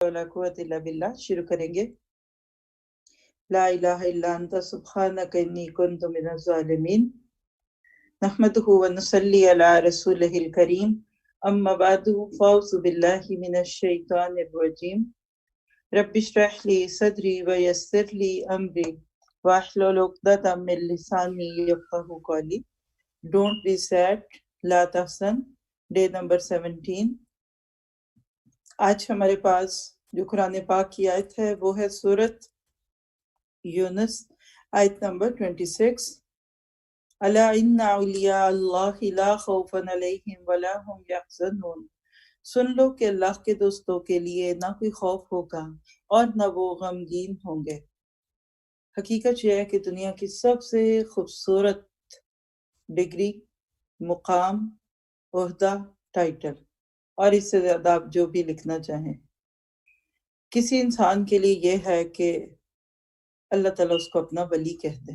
ولا قوت الا باللہ شروع کریں گے۔ لا الہ الا انت سبحانک انی کنت من الظالمین، نحمدہ ونصلی علی رسولہ الکریم، اما بعد فاعوذ باللہ من الشیطان الرجیم، رب اشرح لی صدری ویسر لی امری واحلل عقدۃ من لسانی یفقہوا قولی۔ ڈونٹ بی سیڈ، لا تحزن، ڈے نمبر 17۔ آج ہمارے پاس جو قرآن پاک کی آیت ہے وہ ہے سورۃ یونس، آیت نمبر 26۔ الا ان اولیاء اللہ لا خوف علیہم ولا هم یحزنون۔ سن لو کہ اللہ کے دوستوں کے لیے نہ کوئی خوف ہوگا اور نہ وہ غمگین ہوں گے۔ حقیقت یہ ہے کہ دنیا کی سب سے خوبصورت ڈگری، مقام، عہدہ، ٹائٹل، اور اس سے زیادہ آپ جو بھی لکھنا چاہیں، کسی انسان کے لیے یہ ہے کہ اللہ تعالیٰ اس کو اپنا ولی کہہ دے،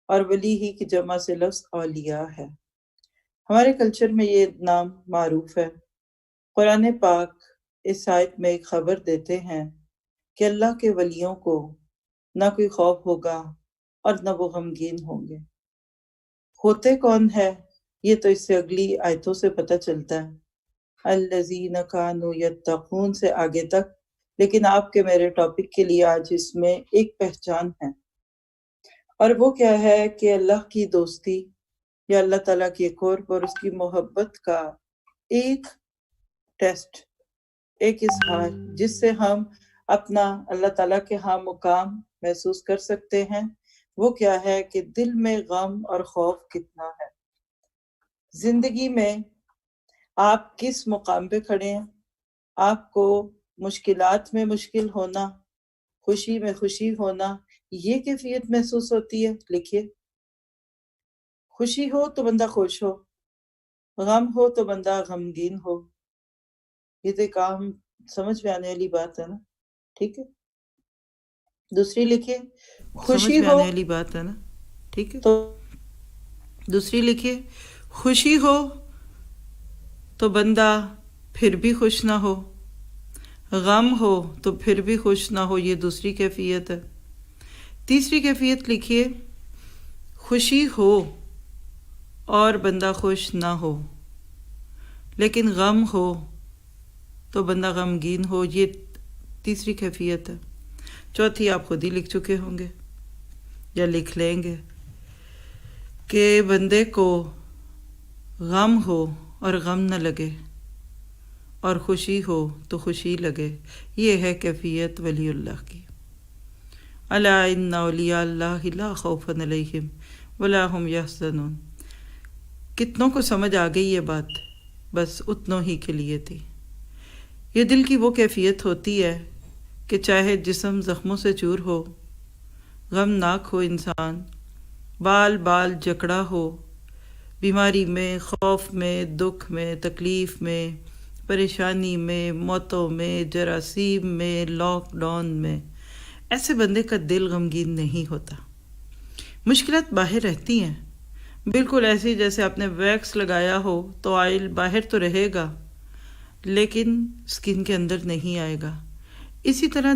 اور ولی ہی کی جمع سے لفظ اولیاء ہے۔ ہمارے کلچر میں یہ نام معروف ہے۔ قرآن پاک اس آیت میں ایک خبر دیتے ہیں کہ اللہ کے ولیوں کو نہ کوئی خوف ہوگا اور نہ وہ غمگین ہوں گے۔ ہوتے کون ہے یہ تو اس سے اگلی آیتوں سے پتہ چلتا ہے، الذین کانوا یتقون سے آگے تک، لیکن آپ کے میرے ٹاپک کے لیے آج اس میں ایک پہچان ہے، اور وہ کیا ہے کہ اللہ کی دوستی یا اللہ تعالیٰ کے قرب اور اس کی محبت کا ایک ٹیسٹ، ایک اظہار جس سے ہم اپنا اللہ تعالیٰ کے ہاں مقام محسوس کر سکتے ہیں، وہ کیا ہے کہ دل میں غم اور خوف کتنا ہے۔ زندگی میں آپ کس مقام پہ کھڑے ہیں؟ آپ کو مشکلات میں مشکل ہونا، خوشی میں خوشی ہونا، یہ کیفیت محسوس ہوتی ہے؟ لکھیے، خوشی ہو تو بندہ خوش ہو، غم ہو تو بندہ غمگین ہو۔ یہ تو ایک عام سمجھ میں آنے والی بات ہے نا، ٹھیک ہے۔ دوسری لکھیے، خوشی ہو والی بات ہے نا، ٹھیک ہے۔ تو دوسری لکھیے، خوشی ہو تو بندہ پھر بھی خوش نہ ہو، غم ہو تو پھر بھی خوش نہ ہو، یہ دوسری کیفیت ہے۔ تیسری کیفیت لکھیے، خوشی ہو اور بندہ خوش نہ ہو لیکن غم ہو تو بندہ غمگین ہو، یہ تیسری کیفیت ہے۔ چوتھی آپ خود ہی لکھ چکے ہوں گے یا لکھ لیں گے کہ بندے کو غم ہو اور غم نہ لگے اور خوشی ہو تو خوشی لگے، یہ ہے کیفیت ولی اللہ کی۔ الا ان اولیاء اللہ لا خوف علیہم ولا هم یحزنون۔ کتنوں کو سمجھ آ گئی یہ بات؟ بس اتنوں ہی کے لیے تھی۔ یہ دل کی وہ کیفیت ہوتی ہے کہ چاہے جسم زخموں سے چور ہو، غمناک ہو انسان، بال بال جکڑا ہو، بیماری میں، خوف میں، دکھ میں، تکلیف میں، پریشانی میں، موتوں میں، جراثیم میں، لاک ڈاؤن میں، ایسے بندے کا دل غمگین نہیں ہوتا۔ مشکلات باہر رہتی ہیں، بالکل ایسی جیسے آپ نے ویکس لگایا ہو تو آئل باہر تو رہے گا لیکن سکن کے اندر نہیں آئے گا۔ اسی طرح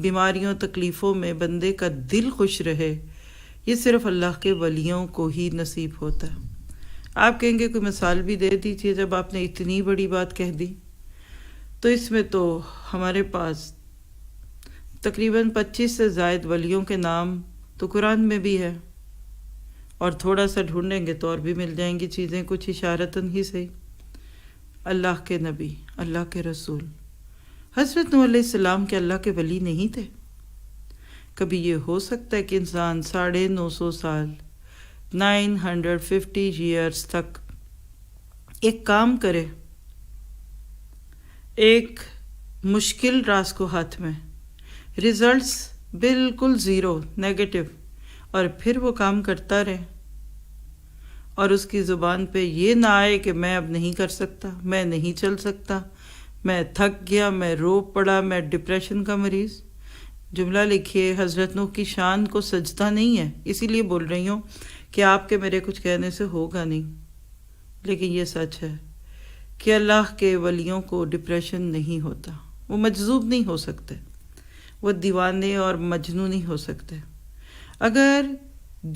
بیماریوں تکلیفوں میں بندے کا دل خوش رہے، یہ صرف اللہ کے ولیوں کو ہی نصیب ہوتا ہے۔ آپ کہیں گے کوئی مثال بھی دے دیجیے، جب آپ نے اتنی بڑی بات کہہ دی تو اس میں تو ہمارے پاس تقریباً 25 سے زائد ولیوں کے نام تو قرآن میں بھی ہے، اور تھوڑا سا ڈھونڈیں گے تو اور بھی مل جائیں گی چیزیں، کچھ اشارتاً ہی صحیح۔ اللہ کے نبی، اللہ کے رسول حضرت نوح علیہ السلام کے اللہ کے ولی نہیں تھے؟ کبھی یہ ہو سکتا ہے کہ انسان 950 سال 950 ایئرز تک ایک کام کرے، ایک مشکل راز کو ہاتھ میں، ریزلٹس بالکل زیرو، نیگیٹو، اور پھر وہ کام کرتا رہے اور اس کی زبان پہ یہ نہ آئے کہ میں اب نہیں کر سکتا، میں نہیں چل سکتا، میں تھک گیا، میں رو پڑا، میں ڈپریشن کا مریض۔ جملہ لکھیے، حضرت نوح کی شان کو سجدہ نہیں ہے، اسی لیے بول رہی ہوں کہ آپ کے میرے کچھ کہنے سے ہوگا نہیں، لیکن یہ سچ ہے کہ اللہ کے ولیوں کو ڈپریشن نہیں ہوتا، وہ مجذوب نہیں ہو سکتے، وہ دیوانے اور مجنون نہیں ہو سکتے۔ اگر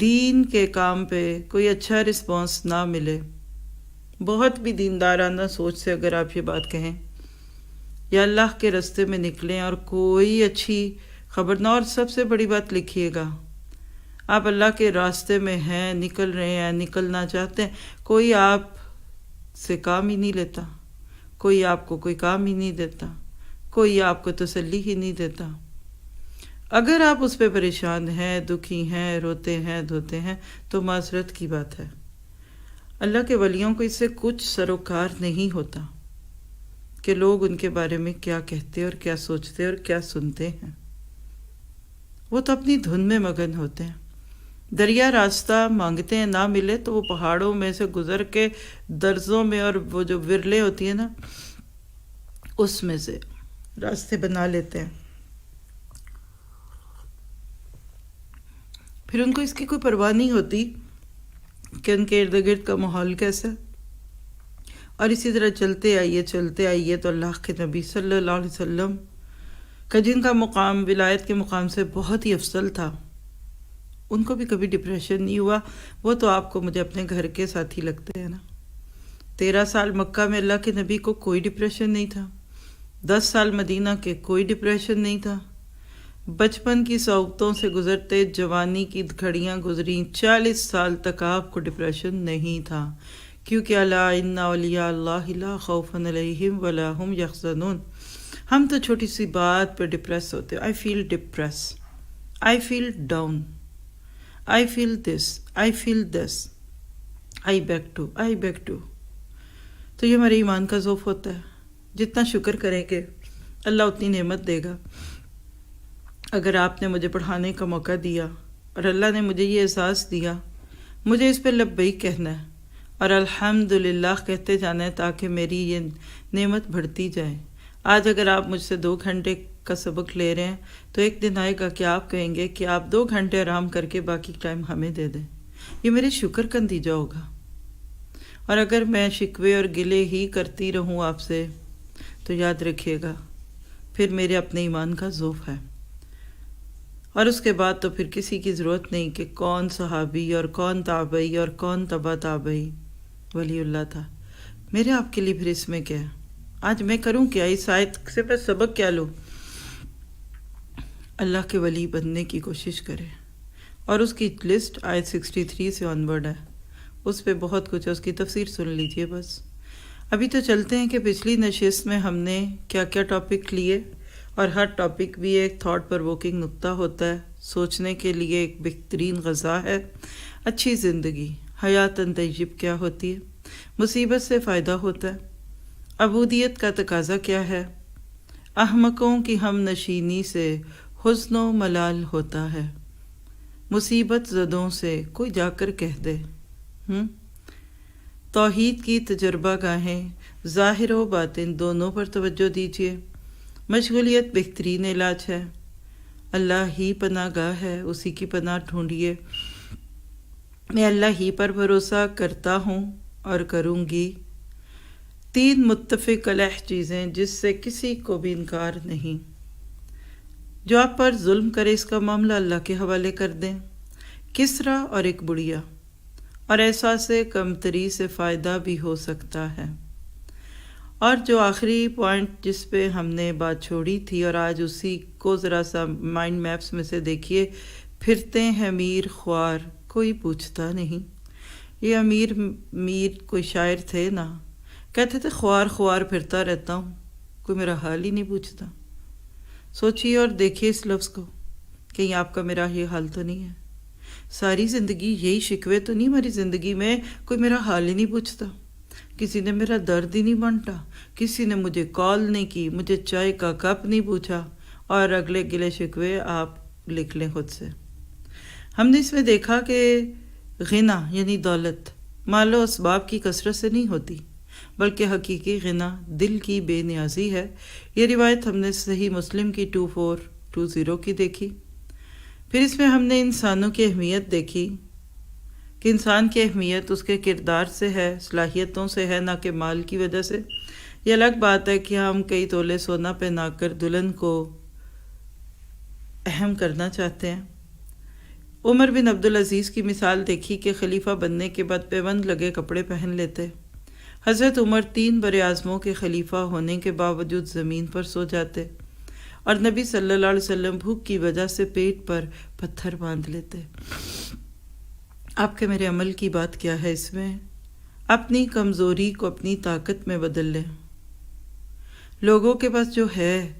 دین کے کام پہ کوئی اچھا رسپانس نہ ملے، بہت بھی دیندارانہ سوچ سے اگر آپ یہ بات کہیں یا اللہ کے راستے میں نکلیں اور کوئی اچھی خبر نہ، اور سب سے بڑی بات لکھیے گا، آپ اللہ کے راستے میں ہیں، نکل رہے ہیں، نکلنا چاہتے ہیں، کوئی آپ سے کام ہی نہیں لیتا، کوئی آپ کو کوئی کام ہی نہیں دیتا، کوئی آپ کو تسلی ہی نہیں دیتا۔ اگر آپ اس پہ پریشان ہیں، دکھی ہیں، روتے ہیں، دھوتے ہیں، تو معذرت کی بات ہے۔ اللہ کے ولیوں کو اس سے کچھ سروکار نہیں ہوتا کہ لوگ ان کے بارے میں کیا کہتے اور کیا سوچتے اور کیا سنتے ہیں۔ وہ تو اپنی دھن میں مگن ہوتے ہیں۔ دریا راستہ مانگتے ہیں، نہ ملے تو وہ پہاڑوں میں سے گزر کے درزوں میں، اور وہ جو ورلیں ہوتی ہیں نا، اس میں سے راستے بنا لیتے ہیں۔ پھر ان کو اس کی کوئی پرواہ نہیں ہوتی کہ ان کے ارد گرد کا ماحول کیسا ہے۔ اور اسی طرح چلتے آئیے تو اللہ کے نبی صلی اللہ علیہ وسلم کا جن کا مقام ولایت کے مقام سے بہت ہی افضل تھا، ان کو بھی کبھی ڈپریشن نہیں ہوا۔ وہ تو آپ کو مجھے اپنے گھر کے ساتھی لگتے ہیں نا۔ 13 سال مکہ میں اللہ کے نبی کو کوئی ڈپریشن نہیں تھا، 10 سال مدینہ کے کوئی ڈپریشن نہیں تھا، بچپن کی صعوبتوں سے گزرتے جوانی کی گھڑیاں گزری، 40 سال تک آپ کو ڈپریشن نہیں تھا، کیونکہ الا ان اولیاء اللہ لا خوف علیہم ولا ہم یحزنون۔ ہم تو چھوٹی سی بات پہ ڈپریس ہوتے، I feel depress, I feel down, I feel this, I feel this, I back to. تو یہ ہمارے ایمان کا ضعف ہوتا ہے۔ جتنا شکر کریں گے اللہ اتنی نعمت دے گا۔ اگر آپ نے مجھے پڑھانے کا موقع دیا اور اللہ نے مجھے یہ احساس دیا، مجھے اس پہ لبیک کہنا ہے اور الحمدللہ کہتے جانا ہے تاکہ میری یہ نعمت بڑھتی جائے۔ آج اگر آپ مجھ سے 2 گھنٹے کا سبق لے رہے ہیں تو ایک دن آئے گا کہ آپ کہیں گے کہ آپ 2 گھنٹے آرام کر کے باقی ٹائم ہمیں دے دیں۔ یہ میرے شکر کا نتیجہ ہوگا۔ اور اگر میں شکوے اور گلے ہی کرتی رہوں آپ سے تو یاد رکھیے گا پھر میرے اپنے ایمان کا ضعف ہے۔ اور اس کے بعد تو پھر کسی کی ضرورت نہیں کہ کون صحابی اور کون تابعی اور کون تبع تابعی ولی اللہ تھا۔ میرے آپ کے لیے پھر اس میں کیا ہے؟ آج میں کروں کیا؟ اس آیت سے میں سبق کیا لوں؟ اللہ کے ولی بننے کی کوشش کرے، اور اس کی لسٹ آیت 63 سے آنورڈ ہے، اس پہ بہت کچھ ہے، اس کی تفسیر سن لیجئے بس۔ ابھی تو چلتے ہیں کہ پچھلی نشست میں ہم نے کیا کیا ٹاپک لیے، اور ہر ٹاپک بھی ایک تھاٹ پرووکنگ نقطہ ہوتا ہے، سوچنے کے لیے ایک بہترین غذا ہے۔ اچھی زندگی حیاتاً طیب کیا ہوتی ہے، مصیبت سے فائدہ ہوتا ہے، عبودیت کا تقاضا کیا ہے، احمقوں کی ہم نشینی سے حزن و ملال ہوتا ہے، مصیبت زدوں سے کوئی جا کر کہہ دے۔ توحید کی تجربہ گاہیں ظاہر و باطن دونوں پر توجہ دیجیے۔ مشغولیت بہترین علاج ہے، اللہ ہی پناہ گاہ ہے، اسی کی پناہ ڈھونڈیے۔ میں اللہ ہی پر بھروسہ کرتا ہوں اور کروں گی۔ 3 متفق علیہ چیزیں جس سے کسی کو بھی انکار نہیں۔ جو آپ پر ظلم کرے اس کا معاملہ اللہ کے حوالے کر دیں۔ کسرا اور ایک بڑیا، اور احساس کمتری سے فائدہ بھی ہو سکتا ہے۔ اور جو آخری پوائنٹ جس پہ ہم نے بات چھوڑی تھی، اور آج اسی کو ذرا سا مائنڈ میپس میں سے دیکھیے، پھرتے ہیں میر خوار کوئی پوچھتا نہیں۔ یہ امیر میر کوئی شاعر تھے نا، کہتے تھے خوار خوار پھرتا رہتا ہوں، کوئی میرا حال ہی نہیں پوچھتا۔ سوچیے اور دیکھیے اس لفظ کو، کہیں آپ کا میرا یہ حال تو نہیں ہے؟ ساری زندگی یہی شکوے تو نہیں ہماری زندگی میں، کوئی میرا حال ہی نہیں پوچھتا، کسی نے میرا درد ہی نہیں بانٹا، کسی نے مجھے کال نہیں کی، مجھے چائے کا کپ نہیں پوچھا، اور اگلے گلے شکوے آپ لکھ لیں خود سے۔ ہم نے اس میں دیکھا کہ غنا یعنی دولت مال و اسباب کی کثرت سے نہیں ہوتی، بلکہ حقیقی غنا دل کی بے نیازی ہے۔ یہ روایت ہم نے صحیح مسلم کی 2420 کی دیکھی۔ پھر اس میں ہم نے انسانوں کی اہمیت دیکھی کہ انسان کی اہمیت اس کے کردار سے ہے، صلاحیتوں سے ہے، نہ کہ مال کی وجہ سے۔ یہ الگ بات ہے کہ ہم کئی تولے سونا پہنا کر دلہن کو اہم کرنا چاہتے ہیں۔ عمر بن عبدالعزیز کی مثال دیکھی کہ خلیفہ بننے کے بعد پیوند لگے کپڑے پہن لیتے۔ حضرت عمر 3 براعظموں کے خلیفہ ہونے کے باوجود زمین پر سو جاتے اور نبی صلی اللہ علیہ وسلم بھوک کی وجہ سے پیٹ پر پتھر باندھ لیتے۔ آپ کے میرے عمل کی بات کیا ہے اس میں؟ اپنی کمزوری کو اپنی طاقت میں بدل لیں۔ لوگوں کے پاس جو ہے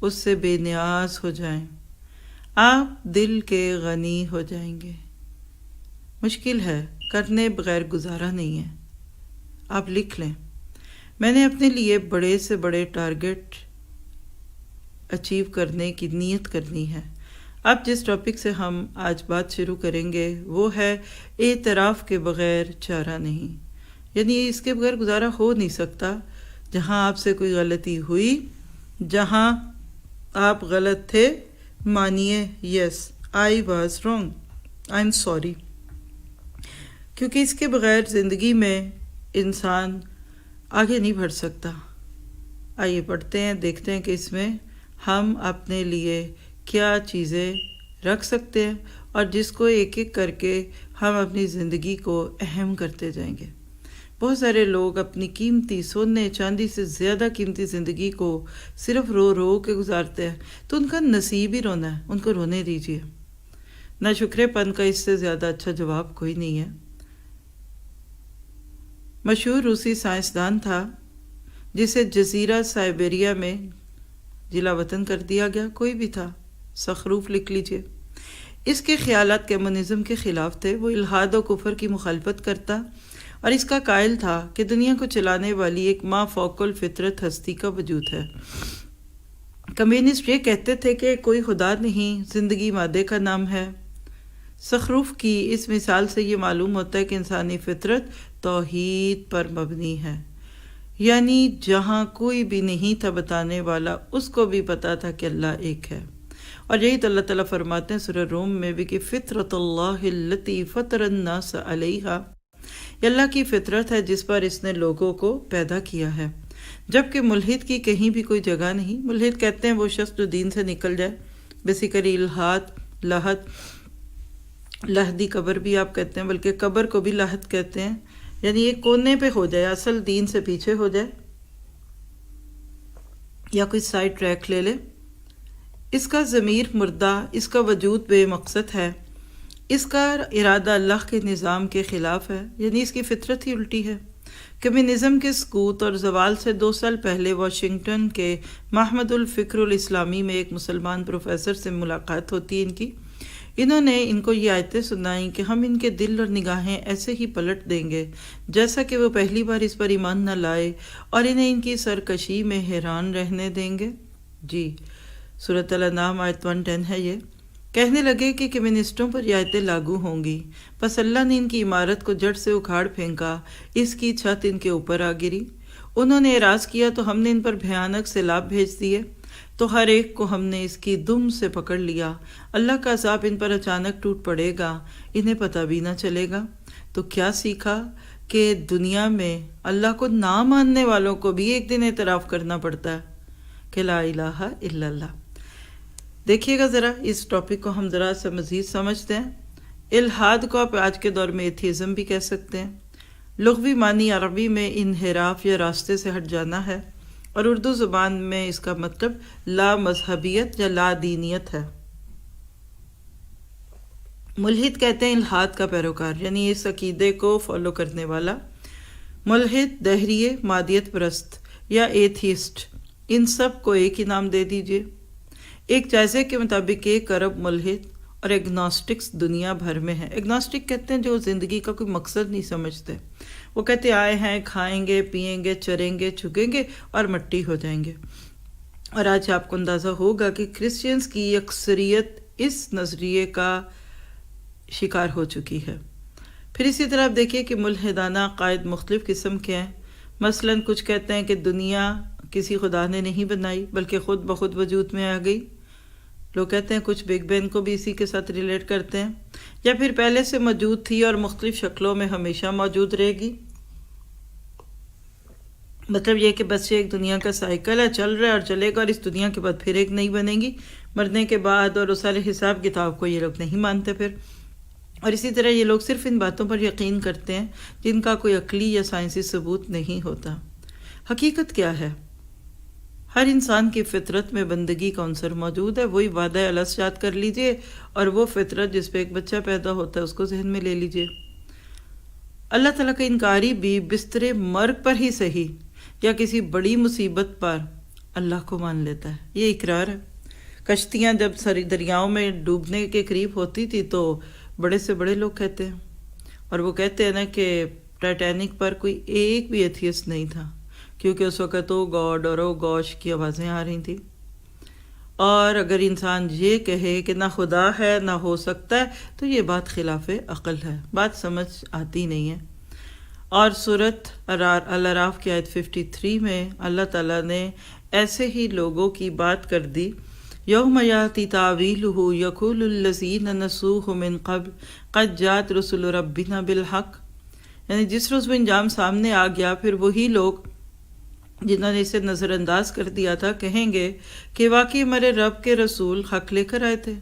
اس سے بے نیاز ہو جائیں، آپ دل کے غنی ہو جائیں گے۔ مشکل ہے، کرنے بغیر گزارا نہیں ہے۔ آپ لکھ لیں، میں نے اپنے لیے بڑے سے بڑے ٹارگٹ اچیو کرنے کی نیت کرنی ہے۔ اب جس ٹاپک سے ہم آج بات شروع کریں گے وہ ہے اعتراف کے بغیر چارہ نہیں، یعنی اس کے بغیر گزارا ہو نہیں سکتا۔ جہاں آپ سے کوئی غلطی ہوئی، جہاں آپ غلط تھے، مانیے yes I was wrong, I am sorry, کیونکہ اس کے بغیر زندگی میں انسان آگے نہیں بڑھ سکتا۔ آئیے پڑھتے ہیں، دیکھتے ہیں کہ اس میں ہم اپنے لیے کیا چیزیں رکھ سکتے ہیں اور جس کو ایک ایک کر کے ہم اپنی زندگی کو اہم کرتے جائیں گے۔ بہت سارے لوگ اپنی قیمتی سونے چاندی سے زیادہ قیمتی زندگی کو صرف رو رو کے گزارتے ہیں، تو ان کا نصیب ہی رونا ہے، ان کو رونے دیجیے۔ نہ شکرے پن کا اس سے زیادہ اچھا جواب کوئی نہیں ہے۔ مشہور روسی سائنسدان تھا جسے جزیرہ سائبیریا میں جلا وطن کر دیا گیا، کوئی بھی تھا، سخروف لکھ لیجئے۔ اس کے خیالات کمیونزم کے خلاف تھے، وہ الحاد و کفر کی مخالفت کرتا اور اس کا قائل تھا کہ دنیا کو چلانے والی ایک ما فوق الفطرت ہستی کا وجود ہے۔ کمیونسٹ یہ کہتے تھے کہ کوئی خدا نہیں، زندگی مادے کا نام ہے۔ سخروف کی اس مثال سے یہ معلوم ہوتا ہے کہ انسانی فطرت توحید پر مبنی ہے، یعنی جہاں کوئی بھی نہیں تھا بتانے والا، اس کو بھی پتا تھا کہ اللہ ایک ہے۔ اور یہی تو اللہ تعالیٰ فرماتے ہیں سورہ روم میں بھی کہ فطرت اللہ التی فطر الناس علیہا، یہ اللہ کی فطرت ہے جس پر اس نے لوگوں کو پیدا کیا ہے۔ جبکہ ملحد کی کہیں بھی کوئی جگہ نہیں۔ ملحد کہتے ہیں وہ شخص جو دین سے نکل جائے، بیسیکلی الحاد، لحد، لحدی قبر بھی آپ کہتے ہیں، بلکہ قبر کو بھی لحد کہتے ہیں، یعنی ایک کونے پہ ہو جائے، اصل دین سے پیچھے ہو جائے یا کوئی سائیڈ ٹریک لے لے۔ اس کا ضمیر مردہ، اس کا وجود بے مقصد ہے، اس کا ارادہ اللہ کے نظام کے خلاف ہے، یعنی اس کی فطرت ہی الٹی ہے۔ کمیونزم کے سقوط اور زوال سے 2 سال پہلے واشنگٹن کے محمد الفکر الاسلامی میں ایک مسلمان پروفیسر سے ملاقات ہوتی ہے ان کی۔ انہوں نے ان کو یہ آیتیں سنائیں کہ ہم ان کے دل اور نگاہیں ایسے ہی پلٹ دیں گے جیسا کہ وہ پہلی بار اس پر ایمان نہ لائے، اور انہیں ان کی سرکشی میں حیران رہنے دیں گے۔ جی سورۃ الانعام آیت 110 ہے یہ۔ کہنے لگے کہ کمیونسٹوں پر یہ آیتیں لاگو ہوں گی، پس اللہ نے ان کی عمارت کو جڑ سے اکھاڑ پھینکا، اس کی چھت ان کے اوپر آ گری۔ انہوں نے اعراض کیا تو ہم نے ان پر بھیانک سیلاب بھیج دیے، تو ہر ایک کو ہم نے اس کی دم سے پکڑ لیا۔ اللہ کا عذاب ان پر اچانک ٹوٹ پڑے گا، انہیں پتہ بھی نہ چلے گا۔ تو کیا سیکھا کہ دنیا میں اللہ کو نہ ماننے والوں کو بھی ایک دن اعتراف کرنا پڑتا ہے کہ لا الہ الا اللہ۔ دیکھیے گا ذرا اس ٹاپک کو ہم ذرا سے مزید سمجھتے ہیں۔ الحاد کو آپ آج کے دور میں ایتھیزم بھی کہہ سکتے ہیں۔ لغوی معنی عربی میں انحراف یا راستے سے ہٹ جانا ہے، اور اردو زبان میں اس کا مطلب لا مذہبیت یا لا دینیت ہے۔ ملحد کہتے ہیں الحاد کا پیروکار، یعنی اس عقیدے کو فالو کرنے والا۔ ملحد، دہریے، مادیت پرست یا ایتھیسٹ، ان سب کو ایک ہی نام دے دیجئے۔ ایک جائزے کے مطابق 1 ارب ملحد اور ایگنوسٹکس دنیا بھر میں ہیں۔ ایگنوسٹک کہتے ہیں جو زندگی کا کوئی مقصد نہیں سمجھتے، وہ کہتے آئے ہیں، کھائیں گے، پئیں گے، چریں گے، چھگیں گے اور مٹی ہو جائیں گے۔ اور آج آپ کو اندازہ ہوگا کہ کرسچنز کی اکثریت اس نظریے کا شکار ہو چکی ہے۔ پھر اسی طرح آپ دیکھیے کہ ملحدانہ عقائد مختلف قسم کے ہیں۔ مثلاً کچھ کہتے ہیں کہ دنیا کسی خدا نے نہیں بنائی بلکہ خود بخود وجود میں آ گئی۔ لوگ کہتے ہیں کچھ بگ بینگ کو بھی اسی کے ساتھ ریلیٹ کرتے ہیں، یا پھر پہلے سے موجود تھی اور مختلف شکلوں میں ہمیشہ موجود رہے گی۔ مطلب یہ کہ بس یہ ایک دنیا کا سائیکل ہے، چل رہا ہے اور چلے گا، اور اس دنیا کے بعد پھر ایک نئی بنے گی مرنے کے بعد، اور اس والے حساب کتاب کو یہ لوگ نہیں مانتے پھر. اور اسی طرح یہ لوگ صرف ان باتوں پر یقین کرتے ہیں جن کا کوئی عقلی یا سائنسی ثبوت نہیں ہوتا. حقیقت کیا ہے؟ ہر انسان کی فطرت میں بندگی کا عنصر موجود ہے. وہی وعدہ الست یاد کر لیجئے، اور وہ فطرت جس پہ ایک بچہ پیدا ہوتا ہے اس کو ذہن میں لے لیجئے. اللہ تعالیٰ کا انکاری بھی بستر مرگ پر ہی صحیح یا کسی بڑی مصیبت پر اللہ کو مان لیتا ہے. یہ اقرار ہے. کشتیاں جب دریاؤں میں ڈوبنے کے قریب ہوتی تھی تو بڑے سے بڑے لوگ کہتے ہیں، اور وہ کہتے ہیں نا کہ ٹائٹینک پر کوئی ایک بھی ایتھیسٹ نہیں تھا، کیونکہ اس وقت او گاڈ اور او گوش کی آوازیں آ رہی تھیں. اور اگر انسان یہ کہے کہ نہ خدا ہے نہ ہو سکتا ہے تو یہ بات خلاف عقل ہے، بات سمجھ آتی نہیں ہے. اور سورۃ الاعراف کی آیت 53 میں اللہ تعالیٰ نے ایسے ہی لوگوں کی بات کر دی. یوم یاتی تاویلہ یقول الذین نسوہ من قبل قد جاءت رسل ربنا بالحق، یعنی جس روز وہ انجام سامنے آ گیا پھر وہی لوگ جنہوں نے اسے نظر انداز کر دیا تھا کہیں گے کہ واقعی ہمارے رب کے رسول حق لے کر آئے تھے،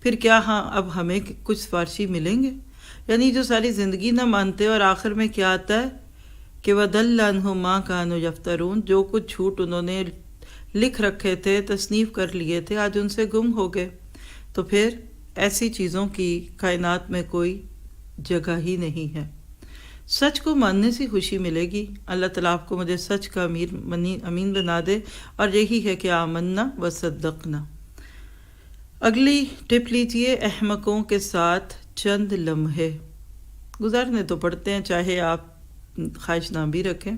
پھر کیا ہاں اب ہمیں کچھ سفارشی ملیں گے؟ یعنی جو ساری زندگی نہ مانتے، اور آخر میں کیا آتا ہے کہ وَضَلَّ عَنْهُمْ مَا كَانُوا يَفْتَرُونَ، جو کچھ جھوٹ انہوں نے لکھ رکھے تھے، تصنیف کر لیے تھے، آج ان سے گم ہو گئے. تو پھر ایسی چیزوں کی کائنات میں کوئی جگہ ہی نہیں ہے. سچ کو ماننے سے خوشی ملے گی. اللہ تعالیٰ آپ کو مجھے سچ کا امین بنا دے، اور یہی ہے کہ آمنا و صدقنا. اگلی ٹپ لیجئے، احمقوں کے ساتھ چند لمحے. گزارنے تو پڑتے ہیں چاہے آپ خواہش نہ بھی رکھیں.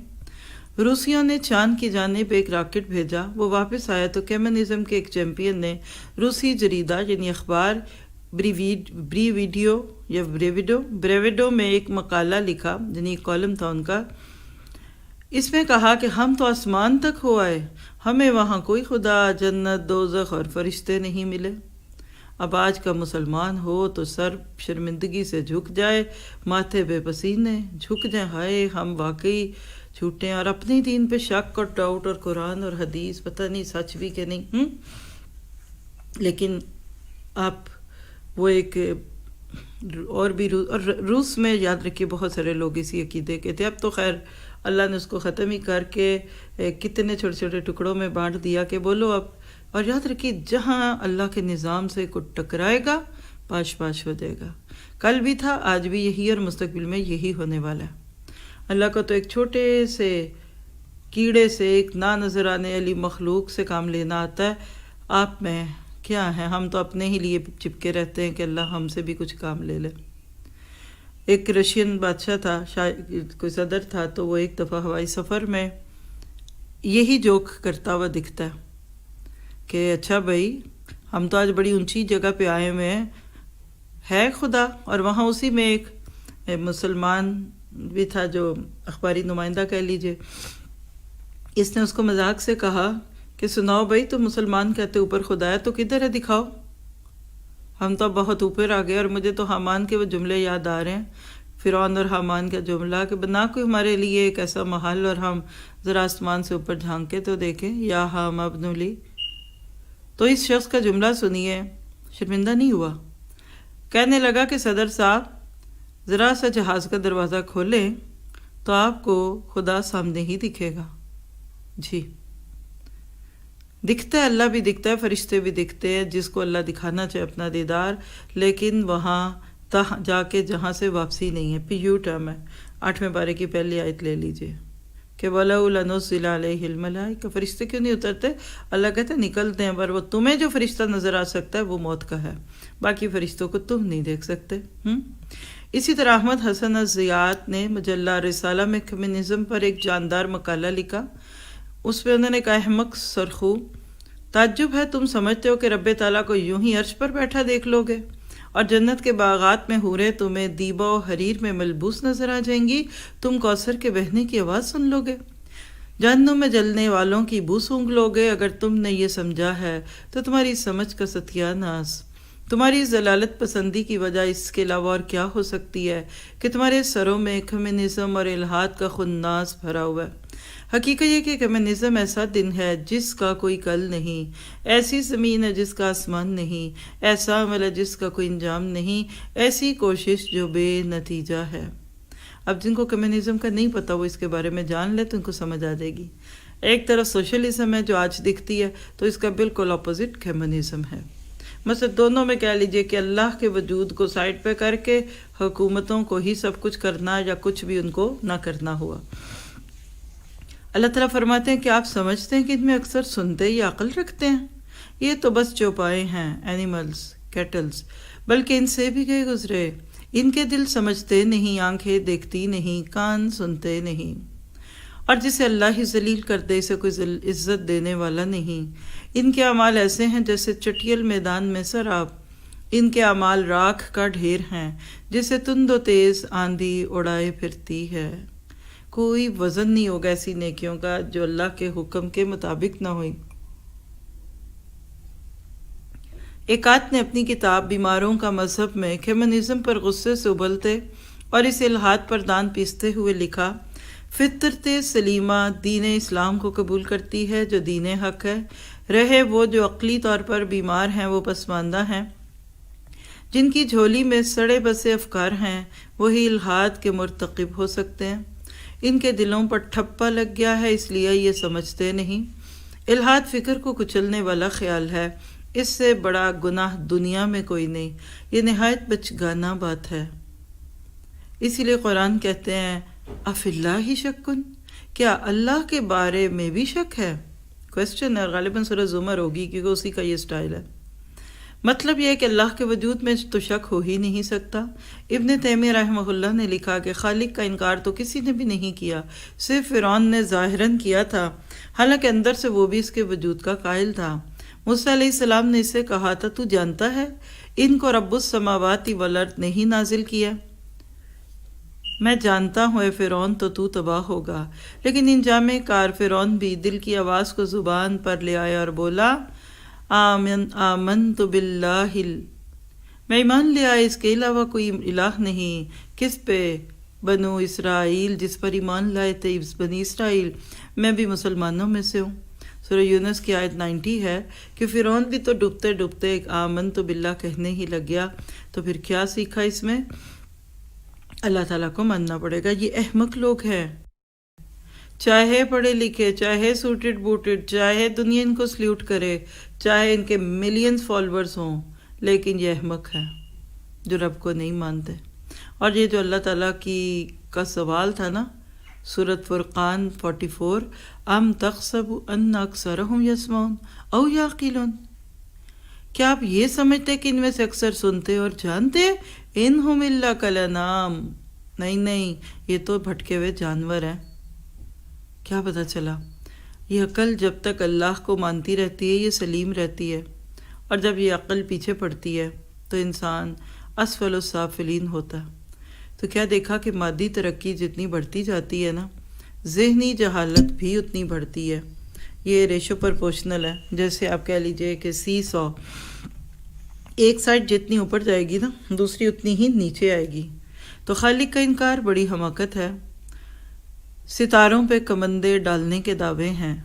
روسیوں نے چاند کی جانب ایک راکٹ بھیجا، وہ واپس آیا تو کمیونزم کے ایک چیمپئن نے روسی جریدہ یعنی اخبار بریویڈو میں ایک مقالہ لکھا، یعنی ایک کالم تھا ان کا. اس میں کہا کہ ہم تو آسمان تک ہو آئے، ہمیں وہاں کوئی خدا، جنت، دوزخ اور فرشتے نہیں ملے. اب آج کا مسلمان ہو تو سر شرمندگی سے جھک جائے، ماتھے پہ پسینے جھک جائیں، ہائے ہم واقعی جھوٹے ہیں، اور اپنی دین پہ شک اور ڈاؤٹ، اور قرآن اور حدیث پتہ نہیں سچ بھی کہ نہیں. لیکن آپ وہ ایک اور بھی روس میں یاد رکھیے بہت سارے لوگ اسی عقیدے کے تھے. اب تو خیر اللہ نے اس کو ختم ہی کر کے کتنے چھوٹے چھوٹے ٹکڑوں میں بانٹ دیا کہ بولو اب. اور یاد رکھیے جہاں اللہ کے نظام سے کوئی ٹکرائے گا پاش پاش ہو جائے گا. کل بھی تھا، آج بھی یہی، اور مستقبل میں یہی ہونے والا ہے. اللہ کا تو ایک چھوٹے سے کیڑے سے، ایک نہ نظر آنے والی مخلوق سے کام لینا آتا ہے. آپ میں کیا ہے، ہم تو اپنے ہی لیے چپکے رہتے ہیں کہ اللہ ہم سے بھی کچھ کام لے لے. ایک رشین بادشاہ تھا، کوئی صدر تھا، تو وہ ایک دفعہ ہوائی سفر میں یہی جوک کرتا ہوا دکھتا ہے کہ اچھا بھائی ہم تو آج بڑی اونچی جگہ پہ آئے ہوئے ہیں، ہے خدا؟ اور وہاں اسی میں ایک مسلمان بھی تھا جو اخباری نمائندہ کہہ لیجئے. اس نے اس کو مذاق سے کہا کہ سناؤ بھائی، تم مسلمان کہتے اوپر خدا ہے تو کدھر ہے، دکھاؤ. ہم تو بہت اوپر آ گئے. اور مجھے تو حامان کے وہ جملے یاد آ رہے ہیں، فرعون اور حامان کا جملہ کہ بنا کوئی ہمارے لیے ایک ایسا محل اور ہم ذرا آسمان سے اوپر جھانکے تو دیکھیں، یا حام ابن لی. تو اس شخص کا جملہ سنیے، شرمندہ نہیں ہوا. کہنے لگا کہ صدر صاحب ذرا سا جہاز کا دروازہ کھولیں تو آپ کو خدا سامنے ہی دکھے گا. جی دکھتا ہے، اللہ بھی دکھتا ہے، فرشتے بھی دکھتے ہیں، جس کو اللہ دکھانا چاہے اپنا دیدار. لیکن وہاں جا کے جہاں سے واپسی نہیں ہے، پھر یو ٹرم ہے. 8ویں پارے کی پہلی آیت لے لیجئے کہ وَلَوْ لَنُزِّلَ عَلَيْهِ الْمَلَائِكَةُ، فرشتے کیوں نہیں اترتے؟ اللہ کہتے ہیں نکلتے ہیں، پر وہ تمہیں جو فرشتہ نظر آ سکتا ہے وہ موت کا ہے، باقی فرشتوں کو تم نہیں دیکھ سکتے. اسی طرح احمد حسن الزیات نے مجلہ رسالہ میں کمیونزم پر ایک جاندار مقالہ لکھا. اس پہ انہوں نے کہا احمق سرخو، تعجب ہے تم سمجھتے ہو کہ رب تعالیٰ کو یوں ہی عرش پر بیٹھا دیکھ لو گے، اور جنت کے باغات میں حوریں تمہیں دیبا و حریر میں ملبوس نظر آ جائیں گی، تم کوثر کے بہنے کی آواز سن لو گے، جہنم میں جلنے والوں کی بو سونگھ لو گے. اگر تم نے یہ سمجھا ہے تو تمہاری سمجھ کا ستیہ ناس. تمہاری ضلالت پسندی کی وجہ اس کے علاوہ اور کیا ہو سکتی ہے کہ تمہارے سروں میں کمیونزم اور الحاد کا خناس بھرا ہوا ہے۔ حقیقت یہ کہ کمیونزم ایسا دن ہے جس کا کوئی کل نہیں، ایسی زمین ہے جس کا آسمان نہیں، ایسا عمل ہے جس کا کوئی انجام نہیں، ایسی کوشش جو بے نتیجہ ہے۔ اب جن کو کمیونزم کا نہیں پتہ وہ اس کے بارے میں جان لے تو ان کو سمجھ آ جائے گی۔ ایک طرف سوشلزم ہے جو آج دکھتی ہے، تو اس کا بالکل اپوزٹ کمیونزم ہے۔ مثلا دونوں میں کہہ لیجئے کہ اللہ کے وجود کو سائڈ پہ کر کے حکومتوں کو ہی سب کچھ کرنا یا کچھ بھی ان کو نہ کرنا ہوا۔ اللہ تعالیٰ فرماتے ہیں کہ آپ سمجھتے ہیں کہ ان میں اکثر سنتے یا عقل رکھتے ہیں؟ یہ تو بس چوپائے ہیں، اینیملز، کیٹلز، بلکہ ان سے بھی گئے گزرے۔ ان کے دل سمجھتے نہیں، آنکھیں دیکھتی نہیں، کان سنتے نہیں۔ اور جسے اللہ ہی ذلیل کر دے اسے کوئی عزت دینے والا نہیں۔ ان کے اعمال ایسے ہیں جیسے چٹیل میدان میں سراب، ان کے اعمال راکھ کا ڈھیر ہیں جسے تند و تیز آندھی اڑائے پھرتی ہے۔ کوئی وزن نہیں ہوگا ایسی نیکیوں کا جو اللہ کے حکم کے مطابق نہ ہوئی۔ ایک آدمی نے اپنی کتاب بیماروں کا مذہب میں کمیونزم پر غصے سے ابلتے اور اس الحاد پر دان پیستے ہوئے لکھا، فطرت سلیمہ دین اسلام کو قبول کرتی ہے جو دین حق ہے، رہے وہ جو عقلی طور پر بیمار ہیں وہ پسماندہ ہیں، جن کی جھولی میں سڑے بسے افکار ہیں وہی الحاد کے مرتکب ہو سکتے ہیں۔ ان کے دلوں پر ٹھپا لگ گیا ہے اس لیے یہ سمجھتے نہیں۔ الحاد فکر کو کچلنے والا خیال ہے، اس سے بڑا گناہ دنیا میں کوئی نہیں، یہ نہایت بچگانہ بات ہے۔ اسی لیے قرآن کہتے ہیں اف اللہ شکن، کیا اللہ کے بارے میں بھی شک ہے؟ کوسچن ہے، غالباً سورہ زمر ہوگی کیونکہ اسی کا یہ سٹائل ہے۔ مطلب یہ ہے کہ اللہ کے وجود میں تو شک ہو ہی نہیں سکتا۔ ابن تیمیہ رحمہ اللہ نے لکھا کہ خالق کا انکار تو کسی نے بھی نہیں کیا، صرف فرعون نے ظاہراً کیا تھا، حالانکہ اندر سے وہ بھی اس کے وجود کا قائل تھا۔ موسیٰ علیہ السلام نے اسے کہا تھا تو جانتا ہے ان کو رب السماوات والارض نہیں نازل کیا؟ میں جانتا ہوں اے فرعون تو تباہ ہوگا۔ لیکن انجام کار فرعون بھی دل کی آواز کو زبان پر لے آیا اور بولا آمنت باللہ، میں ایمان لے آیا اس کے علاوہ کوئی الہ نہیں۔ کس پہ؟ بنو اسرائیل، جس پر ایمان لائے تھے بنی اسرائیل، میں بھی مسلمانوں میں سے ہوں۔ سورہ یونس کی آیت 90 ہے کہ فرعون بھی تو ڈوبتے ڈوبتے آمنت باللہ کہنے ہی لگ گیا۔ تو پھر کیا سیکھا اس میں؟ اللہ تعالیٰ کو ماننا پڑے گا۔ یہ احمق لوگ ہیں، چاہے پڑھے لکھے، چاہے سوٹڈ بوٹڈ، چاہے دنیا ان کو سلیوٹ کرے، چاہے ان کے ملینز فالورز ہوں، لیکن یہ احمق ہیں جو رب کو نہیں مانتے۔ اور یہ جو اللہ تعالیٰ کا سوال تھا نا، سورۃ فرقان 44، ام تحسب ان اکثرہم یسمعون او یعقلون، کیا آپ یہ سمجھتے کہ ان میں سے اکثر سنتے اور جانتے؟ انہم الا کالانعام، نہیں، یہ تو بھٹکے ہوئے جانور ہیں۔ کیا پتہ چلا؟ یہ عقل جب تک اللہ کو مانتی رہتی ہے یہ سلیم رہتی ہے، اور جب یہ عقل پیچھے پڑتی ہے تو انسان اسفل السافلین ہوتا ہے۔ تو کیا دیکھا کہ مادی ترقی جتنی بڑھتی جاتی ہے نا، ذہنی جہالت بھی اتنی بڑھتی ہے۔ یہ ریشو پرپورشنل ہے، جیسے آپ کہہ لیجئے کہ سی سو، ایک سائڈ جتنی اوپر جائے گی نا دوسری اتنی ہی نیچے آئے گی۔ تو خالق کا انکار بڑی حماقت ہے۔ ستاروں پہ کمندے ڈالنے کے دعوے ہیں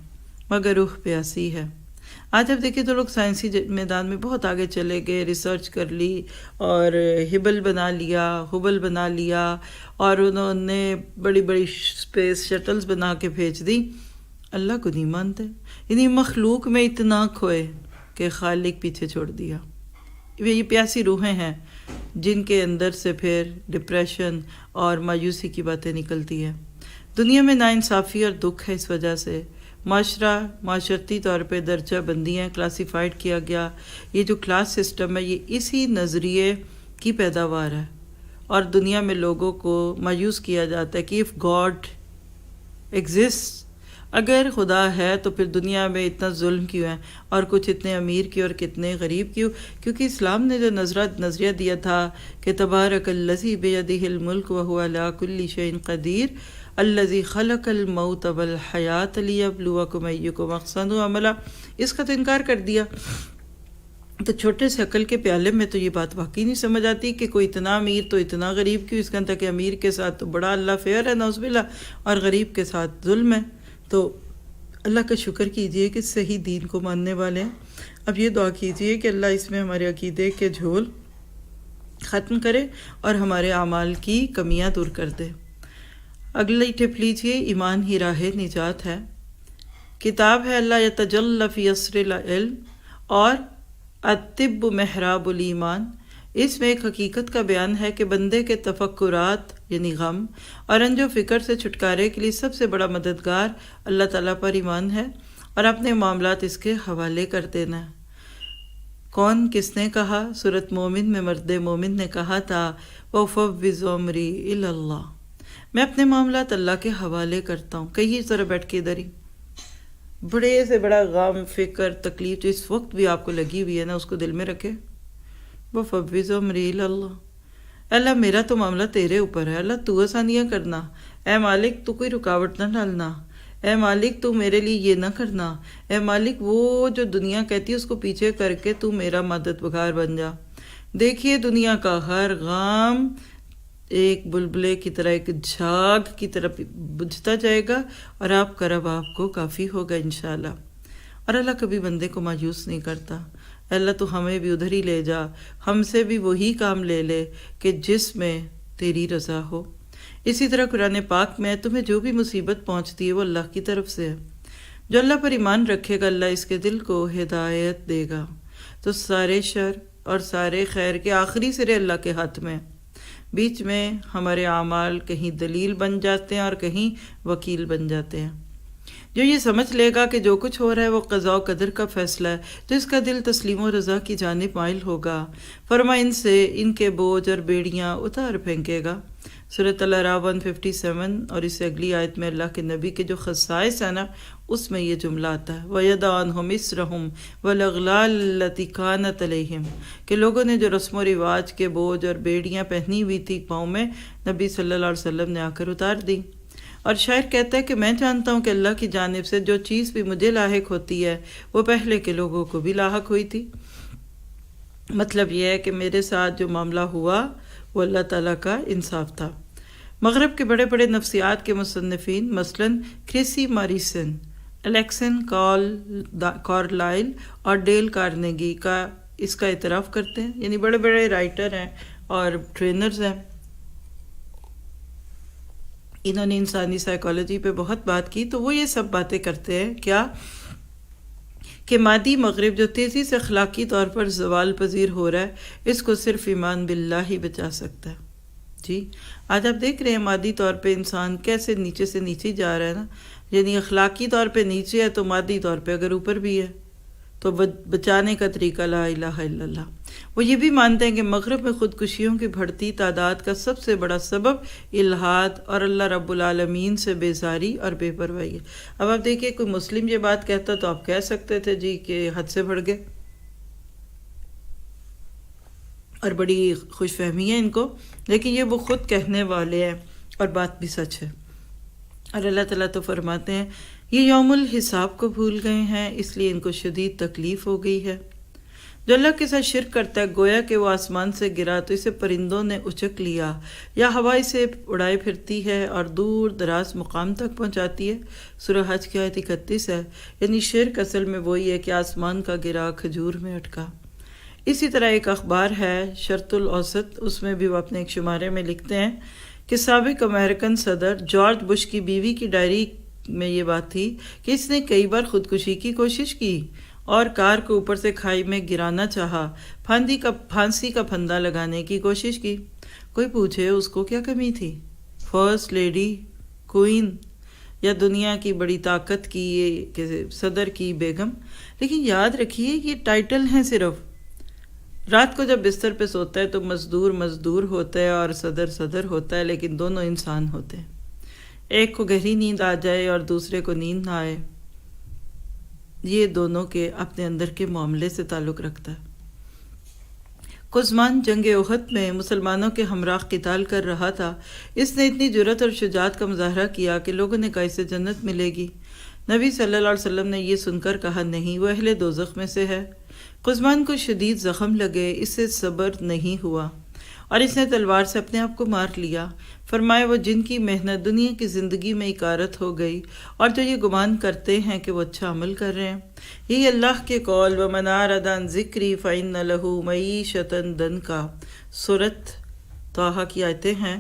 مگر روح پیاسی ہے۔ آج اب دیکھیں تو لوگ سائنسی میدان میں بہت آگے چلے گئے، ریسرچ کر لی اور ہبل بنا لیا اور انہوں نے بڑی بڑی اسپیس شٹلز بنا کے بھیج دی۔ اللہ کو نہیں مانتے، یعنی مخلوق میں اتنا کھوئے کہ خالق پیچھے چھوڑ دیا۔ یہ پیاسی روحیں ہیں جن کے اندر سے پھر ڈپریشن اور مایوسی کی باتیں نکلتی ہیں۔ دنیا میں ناانصافی اور دکھ ہے، اس وجہ سے معاشرتی طور پہ درجہ بندیاں کلاسیفائڈ کیا گیا۔ یہ جو کلاس سسٹم ہے یہ اسی نظریے کی پیداوار ہے، اور دنیا میں لوگوں کو مایوس کیا جاتا ہے کہ اف گاڈ ایگزسٹ، اگر خدا ہے تو پھر دنیا میں اتنا ظلم کیوں ہے، اور کچھ اتنے امیر کیوں اور کتنے غریب کیوں؟ کیونکہ اسلام نے جو نظریہ دیا تھا کہ تبارک الذی بیدہ الملک وہو علی کل شیء قدیر الذی خلق الموت والحیاۃ لیبلوکم ایکم احسن عملا، اس کا تو انکار کر دیا۔ تو چھوٹے سے عقل کے پیالے میں تو یہ بات واقعی نہیں سمجھ آتی کہ کوئی اتنا امیر تو اتنا غریب کیوں، اس کا تک کہ امیر کے ساتھ تو بڑا اللہ فیئر ہے نعوذ باللہ، اور غریب کے ساتھ ظلم ہے۔ تو اللہ کا شکر کیجئے کہ صحیح دین کو ماننے والے ہیں۔ اب یہ دعا کیجئے کہ اللہ اس میں ہمارے عقیدے کے جھول ختم کرے اور ہمارے اعمال کی کمیاں دور کر دے۔ اگلی ٹپ لیجئے، ایمان ہی راہ نجات ہے۔ کتاب ہے اللہ یتجلی فی اسر العلم اور الطب محراب الایمان۔ اس میں ایک حقیقت کا بیان ہے کہ بندے کے تفکرات یعنی غم اور رنج و فکر سے چھٹکارے کے لیے سب سے بڑا مددگار اللہ تعالیٰ پر ایمان ہے اور اپنے معاملات اس کے حوالے کر دینا ہے۔ کون کس نے کہا؟ سورۃ مومن میں مرد مومن نے کہا تھا وَأُفَوِّضُ أَمْرِي إِلَى اللَّهِ، میں اپنے معاملات اللہ کے حوالے کرتا ہوں۔ کہیے ذرا بیٹھ کے ادھر ہی، بڑے سے بڑا غم فکر تکلیف جو اس وقت بھی آپ کو لگی ہوئی ہے نا، اس کو دل میں رکھے، وَأُفَوِّضُ أَمْرِي إِلَى اللَّهِ، اللہ میرا تو معاملہ تیرے اوپر ہے، اللہ تو آسانیاں کرنا، اے مالک تو کوئی رکاوٹ نہ ڈالنا، اے مالک تو میرے لیے یہ نہ کرنا، اے مالک وہ جو دنیا کہتی ہے اس کو پیچھے کر کے تو میرا مددگار بن جا۔ دیکھیے دنیا کا ہر غم ایک بلبلے کی طرح، ایک جھاگ کی طرح بجھتا جائے گا اور آپ کا رب آپ کو کافی ہوگا انشاءاللہ۔ اور اللہ کبھی بندے کو مایوس نہیں کرتا۔ اللہ تو ہمیں بھی ادھر ہی لے جا، ہم سے بھی وہی کام لے لے کہ جس میں تیری رضا ہو۔ اسی طرح قرآن پاک میں تمہیں جو بھی مصیبت پہنچتی ہے وہ اللہ کی طرف سے ہے۔ جو اللہ پر ایمان رکھے گا اللہ اس کے دل کو ہدایت دے گا۔ تو سارے شر اور سارے خیر کے آخری سرے اللہ کے ہاتھ میں، بیچ میں ہمارے اعمال کہیں دلیل بن جاتے ہیں اور کہیں وکیل بن جاتے ہیں۔ جو یہ سمجھ لے گا کہ جو کچھ ہو رہا ہے وہ قضاء و قدر کا فیصلہ ہے تو اس کا دل تسلیم و رضا کی جانب مائل ہوگا۔ فرما ان سے ان کے بوجھ اور بیڑیاں اتار پھینکے گا۔ سورۃ الاعراف 157 اور اس سے اگلی آیت میں اللہ کے نبی کے جو خصائص ہیں نا، اس میں یہ جملہ آتا ہے وَيَضَعُ عَنْهُمْ إِصْرَهُمْ وَالْأَغْلَالَ الَّتِي كَانَتْ عَلَيْهِمْ، کہ لوگوں نے جو رسم و رواج کے بوجھ اور بیڑیاں پہنی ہوئی تھی پاؤں میں، نبی صلی اللہ علیہ وسلم نے آ کر اتار دی۔ اور شاعر کہتا ہے کہ میں جانتا ہوں کہ اللہ کی جانب سے جو چیز بھی مجھے لاحق ہوتی ہے وہ پہلے کے لوگوں کو بھی لاحق ہوئی تھی۔ مطلب یہ ہے کہ میرے ساتھ جو معاملہ ہوا وہ اللہ تعالیٰ کا انصاف تھا۔ مغرب کے بڑے بڑے نفسیات کے مصنفین مثلاً کریسی ماریسن، الیکسن کارلائل اور ڈیل کارنیگی کا اس کا اعتراف کرتے ہیں، یعنی بڑے بڑے رائٹر ہیں اور ٹرینرز ہیں۔ انہوں نے انسانی سائیکالوجی پہ بہت بات کی، تو وہ یہ سب باتیں کرتے ہیں کیا کہ مادی مغرب جو تیزی سے اخلاقی طور پر زوال پذیر ہو رہا ہے، اس کو صرف ایمان باللہ ہی بچا سکتا ہے۔ جی آج آپ دیکھ رہے ہیں مادی طور پہ انسان کیسے نیچے سے نیچے جا رہا ہے نا، یعنی اخلاقی طور پہ نیچے ہے تو مادی طور پہ اگر اوپر بھی ہے تو بچانے کا طریقہ لا الہ الا اللہ۔ وہ یہ بھی مانتے ہیں کہ مغرب میں خودکشیوں کی بڑھتی تعداد کا سب سے بڑا سبب الحاد اور اللہ رب العالمین سے بیزاری اور بے پرواہی ہے۔ اب آپ دیکھیے کوئی مسلم یہ بات کہتا تو آپ کہہ سکتے تھے جی کہ حد سے بڑھ گئے، اور بڑی خوش فہمی ہے ان کو، لیکن یہ وہ خود کہنے والے ہیں اور بات بھی سچ ہے۔ اور اللہ تعالیٰ تو فرماتے ہیں یہ یوم الحساب کو بھول گئے ہیں، اس لیے ان کو شدید تکلیف ہو گئی ہے۔ جو اللہ کے ساتھ شرک کرتا ہے گویا کہ وہ آسمان سے گرا تو اسے پرندوں نے اچک لیا، یا ہوا اسے اڑائے پھرتی ہے اور دور دراز مقام تک پہنچاتی ہے۔ سورہ حج کی آیت 31 ہے، یعنی شرک اصل میں وہی ہے کہ آسمان کا گرا کھجور میں اٹکا۔ اسی طرح ایک اخبار ہے شرط الاوسط، اس میں بھی وہ اپنے ایک شمارے میں لکھتے ہیں کہ سابق امریکن صدر جارج بش کی بیوی کی ڈائری میں یہ بات تھی کہ اس نے کئی بار خودکشی کی کوشش کی اور کار کو اوپر سے کھائی میں گرانا چاہا، پھانسی کا پھندا لگانے کی کوشش کی۔ کوئی پوچھے اس کو کیا کمی تھی؟ فرسٹ لیڈی، کوئین یا دنیا کی بڑی طاقت کی صدر کی بیگم؟ لیکن یاد رکھیے یہ ٹائٹل ہیں صرف۔ رات کو جب بستر پہ سوتا ہے تو مزدور مزدور ہوتا ہے اور صدر صدر ہوتا ہے، لیکن دونوں انسان ہوتے ہیں۔ ایک کو گہری نیند آ جائے اور دوسرے کو نیند نہ آئے، یہ دونوں کے اپنے اندر کے معاملے سے تعلق رکھتا ہے۔ قزمان جنگ احد میں مسلمانوں کے ہمراہ قتال کر رہا تھا، اس نے اتنی جرأت اور شجاعت کا مظاہرہ کیا کہ لوگوں نے کہا اسے جنت ملے گی۔ نبی صلی اللہ علیہ وسلم نے یہ سن کر کہا نہیں، وہ اہل دوزخ میں سے ہے۔ قزمان کو شدید زخم لگے، اس سے صبر نہیں ہوا اور اس نے تلوار سے اپنے آپ کو مار لیا۔ فرمایا وہ جن کی محنت دنیا کی زندگی میں اکارت ہو گئی اور جو یہ گمان کرتے ہیں کہ وہ اچھا عمل کر رہے ہیں، یہی اللہ کے قول وَمَنْ أَعْرَضَ عَنْ ذِكْرِي فَإِنَّ لَهُ مَعِيشَةً ضَنْكًا سورۃ طٰہٰ کی آیتیں ہیں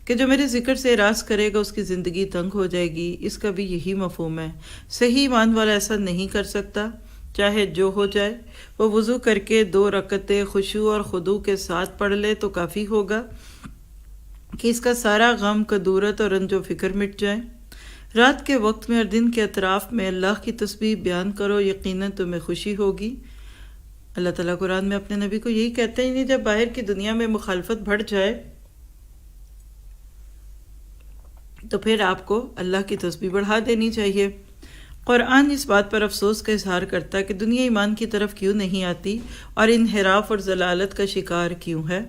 کہ جو میرے ذکر سے اعراض کرے گا اس کی زندگی تنگ ہو جائے گی۔ اس کا بھی یہی مفہوم ہے۔ صحیح ایمان والا ایسا نہیں کر سکتا، چاہے جو ہو جائے۔ وہ وضو کر کے 2 رکعتیں خشوع اور خضوع کے ساتھ پڑھ لے تو کافی ہوگا کہ اس کا سارا غم، کدورت اور رنج و فکر مٹ جائے۔ رات کے وقت میں اور دن کے اطراف میں اللہ کی تسبیح بیان کرو، یقیناً تمہیں خوشی ہوگی۔ اللہ تعالیٰ قرآن میں اپنے نبی کو یہی کہتے ہیں، جب باہر کی دنیا میں مخالفت بڑھ جائے تو پھر آپ کو اللہ کی تسبیح بڑھا دینی چاہیے۔ قرآن اس بات پر افسوس کا اظہار کرتا ہے کہ دنیا ایمان کی طرف کیوں نہیں آتی اور انحراف اور ضلالت کا شکار کیوں ہے۔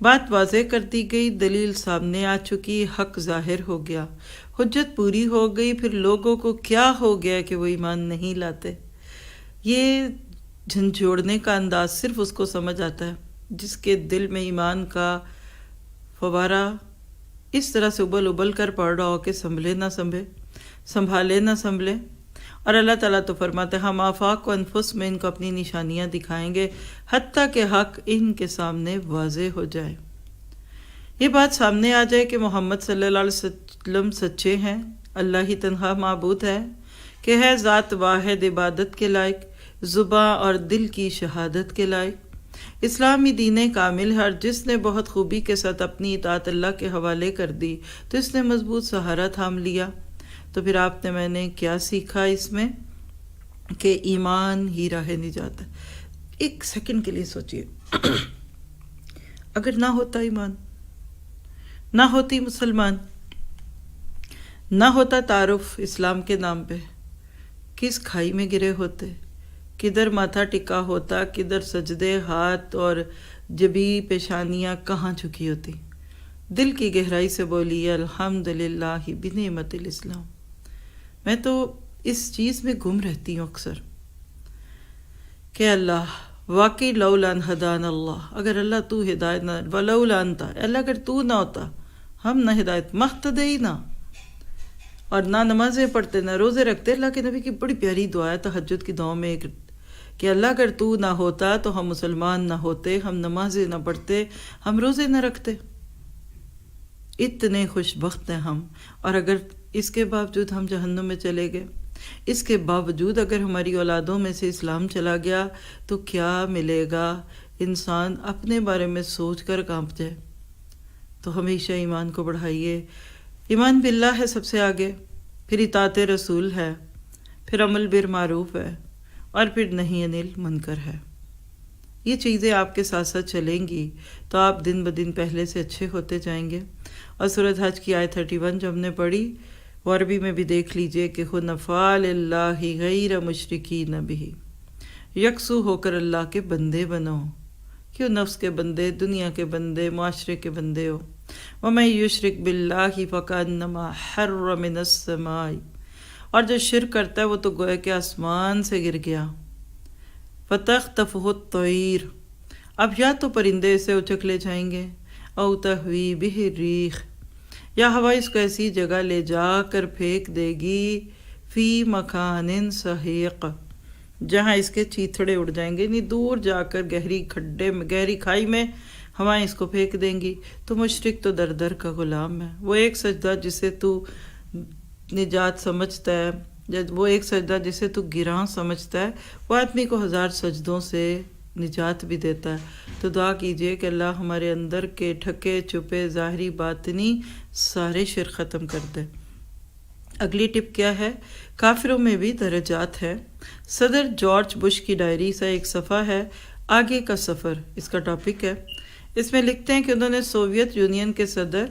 بات واضح کر دی گئی، دلیل سامنے آ چکی، حق ظاہر ہو گیا، حجت پوری ہو گئی، پھر لوگوں کو کیا ہو گیا کہ وہ ایمان نہیں لاتے۔ یہ جھنجھوڑنے کا انداز صرف اس کو سمجھ آتا ہے جس کے دل میں ایمان کا فوارہ اس طرح سے ابل ابل کر پڑ رہا ہو کہ سنبھالے نہ سنبھلے۔ اور اللہ تعالیٰ تو فرماتے ہیں ہم آفاق و انفس میں ان کو اپنی نشانیاں دکھائیں گے حتیٰ کہ حق ان کے سامنے واضح ہو جائے۔ یہ بات سامنے آ جائے کہ محمد صلی اللہ علیہ وسلم سچے ہیں، اللہ ہی تنہا معبود ہے، کہ ہے ذات واحد عبادت کے لائق، زباں اور دل کی شہادت کے لائق۔ اسلامی دین کامل ہے، اور جس نے بہت خوبی کے ساتھ اپنی اطاعت اللہ کے حوالے کر دی تو اس نے مضبوط سہارا تھام لیا۔ تو پھر آپ نے میں نے کیا سیکھا اس میں کہ ایمان ہی راہ نجات ہے۔ ایک سیکنڈ کے لیے سوچئے، اگر نہ ہوتا ایمان، نہ ہوتی مسلمان، نہ ہوتا تعارف اسلام کے نام پہ، کس کھائی میں گرے ہوتے، کدھر ماتھا ٹکا ہوتا، کدھر سجدے ہاتھ اور جبی پیشانیاں کہاں جھکی ہوتی۔ دل کی گہرائی سے بولی الحمدللہ بنعمت الاسلام۔ میں تو اس چیز میں گم رہتی ہوں اکثر کہ اللہ واقعی لولا ان ہدان اللہ، اگر اللہ تو ہدایت نہ، ولولا انت، اللہ اگر تو نہ ہوتا ہم نہ ہدایت مہتدی نہ، اور نہ نمازیں پڑھتے نہ روزے رکھتے۔ اللہ کے نبی کی بڑی پیاری دعا ہے تہجد کی دعاؤں میں ایک کہ اللہ اگر تو نہ ہوتا تو ہم مسلمان نہ ہوتے، ہم نمازیں نہ پڑھتے، ہم روزے نہ رکھتے۔ اتنے خوش بخت ہیں ہم، اور اگر اس کے باوجود ہم جہنم میں چلے گئے، اس کے باوجود اگر ہماری اولادوں میں سے اسلام چلا گیا تو کیا ملے گا؟ انسان اپنے بارے میں سوچ کر کانپ جائے۔ تو ہمیشہ ایمان کو بڑھائیے۔ ایمان باللہ ہے سب سے آگے، پھر اطاعت رسول ہے، پھر عمل بالمعروف ہے، اور پھر نہی عن المنکر ہے۔ یہ چیزیں آپ کے ساتھ ساتھ چلیں گی تو آپ دن بدن پہلے سے اچھے ہوتے جائیں گے۔ اور سورۃ حج کی آیت 31 جو ہم نے پڑھی وہ عربی میں بھی دیکھ لیجئے کہ حنفاء للہ غیر مشرکین بہ، یکسو ہو کر اللہ کے بندے بنو۔ کیوں نفس کے بندے، دنیا کے بندے، معاشرے کے بندے ہو؟ وَمَن یشرک بِاللَّهِ فَكَأَنَّمَا حَرَّ مِنَ السَّمَاءِ، اور جو شرک کرتا ہے وہ تو گویا کہ آسمان سے گر گیا۔ فَتَخْطَفُهُ الطَّيْرُ، اب یا تو پرندے اسے اچک لے جائیں گے، او تہوی بہ الرِّیح، یا ہوا اس کو ایسی جگہ لے جا کر پھینک دے گی، فی مکان سحیق، جہاں اس کے چیتھڑے اڑ جائیں گے، یعنی دور جا کر گہری کھڈے میں، گہری کھائی میں ہوائیں اس کو پھینک دیں گی۔ تو مشرک تو در در کا غلام ہے۔ وہ ایک سجدہ جسے تو نجات سمجھتا ہے، وہ ایک سجدہ جسے تو گراں سمجھتا ہے، وہ آدمی کو 1000 سجدوں سے نجات بھی دیتا ہے۔ تو دعا کیجئے کہ اللہ ہمارے اندر کے ٹھکے چھپے ظاہری باطنی سارے شرک ختم کر دے۔ اگلی ٹپ کیا ہے؟ کافروں میں بھی درجات ہیں۔ صدر جارج بش کی ڈائری سے ایک صفحہ ہے، آگے کا سفر اس کا ٹاپک ہے۔ اس میں لکھتے ہیں کہ انہوں نے سوویت یونین کے صدر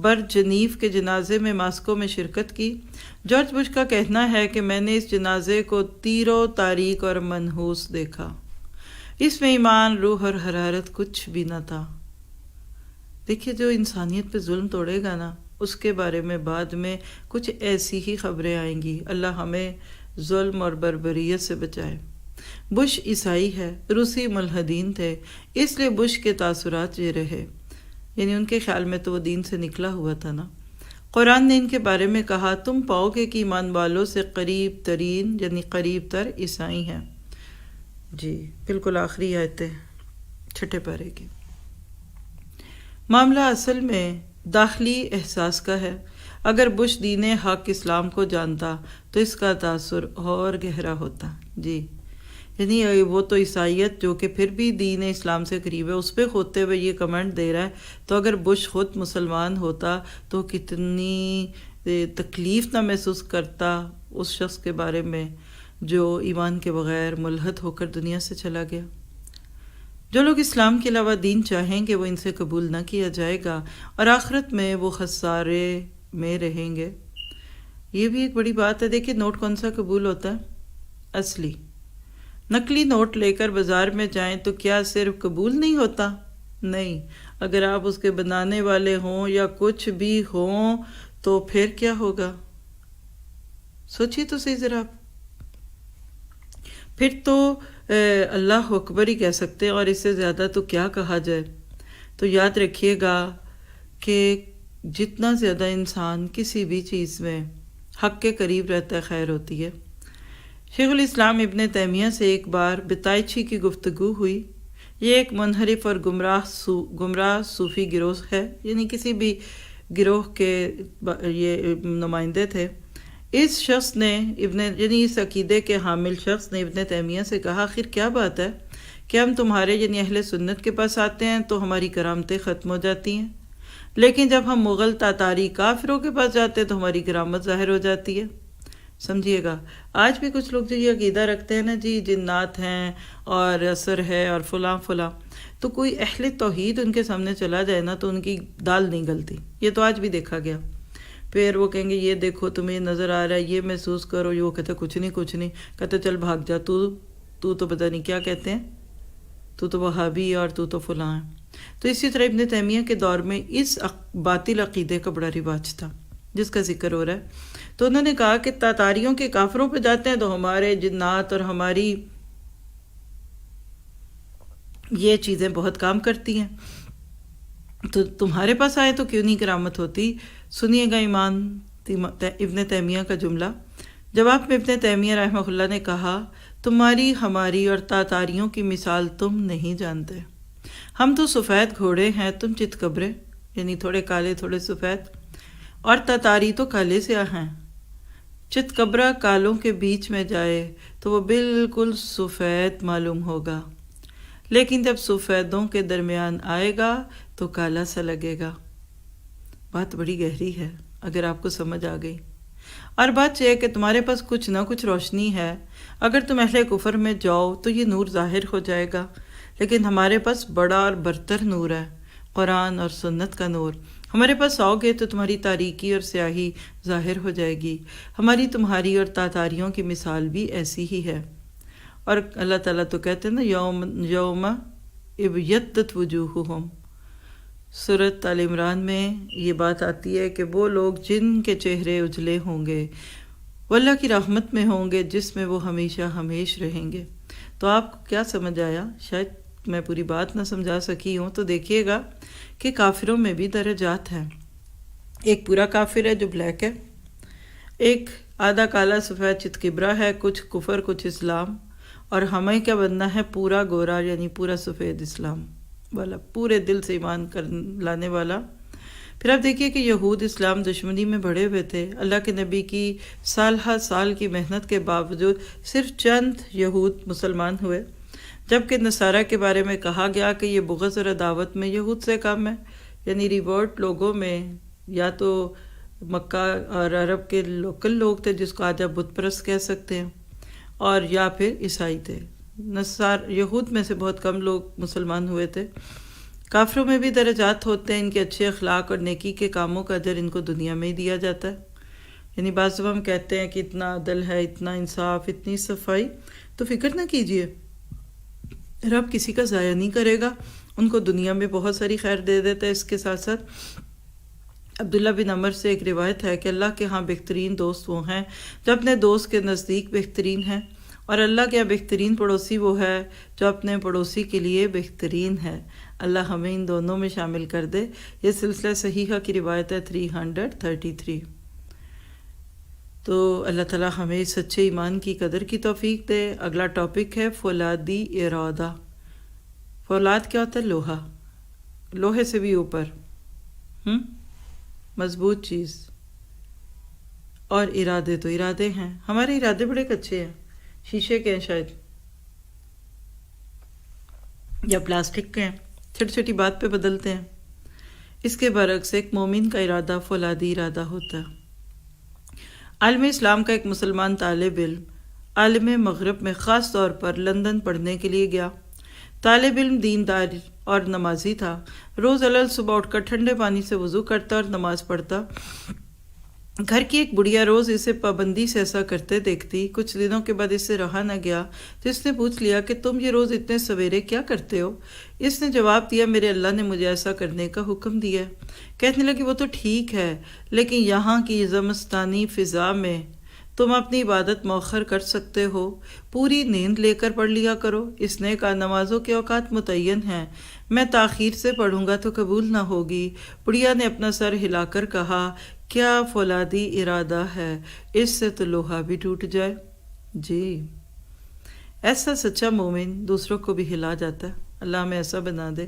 برجنیف کے جنازے میں ماسکو میں شرکت کی۔ جارج بش کا کہنا ہے کہ میں نے اس جنازے کو تیرو تاریک اور منحوس دیکھا، اس میں ایمان، روح اور حرارت کچھ بھی نہ تھا۔ دیکھیے جو انسانیت پہ ظلم توڑے گا نا، اس کے بارے میں بعد میں کچھ ایسی ہی خبریں آئیں گی۔ اللہ ہمیں ظلم اور بربریت سے بچائے۔ بش عیسائی ہے، روسی ملحدین تھے، اس لیے بش کے تاثرات یہ رہے، یعنی ان کے خیال میں تو وہ دین سے نکلا ہوا تھا نا۔ قرآن نے ان کے بارے میں کہا تم پاؤ گے کہ ایمان والوں سے قریب ترین یعنی قریب تر عیسائی ہیں۔ جی بالکل آخری آیت ہے 6 پارے کی۔ معاملہ اصل میں داخلی احساس کا ہے۔ اگر بش دین حق اسلام کو جانتا تو اس کا تاثر اور گہرا ہوتا۔ جی یعنی وہ تو عیسائیت جو کہ پھر بھی دین اسلام سے قریب ہے اس پہ ہوتے ہوئے یہ کمنٹ دے رہا ہے، تو اگر بش خود مسلمان ہوتا تو کتنی تکلیف نہ محسوس کرتا اس شخص کے بارے میں جو ایمان کے بغیر ملحد ہو کر دنیا سے چلا گیا۔ جو لوگ اسلام کے علاوہ دین چاہیں گے وہ ان سے قبول نہ کیا جائے گا اور آخرت میں وہ خسارے میں رہیں گے۔ یہ بھی ایک بڑی بات ہے۔ دیکھیں نوٹ کون سا قبول ہوتا ہے؟ اصلی۔ نقلی نوٹ لے کر بازار میں جائیں تو کیا صرف قبول نہیں ہوتا؟ نہیں، اگر آپ اس کے بنانے والے ہوں یا کچھ بھی ہوں تو پھر کیا ہوگا؟ سوچیے تو صحیح ذرا۔ پھر تو اللہ اکبر ہی کہہ سکتے ہیں، اور اس سے زیادہ تو کیا کہا جائے۔ تو یاد رکھیے گا کہ جتنا زیادہ انسان کسی بھی چیز میں حق کے قریب رہتا ہے خیر ہوتی ہے۔ شیخ الاسلام ابن تیمیہ سے ایک بار بتائچی کی گفتگو ہوئی۔ یہ ایک منحرف اور گمراہ صوفی گروہ ہے، یعنی کسی بھی گروہ کے یہ نمائندے تھے۔ اس شخص نے یعنی اس عقیدے کے حامل شخص نے ابن تیمیہ سے کہا آخر کیا بات ہے کہ ہم تمہارے یعنی اہل سنت کے پاس آتے ہیں تو ہماری کرامتیں ختم ہو جاتی ہیں، لیکن جب ہم مغل تاتاری کافروں کے پاس جاتے ہیں تو ہماری کرامت ظاہر ہو جاتی ہے۔ سمجھیے گا آج بھی کچھ لوگ جو یہ عقیدہ رکھتے ہیں نا جی جنات ہیں اور اثر ہے اور فلاں فلاں، تو کوئی اہل توحید ان کے سامنے چلا جائے نا تو ان کی دال نہیں گلتی۔ یہ تو آج بھی دیکھا گیا۔ پھر وہ کہیں گے یہ دیکھو تمہیں نظر آ رہا ہے، یہ محسوس کرو، یہ وہ کہتے کچھ نہیں، کہتے چل بھاگ جا، تو پتہ نہیں کیا کہتے ہیں، تو وہابی اور تو فلاں ہے۔ تو اسی طرح ابن تیمیہ کے دور میں اس باطل عقیدے کا بڑا رواج تھا جس کا ذکر ہو رہا ہے۔ تو انہوں نے کہا کہ تاتاریوں کے کافروں پہ جاتے ہیں تو ہمارے جنات اور ہماری یہ چیزیں بہت کام کرتی ہیں، تو تمہارے پاس آئے تو کیوں نہیں کرامت ہوتی؟ سنیے گا ابن تیمیہ کا جملہ۔ جواب میں ابن تیمیہ رحمہ اللہ نے کہا تمہاری ہماری اور تاتاریوں کی مثال تم نہیں جانتے۔ ہم تو سفید گھوڑے ہیں، تم چت کبرے، یعنی تھوڑے کالے تھوڑے سفید، اور تاتاری تو کالے سیاہ ہیں۔ چت کبرا کالوں کے بیچ میں جائے تو وہ بالکل سفید معلوم ہوگا، لیکن جب سفیدوں کے درمیان آئے گا تو کالا سا لگے گا۔ بات بڑی گہری ہے اگر آپ کو سمجھ آ گئی۔ اور بات یہ ہے کہ تمہارے پاس کچھ نہ کچھ روشنی ہے، اگر تم اہل کفر میں جاؤ تو یہ نور ظاہر ہو جائے گا، لیکن ہمارے پاس بڑا اور برتر نور ہے، قرآن اور سنت کا نور۔ ہمارے پاس آؤ گے تو تمہاری تاریکی اور سیاہی ظاہر ہو جائے گی۔ ہماری تمہاری اور تاتاریوں کی مثال بھی ایسی ہی ہے۔ اور اللہ تعالیٰ تو کہتے ہیں نا یوم ابیضت وجوہہم، سورۃ آل عمران میں یہ بات آتی ہے کہ وہ لوگ جن کے چہرے اجلے ہوں گے وہ اللہ کی رحمت میں ہوں گے جس میں وہ ہمیشہ ہمیش رہیں گے۔ تو آپ کو کیا سمجھ آیا؟ شاید میں پوری بات نہ سمجھا سکی ہوں، تو دیکھیے گا کہ کافروں میں بھی درجات ہیں۔ ایک پورا کافر ہے جو بلیک ہے، ایک آدھا کالا سفید چت کبرا ہے، کچھ کفر کچھ اسلام، اور ہمیں کیا بننا ہے؟ پورا گورا یعنی پورا سفید اسلام والا، پورے دل سے ایمان لانے والا۔ پھر آپ دیکھیے کہ یہود اسلام دشمنی میں بڑھے ہوئے تھے۔ اللہ کے نبی کی سال ہر سال کی محنت کے باوجود صرف چند یہود مسلمان ہوئے، جبکہ نصارہ کے بارے میں کہا گیا کہ یہ بغض اور عداوت میں یہود سے کم ہے، یعنی ریورٹ لوگوں میں یا تو مکہ اور عرب کے لوکل لوگ تھے جس کو آج آپ بت پرست کہہ سکتے ہیں، اور یا پھر عیسائی تھے۔ یہود میں سے بہت کم لوگ مسلمان ہوئے تھے۔ کافروں میں بھی درجات ہوتے ہیں، ان کے اچھے اخلاق اور نیکی کے کاموں کا اجر ان کو دنیا میں ہی دیا جاتا ہے۔ یعنی بعض دفعہ ہم کہتے ہیں کہ اتنا عدل ہے، اتنا انصاف، اتنی صفائی، تو فکر نہ کیجیے، رب کسی کا ضائع نہیں کرے گا، ان کو دنیا میں بہت ساری خیر دے دیتا ہے۔ اس کے ساتھ ساتھ عبداللہ بن عمر سے ایک روایت ہے کہ اللہ کے ہاں بہترین دوست وہ ہیں جو اپنے دوست کے نزدیک بہترین ہیں، اور اللہ کے یہاں بہترین پڑوسی وہ ہے جو اپنے پڑوسی کے لیے بہترین ہے۔ اللہ ہمیں ان دونوں میں شامل کر دے۔ یہ سلسلہ صحیحہ کی روایت ہے 333۔ تو اللہ تعالیٰ ہمیں سچے ایمان کی قدر کی توفیق دے۔ اگلا ٹاپک ہے فولادی ارادہ۔ فولاد کیا ہوتا ہے؟ لوہا، لوہے سے بھی اوپر، مضبوط چیز۔ اور ارادے تو ارادے ہیں، ہمارے ارادے بڑے کچے ہیں، شیشے کے ہیں شاید، یا پلاسٹک کے ہیں، چھوٹی چھوٹی بات پہ بدلتے ہیں۔ اس کے برعکس ایک مومن کا ارادہ فولادی ارادہ ہوتا ہے۔ عالم اسلام کا ایک مسلمان طالب علم عالم مغرب میں خاص طور پر لندن پڑھنے کے لیے گیا۔ طالب علم دیندار اور نمازی تھا، روز صبح اٹھ کر ٹھنڈے پانی سے وضو کرتا اور نماز پڑھتا۔ گھر کی ایک بڑھیا روز اسے پابندی سے ایسا کرتے دیکھتی۔ کچھ دنوں کے بعد اس سے رہا نہ گیا تو اس نے پوچھ لیا کہ تم یہ روز اتنے سویرے کیا کرتے ہو؟ اس نے جواب دیا، میرے اللہ نے مجھے ایسا کرنے کا حکم دیا۔ کہنے لگی، وہ تو ٹھیک ہے، لیکن یہاں کی زمستانی فضا میں تم اپنی عبادت مؤخر کر سکتے ہو، پوری نیند لے کر پڑھ لیا کرو۔ اس نے کہا، نمازوں کے اوقات متعین ہیں، میں تاخیر سے پڑھوں گا تو قبول نہ ہوگی۔ بڑھیا نے اپنا سر ہلا کر کہا، کیا فولادی ارادہ ہے، اس سے تو لوہا بھی ٹوٹ جائے۔ جی، ایسا سچا مومن دوسروں کو بھی ہلا جاتا ہے، اللہ ہمیں ایسا بنا دے۔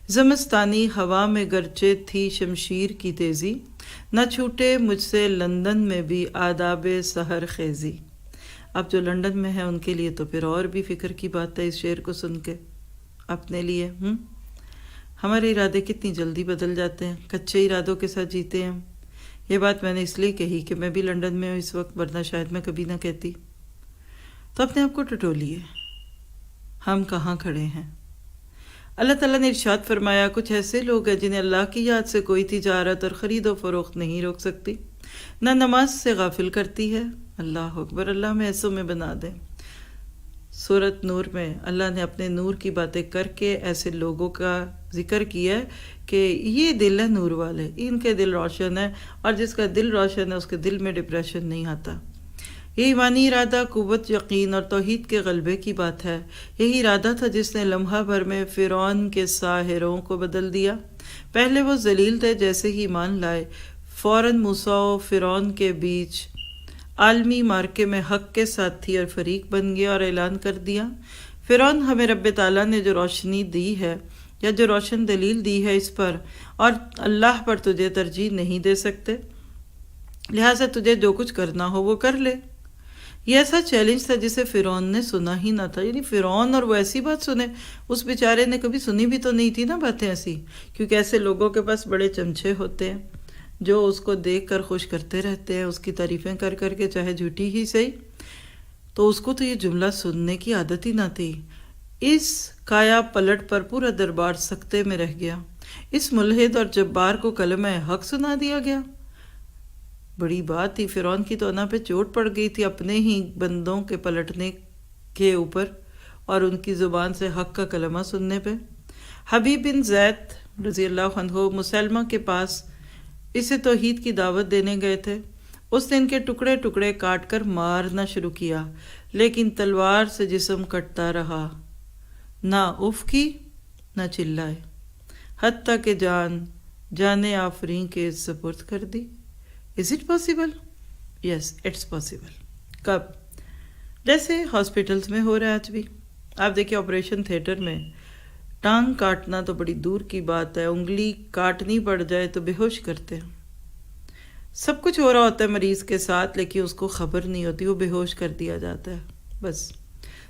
زمستانی ہوا میں گرچہ تھی شمشیر کی تیزی، نہ چھوٹے مجھ سے لندن میں بھی آداب سحر خیزی۔ اب جو لندن میں ہیں ان کے لیے تو پھر اور بھی فکر کی بات ہے اس شعر کو سن کے۔ اپنے لیے ہمارے ارادے کتنی جلدی بدل جاتے ہیں، کچے ارادوں کے ساتھ جیتے ہیں۔ یہ بات میں نے اس لیے کہی کہ میں بھی لندن میں ہوں اس وقت، ورنہ شاید میں کبھی نہ کہتی۔ تو اپنے آپ کو ٹٹولیے، ہم کہاں کھڑے ہیں۔ اللہ تعالیٰ نے ارشاد فرمایا، کچھ ایسے لوگ ہیں جنہیں اللہ کی یاد سے کوئی تجارت اور خرید و فروخت نہیں روک سکتی، نہ نماز سے غافل کرتی ہے۔ اللہ اکبر، اللہ ہمیں ایسوں میں بنا دے۔ سورۃ نور میں اللہ نے اپنے نور کی باتیں کر کے ایسے لوگوں کا ذکر کیا ہے کہ یہ دل ہے نور والے، ان کے دل روشن ہے، اور جس کا دل روشن ہے اس کے دل میں ڈپریشن نہیں آتا۔ یہ ایمانی ارادہ قوت، یقین اور توحید کے غلبے کی بات ہے۔ یہی ارادہ تھا جس نے لمحہ بھر میں فرعون کے ساحروں کو بدل دیا۔ پہلے وہ ذلیل تھے، جیسے ہی ایمان لائے فوراً موسیٰ و فرعون کے بیچ عالمی مارکے میں حق کے ساتھی اور فریق بن گیا اور اعلان کر دیا، فرعون، ہمیں رب تعالیٰ نے جو روشنی دی ہے یا جو روشن دلیل دی ہے اس پر اور اللہ پر تجھے ترجیح نہیں دے سکتے، لہٰذا تجھے جو کچھ کرنا ہو وہ کر لے۔ یہ ایسا چیلنج تھا جسے فرعون نے سنا ہی نہ تھا، یعنی فرعون اور وہ ایسی بات سنے، اس بیچارے نے کبھی سنی بھی تو نہیں تھی نا باتیں ایسی، کیونکہ ایسے لوگوں کے پاس بڑے چمچے ہوتے ہیں جو اس کو دیکھ کر خوش کرتے رہتے ہیں، اس کی تعریفیں کر کر کے، چاہے جھوٹی ہی صحیح۔ تو اس کو تو یہ جملہ سننے کی عادت ہی نہ تھی۔ اس کایا پلٹ پر پورا دربار سکتے میں رہ گیا۔ اس ملحد اور جبار کو کلمہ حق سنا دیا گیا۔ بڑی بات تھی، فرعون کی تو انا پہ چوٹ پڑ گئی تھی اپنے ہی بندوں کے پلٹنے کے اوپر اور ان کی زبان سے حق کا کلمہ سننے پہ۔ حبیب بن زید رضی اللہ عنہ مسلمہ کے پاس اسے توحید کی دعوت دینے گئے تھے۔ اس نے ان کے ٹکڑے ٹکڑے کاٹ کر مارنا شروع کیا، لیکن تلوار سے جسم کٹتا رہا، نہ اف کی نہ چلائے، حتیٰ کہ جان آفرین کے سپرد کر دی۔ Is it possible? Yes, it's possible. کب؟ جیسے ہاسپٹلز میں ہو رہا ہے آج بھی۔ آپ دیکھیں آپریشن تھیٹر میں ٹانگ کاٹنا تو بڑی دور کی بات ہے، انگلی کاٹنی پڑ جائے تو بے ہوش کرتے ہیں۔ سب کچھ ہو رہا ہوتا ہے مریض کے ساتھ، لیکن اس کو خبر نہیں ہوتی، وہ بے ہوش کر دیا جاتا ہے۔ بس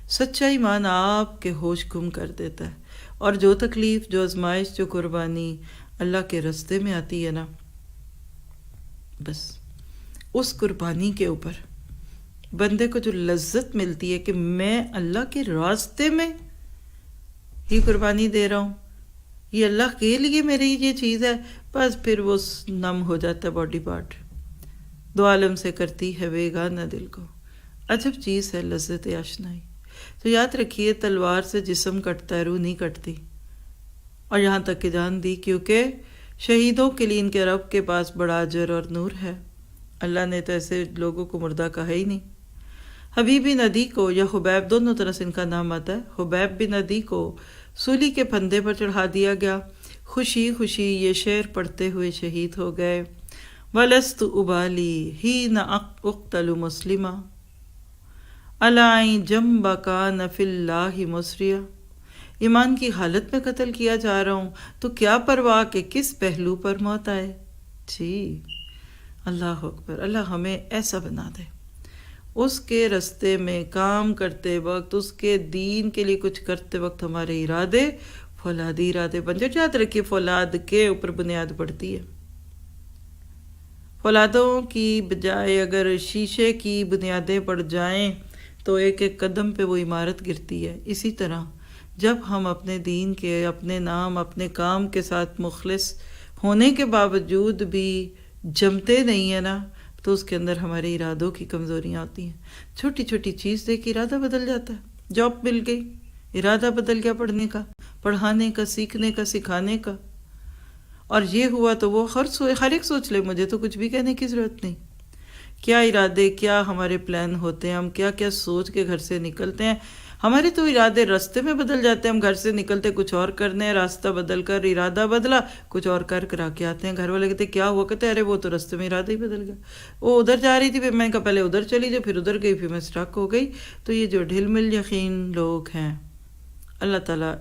سچا ایمان آپ کے ہوش گم کر دیتا ہے، اور جو تکلیف، جو آزمائش، جو قربانی اللہ کے راستے میں آتی ہے نا، بس اس قربانی کے اوپر بندے کو جو لذت ملتی ہے کہ میں اللہ کے راستے میں یہ قربانی دے رہا ہوں، یہ اللہ کے لیے میری یہ چیز ہے، بس پھر وہ نم ہو جاتا ہے باڈی پارٹ۔ دو عالم سے کرتی ہے بیگانہ دل کو، عجب چیز ہے لذت آشنائی۔ تو یاد رکھیے، تلوار سے جسم کٹتا ہے، روح نہیں کٹتی۔ اور یہاں تک کہ جان دی، کیونکہ شہیدوں کے لیے ان کے رب کے پاس بڑا اجر اور نور ہے۔ اللہ نے تو ایسے لوگوں کو مردہ کہا ہی نہیں۔ حبیب بن عدی کو یا حبیب، دونوں طرح سے ان کا نام آتا ہے، حبیب بن عدی کو سولی کے پھندے پر چڑھا دیا گیا۔ خوشی خوشی یہ شعر پڑھتے ہوئے شہید ہو گئے۔ وَلَسْتُ أُبَالِي حِينَ أُقْتَلُ مُسْلِمًا أَلَا جَنْبَ كَانَ فِي اللَّهِ مُسْرِيًا۔ ایمان کی حالت میں قتل کیا جا رہا ہوں تو کیا پرواہ کہ کس پہلو پر موت آئے۔ جی اللہ اکبر، اللہ ہمیں ایسا بنا دے، اس کے رستے میں کام کرتے وقت، اس کے دین کے لیے کچھ کرتے وقت ہمارے ارادے فولادی ارادے بن جائے۔ یاد رکھیے فولاد کے اوپر بنیاد پڑتی ہے۔ فولادوں کی بجائے اگر شیشے کی بنیادیں پڑ جائیں تو ایک ایک قدم پہ وہ عمارت گرتی ہے۔ اسی طرح جب ہم اپنے دین کے، اپنے نام، اپنے کام کے ساتھ مخلص ہونے کے باوجود بھی جمتے نہیں ہیں نا، تو اس کے اندر ہمارے ارادوں کی کمزوریاں ہوتی ہیں۔ چھوٹی چھوٹی چیز دیکھ کے ارادہ بدل جاتا ہے۔ جاب مل گئی، ارادہ بدل گیا پڑھنے کا، پڑھانے کا، سیکھنے کا، سکھانے کا، اور یہ ہوا تو وہ ہر ایک سوچ لے، مجھے تو کچھ بھی کہنے کی ضرورت نہیں۔ کیا ارادے، کیا ہمارے پلان ہوتے ہیں، ہم کیا کیا سوچ کے گھر سے نکلتے ہیں۔ ہمارے تو ارادے راستے میں بدل جاتے ہیں، ہم گھر سے نکلتے کچھ اور کرنے، راستہ بدل کر ارادہ بدلا، کچھ اور کرا کے آتے ہیں۔ گھر والے کہتے کیا ہوا، کہتے ارے وہ تو راستے میں ارادہ ہی بدل گیا، وہ ادھر جا رہی تھی، پھر میں نے کہا پہلے ادھر چلی جائے، پھر ادھر گئی، پھر میں اسٹرک ہو گئی۔ تو یہ جو ڈھل مل یقین لوگ ہیں، اللہ تعالیٰ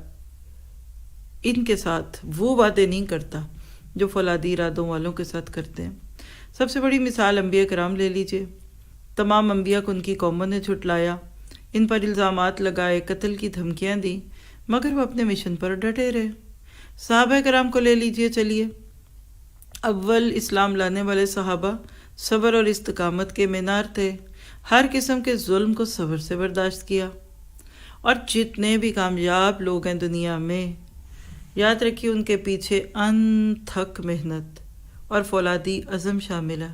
ان کے ساتھ وہ وعدے نہیں کرتا جو فولادی ارادوں والوں کے ساتھ کرتے ہیں۔ سب سے بڑی مثال انبیاء کرام لے لیجئے۔ تمام انبیاء کو ان کی قوموں نے جھٹلایا، ان پر الزامات لگائے، قتل کی دھمکیاں دی، مگر وہ اپنے مشن پر ڈٹے رہے۔ صحابہ کرام کو لے لیجئے، چلیے، اول اسلام لانے والے صحابہ صبر اور استقامت کے مینار تھے، ہر قسم کے ظلم کو صبر سے برداشت کیا۔ اور جتنے بھی کامیاب لوگ ہیں دنیا میں، یاد رکھیے ان کے پیچھے انتھک محنت اور فولادی عزم شامل ہے۔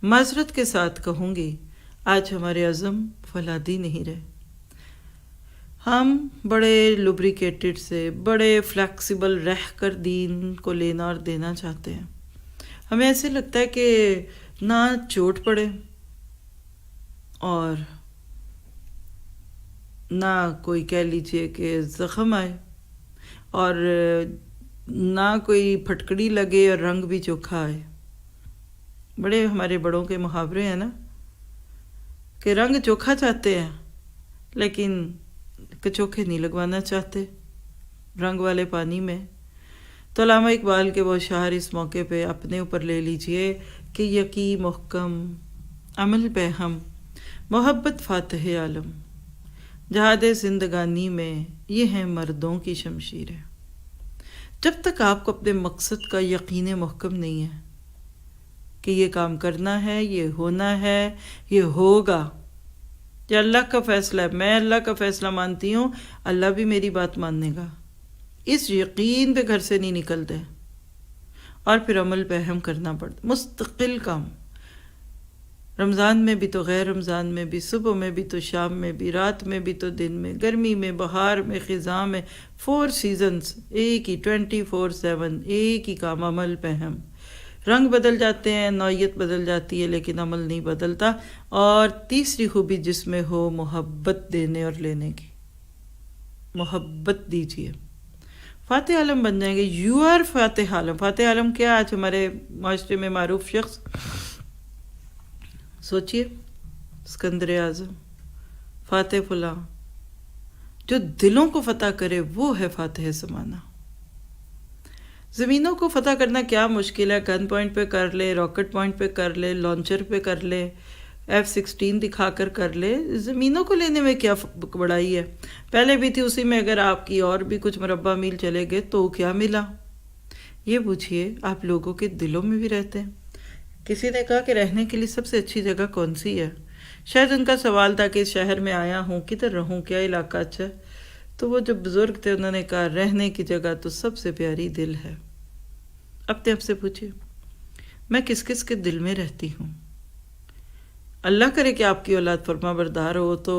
معذرت کے ساتھ کہوں گی، آج ہمارے عزم فولادی نہیں رہے۔ ہم بڑے لوبریکیٹڈ سے، بڑے فلیکسیبل رہ کر دین کو لینا اور دینا چاہتے ہیں۔ ہمیں ایسے لگتا ہے کہ نہ چوٹ پڑے اور نہ کوئی کہہ لیجئے کہ زخم آئے، اور نہ کوئی پھٹکڑی لگے اور رنگ بھی چوکھا آئے۔ بڑے ہمارے بڑوں کے محاورے ہیں نا کہ رنگ چوکھا چاہتے ہیں لیکن چوکھے نہیں لگوانا چاہتے رنگ والے پانی میں۔ تو علامہ اقبال کے وہ شعر اس موقع پہ اپنے اوپر لے لیجئے کہ یقی محکم عمل پہ ہم، محبت فاتح عالم، جہاد زندگانی میں یہ ہیں مردوں کی شمشیر ہے۔ جب تک آپ کو اپنے مقصد کا یقین محکم نہیں ہے کہ یہ کام کرنا ہے، یہ ہونا ہے، یہ ہوگا، یہ اللہ کا فیصلہ ہے، میں اللہ کا فیصلہ مانتی ہوں، اللہ بھی میری بات ماننے گا، اس یقین پہ گھر سے نہیں نکلتے، اور پھر عمل پہ ہم کرنا پڑتا، مستقل کام، رمضان میں بھی تو غیر رمضان میں بھی، صبح میں بھی تو شام میں بھی، رات میں بھی تو دن میں، گرمی میں، بہار میں، خزاں میں، 4 سیزنز ایک ہی 24/7 ایک ہی کام، عمل پہ ہم۔ رنگ بدل جاتے ہیں، نوعیت بدل جاتی ہے، لیکن عمل نہیں بدلتا۔ اور تیسری خوبی جس میں ہو، محبت دینے اور لینے کی، محبت دیجیے، فاتح عالم بن جائیں گے۔ یو آر فاتح عالم۔ فاتح عالم کیا آج ہمارے معاشرے میں معروف شخص؟ سوچئے، اسکندر اعظم، فاتح فلاں، جو دلوں کو فتح کرے وہ ہے فاتح زمانہ۔ زمینوں کو فتح کرنا کیا مشکل ہے، گن پوائنٹ پہ کر لے، راکٹ پوائنٹ پہ کر لے، لانچر پہ کر لے، F-16 دکھا کر لے، زمینوں کو لینے میں کیا بڑائی ہے؟ پہلے بھی تھی، اسی میں اگر آپ کی اور بھی کچھ مربع میل چلے گئے تو کیا ملا؟ یہ پوچھئے، آپ لوگوں کے دلوں میں بھی رہتے ہیں۔ کسی نے کہا کہ رہنے کے لیے سب سے اچھی جگہ کون سی ہے؟ شاید ان کا سوال تھا کہ اس شہر میں آیا ہوں، کدھر رہوں، کیا علاقہ اچھا ہے؟ تو وہ جو بزرگ تھے انہوں نے کہا رہنے کی جگہ تو سب سے پیاری دل ہے۔ اپنے آپ سے پوچھئے، میں کس کس کے دل میں رہتی ہوں؟ اللہ کرے کہ آپ کی اولاد فرما بردار ہو تو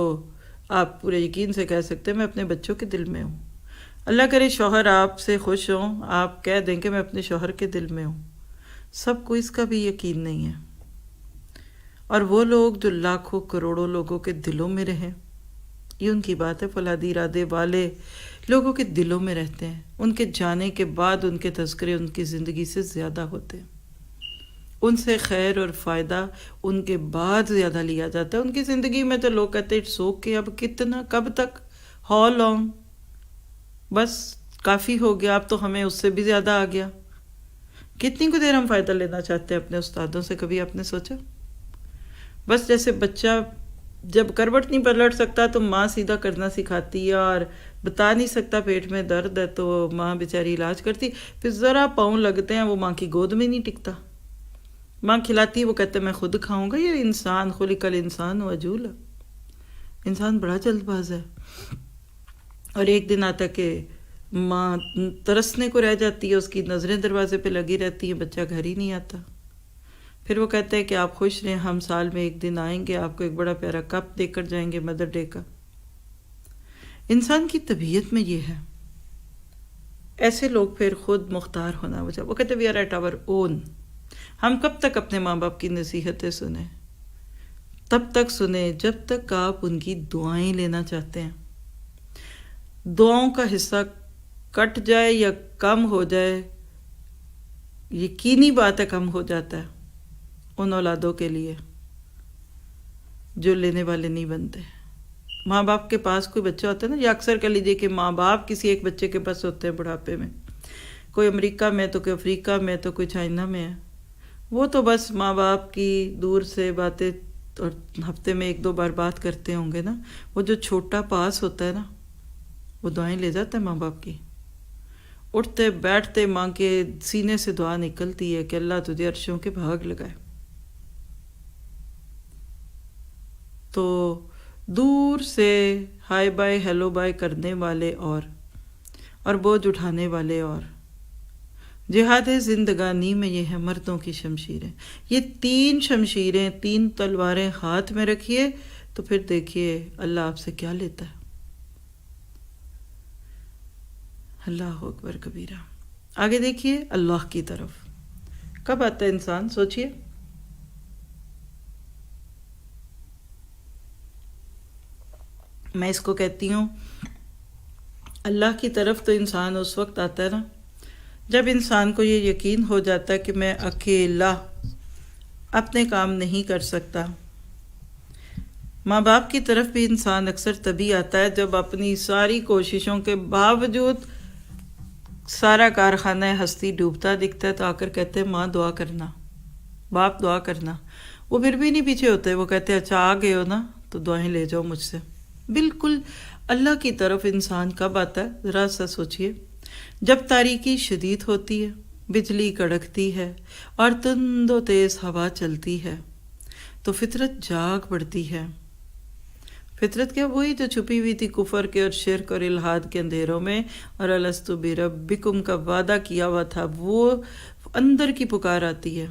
آپ پورے یقین سے کہہ سکتے ہیں میں اپنے بچوں کے دل میں ہوں۔ اللہ کرے شوہر آپ سے خوش ہوں، آپ کہہ دیں کہ میں اپنے شوہر کے دل میں ہوں، سب کو اس کا بھی یقین نہیں ہے، اور وہ لوگ جو لاکھوں کروڑوں لوگوں کے دلوں میں رہیں، یہ ان کی بات ہے، فولادی ارادے والے لوگوں کے دلوں میں رہتے ہیں، ان کے جانے کے بعد ان کے تذکرے ان کی زندگی سے زیادہ ہوتے ہیں، ان سے خیر اور فائدہ ان کے بعد زیادہ لیا جاتا ہے۔ ان کی زندگی میں تو لوگ کہتے ہیں اٹس اوکے، اب کتنا، کب تک، ہاؤ لانگ، بس کافی ہو گیا، اب تو ہمیں اس سے بھی زیادہ آ گیا۔ کتنی کو دیر ہم فائدہ لینا چاہتے ہیں اپنے استادوں سے، کبھی آپ نے سوچا؟ بس جیسے بچہ جب کروٹ نہیں پلٹ سکتا تو ماں سیدھا کرنا سکھاتی ہے، اور بتا نہیں سکتا پیٹ میں درد ہے تو ماں بیچاری علاج کرتی، پھر ذرا پاؤں لگتے ہیں وہ ماں کی گود میں نہیں ٹکتا، ماں کھلاتی ہے وہ کہتے ہیں میں خود کھاؤں گا۔ یہ انسان، خلق الانسان عجول، انسان بڑا جلد باز ہے۔ اور ایک دن آتا کہ ماں ترسنے کو رہ جاتی ہے، اس کی نظریں دروازے پہ لگی رہتی ہیں، بچہ گھر ہی نہیں آتا، پھر وہ کہتے ہیں کہ آپ خوش رہیں، ہم سال میں ایک دن آئیں گے، آپ کو ایک بڑا پیارا کپ دے کر جائیں گے مدر ڈے کا۔ انسان کی طبیعت میں یہ ہے۔ ایسے لوگ پھر خود مختار ہونا وہ کہتے ہیں وی آر ایٹ آور اون۔ ہم کب تک اپنے ماں باپ کی نصیحتیں سنیں؟ تب تک سنیں جب تک آپ ان کی دعائیں لینا چاہتے ہیں۔ دعاؤں کا حصہ کٹ جائے یا کم ہو جائے، یقینی بات ہے کم ہو جاتا ہے ان اولادوں کے لیے جو لینے والے نہیں بنتے۔ ماں باپ کے پاس کوئی بچہ ہوتا ہے نا، یا اکثر کہہ لیجیے کہ ماں باپ کسی ایک بچے کے پاس ہوتے ہیں بڑھاپے میں، کوئی امریکہ میں تو کوئی افریقہ میں تو کوئی چائنا میں ہے، وہ تو بس ماں باپ کی دور سے باتیں، اور ہفتے میں ایک دو بار بات کرتے ہوں گے نا، وہ جو چھوٹا پاس ہوتا ہے نا وہ دعائیں لے جاتا ہے ماں باپ کی، اٹھتے بیٹھتے ماں کے سینے سے دعا نکلتی ہے کہ اللہ تجھے عرشوں کے بھاگ لگائے۔ تو دور سے ہائی بائے ہیلو بائے کرنے والے اور بوجھ اٹھانے والے، اور جہاد زندگانی میں یہ ہے مردوں کی شمشیریں، یہ 3 شمشیریں، 3 تلواریں ہاتھ میں رکھیے تو پھر دیکھیے اللہ آپ سے کیا لیتا ہے۔ اللہ اکبر کبیرہ۔ آگے دیکھیے اللہ کی طرف کب آتا ہے انسان، سوچئے۔ میں اس کو کہتی ہوں اللہ کی طرف تو انسان اس وقت آتا ہے نا جب انسان کو یہ یقین ہو جاتا ہے کہ میں اکیلا اپنے کام نہیں کر سکتا۔ ماں باپ کی طرف بھی انسان اکثر تبھی آتا ہے جب اپنی ساری کوششوں کے باوجود سارا کارخانہ ہستی ڈوبتا دکھتا ہے تو آ کر کہتے ہیں ماں دعا کرنا، باپ دعا کرنا۔ وہ پھر بھی نہیں پیچھے ہوتے، وہ کہتے ہیں اچھا آ گئے ہو نا تو دعائیں لے جاؤ مجھ سے۔ بالکل اللہ کی طرف انسان کب آتا ہے، ذرا سا سوچئے۔ جب تاریکی شدید ہوتی ہے، بجلی کڑکتی ہے اور تند و تیز ہوا چلتی ہے تو فطرت جاگ پڑتی ہے۔ فطرت کیا، وہی جو چھپی ہوئی تھی کفر کے اور شرک اور الحاد کے اندھیروں میں، اور الستو بربکم کا وعدہ کیا ہوا تھا، وہ اندر کی پکار آتی ہے۔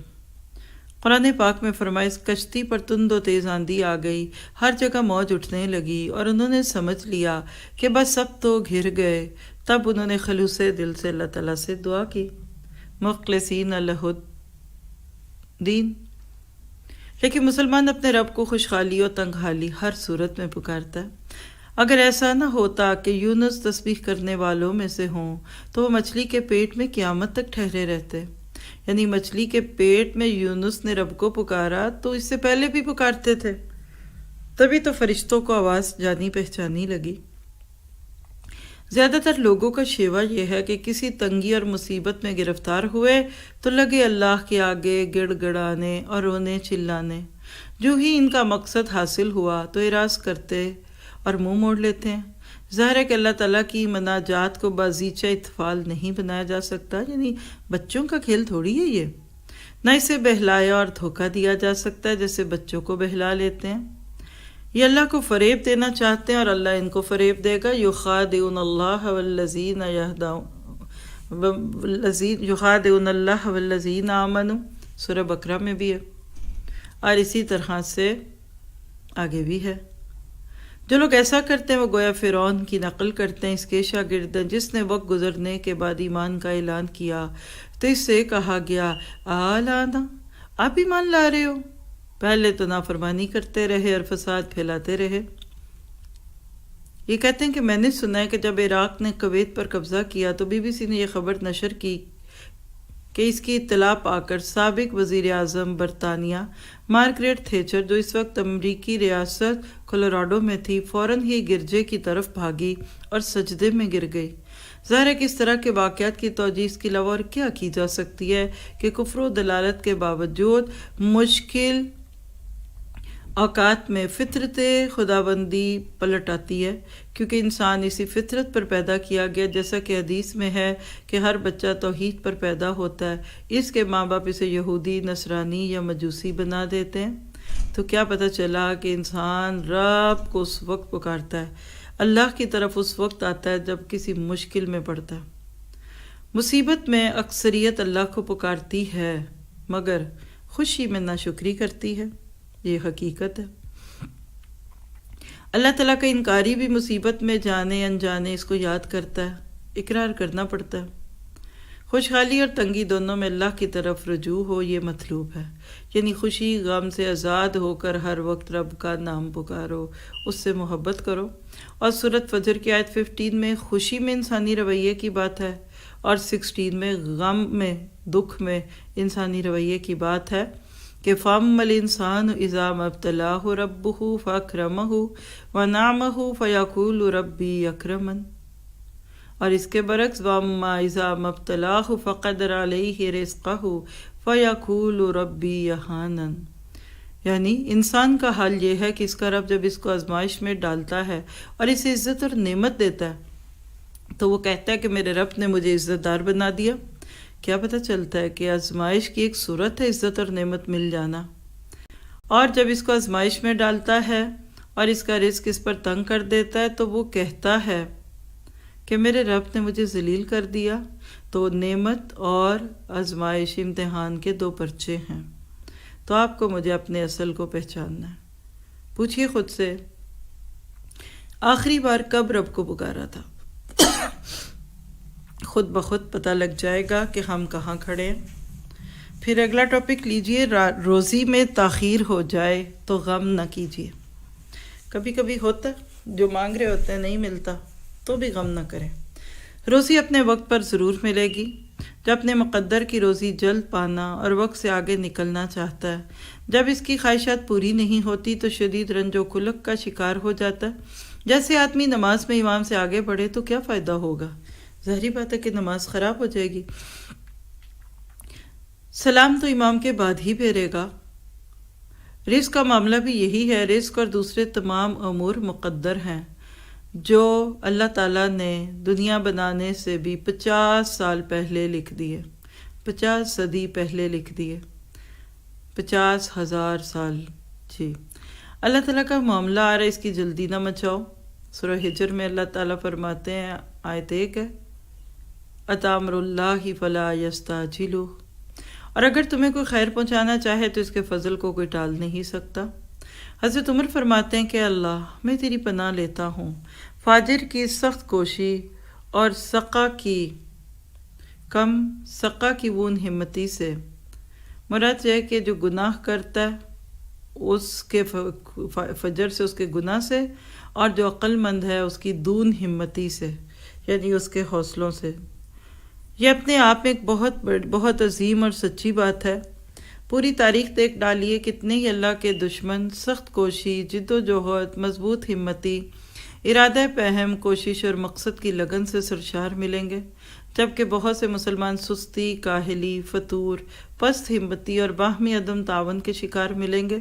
قرآن پاک میں فرمایا اس کشتی پر تند و تیز آندھی آ گئی، ہر جگہ موج اٹھنے لگی اور انہوں نے سمجھ لیا کہ بس سب تو گھر گئے۔ تب انہوں نے خلوص دل سے اللہ تعالیٰ سے دعا کی، مخلصین لہ الدین۔ لیکن مسلمان اپنے رب کو خوشحالی اور تنگحالی ہر صورت میں پکارتا ہے۔ اگر ایسا نہ ہوتا کہ یونس تسبیح کرنے والوں میں سے ہوں تو وہ مچھلی کے پیٹ میں قیامت تک ٹھہرے رہتے۔ یعنی مچھلی کے پیٹ میں یونس نے رب کو پکارا تو اس سے پہلے بھی پکارتے تھے، تبھی تو فرشتوں کو آواز جانی پہچانی لگی۔ زیادہ تر لوگوں کا شیوا یہ ہے کہ کسی تنگی اور مصیبت میں گرفتار ہوئے تو لگے اللہ کے آگے گڑ گڑانے اور رونے چلانے۔ جو ہی ان کا مقصد حاصل ہوا تو اعراض کرتے اور منہ موڑ لیتے ہیں۔ ظاہر ہے کہ اللہ تعالیٰ کی مناجات کو بازیچہ اطفال نہیں بنایا جا سکتا، یعنی بچوں کا کھیل تھوڑی ہے یہ، نہ اسے بہلایا اور دھوکہ دیا جا سکتا ہے جیسے بچوں کو بہلا لیتے ہیں۔ یہ اللہ کو فریب دینا چاہتے ہیں اور اللہ ان کو فریب دے گا۔ یخادعون اللہ والذین آمنوا، سورہ بقرہ میں بھی ہے اور اسی طرح سے آگے بھی ہے۔ جو لوگ ایسا کرتے ہیں وہ گویا فرعون کی نقل کرتے ہیں، اس کے شاگرد ہیں جس نے وقت گزرنے کے بعد ایمان کا اعلان کیا تو اس سے کہا گیا آلانا، آپ ایمان لا رہے ہو؟ پہلے تو نافرمانی کرتے رہے اور فساد پھیلاتے رہے۔ یہ کہتے ہیں کہ میں نے سنا ہے کہ جب عراق نے کویت پر قبضہ کیا تو BBC نے یہ خبر نشر کی کہ اس کی اطلاع پا کر سابق وزیر اعظم برطانیہ مارگریٹ تھیچر، جو اس وقت امریکی ریاست کولوراڈو میں تھی، فوراً ہی گرجے کی طرف بھاگی اور سجدے میں گر گئی۔ ظاہر ہے کہ اس طرح کے واقعات کی توجیہ اس کے علاوہ اور کیا کی جا سکتی ہے کہ کفر و دلالت کے باوجود مشکل اوقات میں فطرت خداوندی پلٹ آتی ہے، کیونکہ انسان اسی فطرت پر پیدا کیا گیا، جیسا کہ حدیث میں ہے کہ ہر بچہ توحید پر پیدا ہوتا ہے، اس کے ماں باپ اسے یہودی، نصرانی یا مجوسی بنا دیتے ہیں۔ تو کیا پتہ چلا کہ انسان رب کو اس وقت پکارتا ہے، اللہ کی طرف اس وقت آتا ہے جب کسی مشکل میں پڑتا ہے۔ مصیبت میں اکثریت اللہ کو پکارتی ہے مگر خوشی میں ناشکری کرتی ہے، یہ حقیقت ہے۔ اللہ تعالیٰ کا انکاری بھی مصیبت میں جانے انجانے اس کو یاد کرتا ہے، اقرار کرنا پڑتا ہے۔ خوشحالی اور تنگی دونوں میں اللہ کی طرف رجوع ہو، یہ مطلوب ہے، یعنی خوشی غم سے آزاد ہو کر ہر وقت رب کا نام پکارو، اس سے محبت کرو۔ اور سورۃ فجر کی آیت 15 میں خوشی میں انسانی رویے کی بات ہے، اور 16 میں غم میں، دکھ میں انسانی رویے کی بات ہے کہ فَأَمَّا الْإِنسَانُ إِذَا مَا ابْتَلَاهُ رَبُّهُ فَأَكْرَمَهُ وَنَعَمَهُ فَيَقُولُ رَبِّي أَكْرَمَنِ، اور اس کے برعکس وَأَمَّا إِذَا مَا ابْتَلَاهُ فَقَدَرَ عَلَيْهِ رِزْقَهُ فَيَقُولُ رَبِّي أَهَانَنِ، یعنی انسان کا حال یہ ہے کہ اس کا رب جب اس کو آزمائش میں ڈالتا ہے اور اسے عزت اور نعمت دیتا ہے تو وہ کہتا ہے کہ میرے رب نے مجھے عزت دار بنا دیا۔ کیا پتہ چلتا ہے کہ آزمائش کی ایک صورت ہے عزت اور نعمت مل جانا، اور جب اس کو آزمائش میں ڈالتا ہے اور اس کا رزق اس پر تنگ کر دیتا ہے تو وہ کہتا ہے کہ میرے رب نے مجھے ذلیل کر دیا۔ تو نعمت اور آزمائش امتحان کے دو پرچے ہیں، تو آپ کو مجھے اپنے اصل کو پہچاننا ہے۔ پوچھئے خود سے، آخری بار کب رب کو پکارا تھا؟ خود بخود پتہ لگ جائے گا کہ ہم کہاں کھڑے ہیں۔ پھر اگلا ٹاپک لیجئے، روزی میں تاخیر ہو جائے تو غم نہ کیجیے۔ کبھی کبھی ہوتا ہے جو مانگ رہے ہوتے ہیں نہیں ملتا تو بھی غم نہ کریں، روزی اپنے وقت پر ضرور ملے گی۔ جو اپنے مقدر کی روزی جلد پانا اور وقت سے آگے نکلنا چاہتا ہے، جب اس کی خواہشات پوری نہیں ہوتی تو شدید رنج و قلق کا شکار ہو جاتا ہے۔ جیسے آدمی نماز میں امام سے آگے بڑھے تو کیا فائدہ ہوگا؟ ظاہری بات ہے کہ نماز خراب ہو جائے گی۔ سلام تو امام کے بعد ہی پھیرے گا۔ رزق کا معاملہ بھی یہی ہے، رزق اور دوسرے تمام امور مقدر ہیں جو اللہ تعالیٰ نے دنیا بنانے سے بھی 50 سال پہلے لکھ دیے، 50 صدی پہلے لکھ دیے، 50,000 سال۔ جی اللہ تعالیٰ کا معاملہ آ رہا ہے، اس کی جلدی نہ مچاؤ۔ سورہ ہجر میں اللہ تعالیٰ فرماتے ہیں، آیت 1 ہے، اتی امر اللہ فلا یستعجلوہ، اور اگر تمہیں کوئی خیر پہنچانا چاہے تو اس کے فضل کو کوئی ٹال نہیں سکتا۔ حضرت عمر فرماتے ہیں کہ اللہ میں تیری پناہ لیتا ہوں فاجر کی سخت کوشی اور سقا کی وون ہمتی سے۔ مراد یہ ہے کہ جو گناہ کرتا ہے اس کے فجر سے، اس کے گناہ سے، اور جو عقل مند ہے اس کی دون ہمتی سے، یعنی اس کے حوصلوں سے۔ یہ اپنے آپ میں ایک بہت عظیم اور سچی بات ہے۔ پوری تاریخ دیکھ ڈالیے، کتنے ہی اللہ کے دشمن سخت کوشی، جد و جہد، مضبوط ہمتی، ارادہ پہم، کوشش اور مقصد کی لگن سے سرشار ملیں گے، جبکہ بہت سے مسلمان سستی، کاہلی، فتور، پست ہمتی اور باہمی عدم تعاون کے شکار ملیں گے۔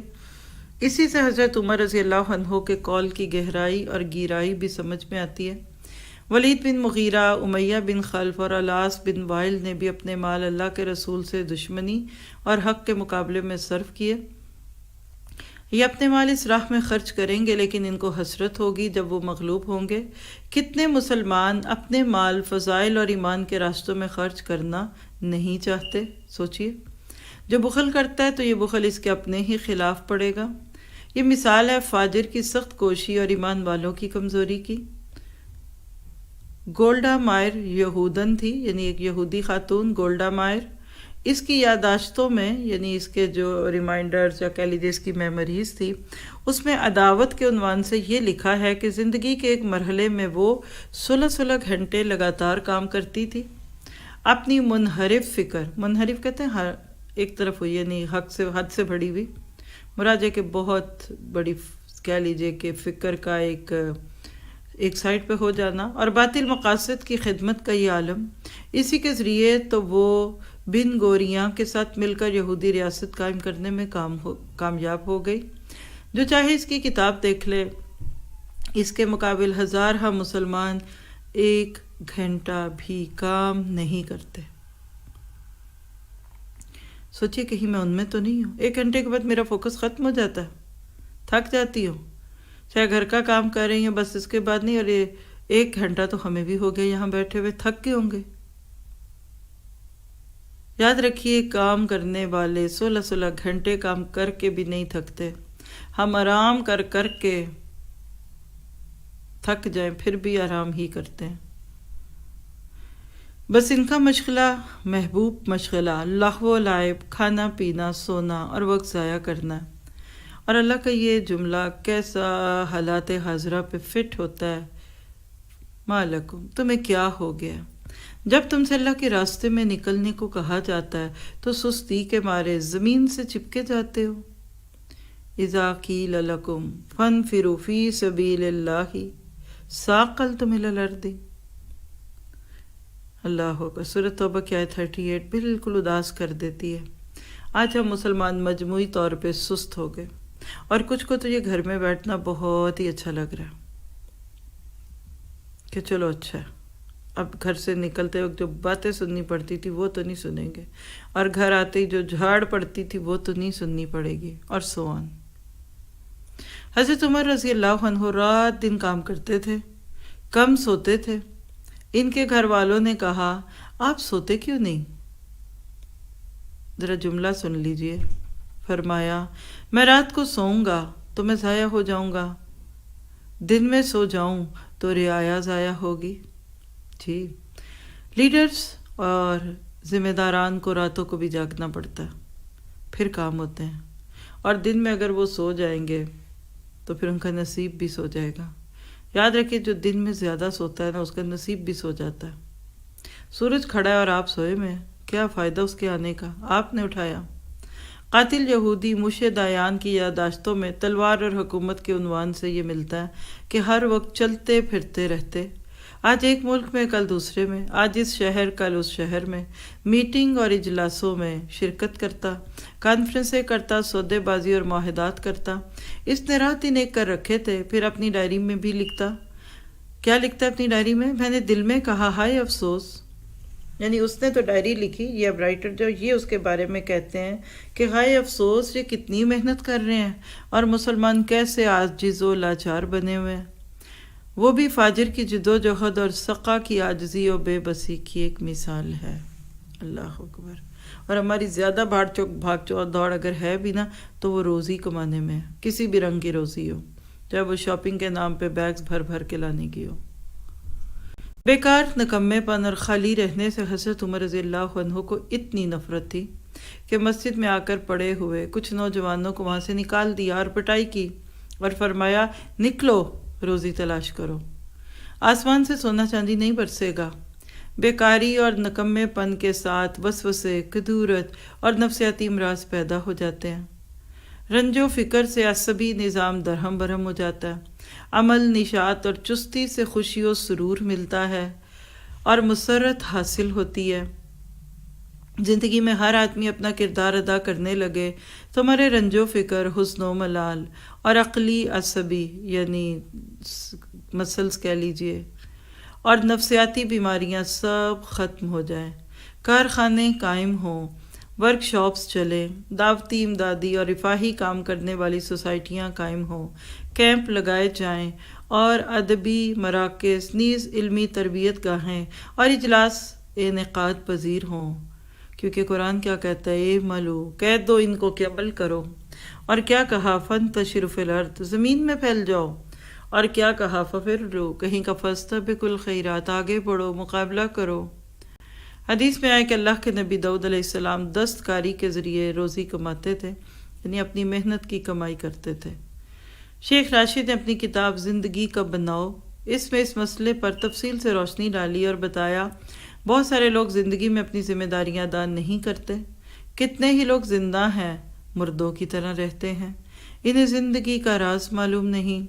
اسی سے حضرت عمر رضی اللہ عنہ کے قول کی گہرائی اور گیرائی بھی سمجھ میں آتی ہے۔ ولید بن مغیرہ، امیہ بن خلف اور الاس بن وائل نے بھی اپنے مال اللہ کے رسول سے دشمنی اور حق کے مقابلے میں صرف کیے۔ یہ اپنے مال اس راہ میں خرچ کریں گے لیکن ان کو حسرت ہوگی جب وہ مغلوب ہوں گے۔ کتنے مسلمان اپنے مال فضائل اور ایمان کے راستوں میں خرچ کرنا نہیں چاہتے؟ سوچئے، جو بخل کرتا ہے تو یہ بخل اس کے اپنے ہی خلاف پڑے گا۔ یہ مثال ہے فاجر کی سخت کوشی اور ایمان والوں کی کمزوری کی۔ گولڈا مائر یہودن تھی، یعنی ایک یہودی خاتون گولڈا مائر۔ اس کی یادداشتوں میں، یعنی اس کے جو ریمائنڈرز یا کہہ لیجیے اس کی میموریز تھی، اس میں عداوت کے عنوان سے یہ لکھا ہے کہ زندگی کے ایک مرحلے میں وہ 16 گھنٹے لگاتار کام کرتی تھی۔ اپنی منحرف فکر، منحرف کہتے ہیں ہر ایک طرف ہوئی، یعنی حد سے بڑھی ہوئی، مراد ہے کہ بہت بڑی کہہ لیجیے کہ فکر کا ایک سائڈ پہ ہو جانا، اور باطل مقاصد کی خدمت کا یہ عالم۔ اسی کے ذریعے تو وہ بن گوریاں کے ساتھ مل کر یہودی ریاست قائم کرنے میں کامیاب ہو گئی۔ جو چاہے اس کی کتاب دیکھ لے، اس کے مقابل ہزارہ مسلمان 1 گھنٹہ بھی کام نہیں کرتے۔ سوچیے کہیں میں ان میں تو نہیں ہوں۔ 1 گھنٹے کے بعد میرا فوکس ختم ہو جاتا ہے، تھک جاتی ہوں، چاہے گھر کا کام کر رہی ہوں، بس اس کے بعد نہیں، اور یہ 1 گھنٹہ تو ہمیں بھی ہو گیا یہاں بیٹھے ہوئے، تھک کے ہوں گے۔ یاد رکھیے کام کرنے والے 16 گھنٹے کام کر کے بھی نہیں تھکتے، ہم آرام کر کے تھک جائیں پھر بھی آرام ہی کرتے ہیں۔ بس ان کا مشغلہ محبوب مشغلہ لہو و لعب، کھانا پینا، سونا اور وقت ضائع کرنا۔ اور اللہ کا یہ جملہ کیسا حالات حاضرہ پہ فٹ ہوتا ہے، ما لکم، تمہیں کیا ہو گیا؟ جب تم سے اللہ کے راستے میں نکلنے کو کہا جاتا ہے تو سستی کے مارے زمین سے چپکے جاتے ہو۔ اذا قیل لکم فانفروا فی سبیل اللہ ثاقلتم الی الارض۔ اللہ اکبر۔ سورۃ توبہ کی آیت 38 بالکل اداس کر دیتی ہے۔ آج ہم مسلمان مجموعی طور پہ سست ہو گئے، اور کچھ کو تو یہ گھر میں بیٹھنا بہت ہی اچھا لگ رہا ہے کہ چلو اچھا ہے، اب گھر سے نکلتے وقت جو باتیں سننی پڑتی تھی وہ تو نہیں سنیں گے، اور گھر آتے ہی جو جھاڑ پڑتی تھی وہ تو نہیں سننی پڑے گی، اور سو آن۔ حضرت عمر رضی اللہ عنہ رات دن کام کرتے تھے، کم سوتے تھے۔ ان کے گھر والوں نے کہا آپ سوتے کیوں نہیں؟ ذرا جملہ سن لیجئے۔ فرمایا میں رات کو سوؤں گا تو میں ضائع ہو جاؤں گا، دن میں سو جاؤں تو رعایا ضائع ہوگی۔ جی، لیڈرز اور ذمہ داران کو راتوں کو بھی جاگنا پڑتا ہے، پھر کام ہوتے ہیں، اور دن میں اگر وہ سو جائیں گے تو پھر ان کا نصیب بھی سو جائے گا۔ یاد رکھیے جو دن میں زیادہ سوتا ہے نا اس کا نصیب بھی سو جاتا ہے۔ سورج کھڑا ہے اور آپ سوئے میں، کیا فائدہ اس کے آنے کا؟ آپ نے اٹھایا۔ قاتل یہودی مشے دایان کی یادداشتوں میں تلوار اور حکومت کے عنوان سے یہ ملتا ہے کہ ہر وقت چلتے پھرتے رہتے، آج ایک ملک میں کل دوسرے میں، آج اس شہر کل اس شہر میں، میٹنگ اور اجلاسوں میں شرکت کرتا، کانفرنسیں کرتا، سودے بازی اور معاہدات کرتا۔ اس نے رات دن ایک کر رکھے تھے، پھر اپنی ڈائری میں بھی لکھتا۔ کیا لکھتا ہے اپنی ڈائری میں؟ میں نے دل میں کہا ہائے افسوس، یعنی اس نے تو ڈائری لکھی، یہ اب رائٹر جو یہ اس کے بارے میں کہتے ہیں کہ ہائے افسوس یہ کتنی محنت کر رہے ہیں اور مسلمان کیسے عاجز و لاچار بنے ہوئے ہیں۔ وہ بھی فاجر کی جدوجہد اور سقا کی عاجزی و بے بسی کی ایک مثال ہے۔ اللہ اکبر۔ اور ہماری زیادہ بھاگ دوڑ اگر ہے بھی نا تو وہ روزی کمانے میں ہے، کسی بھی رنگ کی روزی ہو، چاہے وہ شاپنگ کے نام پہ بیگز بھر بھر کے لانے کی ہو۔ بیکار نکمے پن اور خالی رہنے سے حضرت عمر رضی اللہ عنہ کو اتنی نفرت تھی کہ مسجد میں آ کر پڑے ہوئے کچھ نوجوانوں کو وہاں سے نکال دیا اور پٹائی کی، اور فرمایا نکلو روزی تلاش کرو، آسمان سے سونا چاندی نہیں برسے گا۔ بیکاری اور نکمے پن کے ساتھ وسوسے، کدورت اور نفسیاتی امراض پیدا ہو جاتے ہیں۔ رنج و فکر سے عصبی نظام درہم برہم ہو جاتا ہے، عمل، نشاط اور چستی سے خوشی و سرور ملتا ہے اور مسرت حاصل ہوتی ہے۔ زندگی میں ہر آدمی اپنا کردار ادا کرنے لگے تو ہمارے رنج و فکر، حزن و ملال اور عقلی عصبی یعنی مسلز کہہ لیجئے اور نفسیاتی بیماریاں سب ختم ہو جائیں، کارخانے قائم ہوں، ورک شاپس چلیں، دعوتی، امدادی اور رفاہی کام کرنے والی سوسائٹیاں قائم ہوں، کیمپ لگائے جائیں اور ادبی مراکز نیز علمی تربیت گاہیں اور اجلاس انعقاد پذیر ہوں، کیونکہ قرآن کیا کہتا ہے اعملوا، کہہ دو ان کو کہ عمل کرو، اور کیا کہا فانتشروا فی الارض، زمین میں پھیل جاؤ، اور کیا کہا ففروا، کہیں کا فاستبقوا الخیرات، آگے بڑھو، مقابلہ کرو۔ حدیث میں آیا کہ اللہ کے نبی داؤد علیہ السلام دستکاری کے ذریعے روزی کماتے تھے، یعنی اپنی محنت کی کمائی کرتے تھے۔ شیخ راشد نے اپنی کتاب زندگی کا بناؤ اس میں اس مسئلے پر تفصیل سے روشنی ڈالی اور بتایا بہت سارے لوگ زندگی میں اپنی ذمہ داریاں ادا نہیں کرتے، کتنے ہی لوگ زندہ ہیں مردوں کی طرح رہتے ہیں، انہیں زندگی کا راز معلوم نہیں،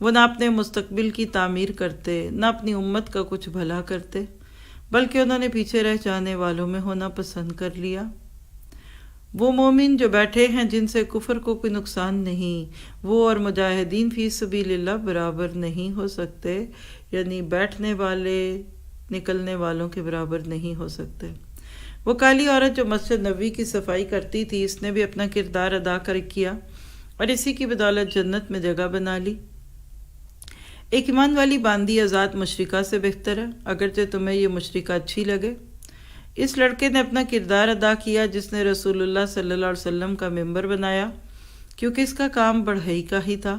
وہ نہ اپنے مستقبل کی تعمیر کرتے نہ اپنی امت کا کچھ بھلا کرتے، بلکہ انہوں نے پیچھے رہ جانے والوں میں ہونا پسند کر لیا۔ وہ مومن جو بیٹھے ہیں جن سے کفر کو کوئی نقصان نہیں، وہ اور مجاہدین فی سبیل اللہ برابر نہیں ہو سکتے، یعنی بیٹھنے والے نکلنے والوں کے برابر نہیں ہو سکتے۔ وہ کالی عورت جو مسجد نبوی کی صفائی کرتی تھی، اس نے بھی اپنا کردار ادا کیا اور اسی کی بدولت جنت میں جگہ بنا لی۔ ایک ایمان والی باندی آزاد مشرکہ سے بہتر ہے، اگرچہ تمہیں یہ مشرکہ اچھی لگے۔ اس لڑکے نے اپنا کردار ادا کیا جس نے رسول اللہ صلی اللہ علیہ وسلم کا ممبر بنایا، کیونکہ اس کا کام بڑھئی کا ہی تھا،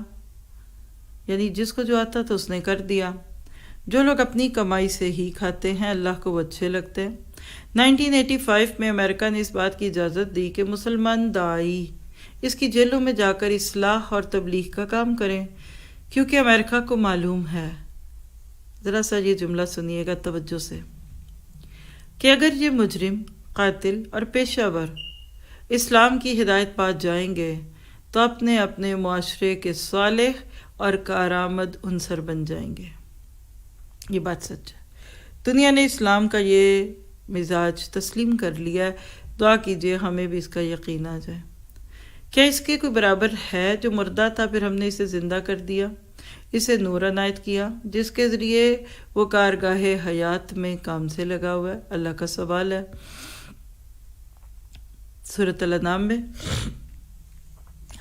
یعنی جس کو جو آتا تھا اس نے کر دیا۔ جو لوگ اپنی کمائی سے ہی کھاتے ہیں اللہ کو وہ اچھے لگتے ہیں۔ 1985 میں امریکہ نے اس بات کی اجازت دی کہ مسلمان داعی اس کی جیلوں میں جا کر اصلاح اور تبلیغ کا کام کریں، کیونکہ امریکہ کو معلوم ہے، ذرا سا یہ جملہ سنیے گا توجہ سے، کہ اگر یہ مجرم، قاتل اور پیشہ ور اسلام کی ہدایت پا جائیں گے تو اپنے اپنے معاشرے کے صالح اور کارآمد عنصر بن جائیں گے۔ یہ بات سچ ہے، دنیا نے اسلام کا یہ مزاج تسلیم کر لیا ہے، دعا کیجئے ہمیں بھی اس کا یقین آ جائے۔ کیا اس کے کوئی برابر ہے جو مردہ تھا پھر ہم نے اسے زندہ کر دیا، اسے نور عنایت کیا، جس کے ذریعے وہ کارگاہ حیات میں کام سے لگا ہوا ہے؟ اللہ کا سوال ہے۔ سورۃ الانعام میں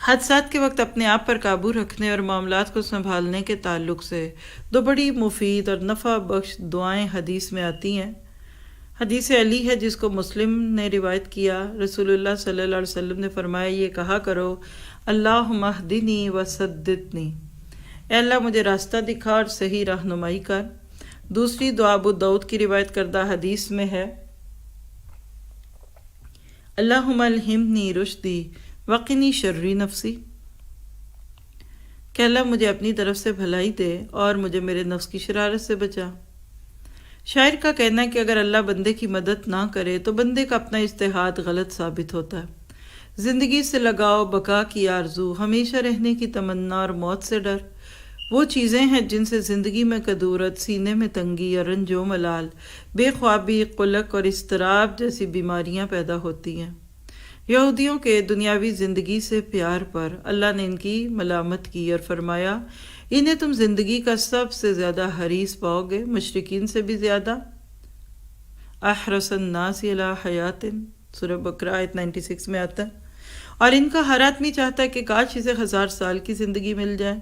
حادثات کے وقت اپنے آپ پر قابو رکھنے اور معاملات کو سنبھالنے کے تعلق سے دو بڑی مفید اور نفع بخش دعائیں حدیث میں آتی ہیں۔ حدیث علی ہے جس کو مسلم نے روایت کیا، رسول اللہ صلی اللہ علیہ وسلم نے فرمایا یہ کہا کرو، اللہم اہدنی وسددنی، اے اللہ مجھے راستہ دکھا اور صحیح رہنمائی کر۔ دوسری دعا ابو داؤد کی روایت کردہ حدیث میں ہے، اللہم الہمنی رشدی وقنی شر نفسی، کہ اللہ مجھے اپنی طرف سے بھلائی دے اور مجھے میرے نفس کی شرارت سے بچا۔ شاعر کا کہنا ہے کہ اگر اللہ بندے کی مدد نہ کرے تو بندے کا اپنا اجتہاد غلط ثابت ہوتا ہے۔ زندگی سے لگاؤ، بقا کی آرزو، ہمیشہ رہنے کی تمنا اور موت سے ڈر، وہ چیزیں ہیں جن سے زندگی میں کدورت، سینے میں تنگی اور رنج و ملال، بے خوابی، قلق اور اضطراب جیسی بیماریاں پیدا ہوتی ہیں۔ یہودیوں کے دنیاوی زندگی سے پیار پر اللہ نے ان کی ملامت کی اور فرمایا انہیں تم زندگی کا سب سے زیادہ حریص پاؤ گے، مشرکین سے بھی زیادہ۔ احرص الناس علی حیات، سورہ بقرہ آیت 96 میں آتا ہے، اور ان کا ہر آدمی چاہتا ہے کہ کاش اسے 1000 سال کی زندگی مل جائے،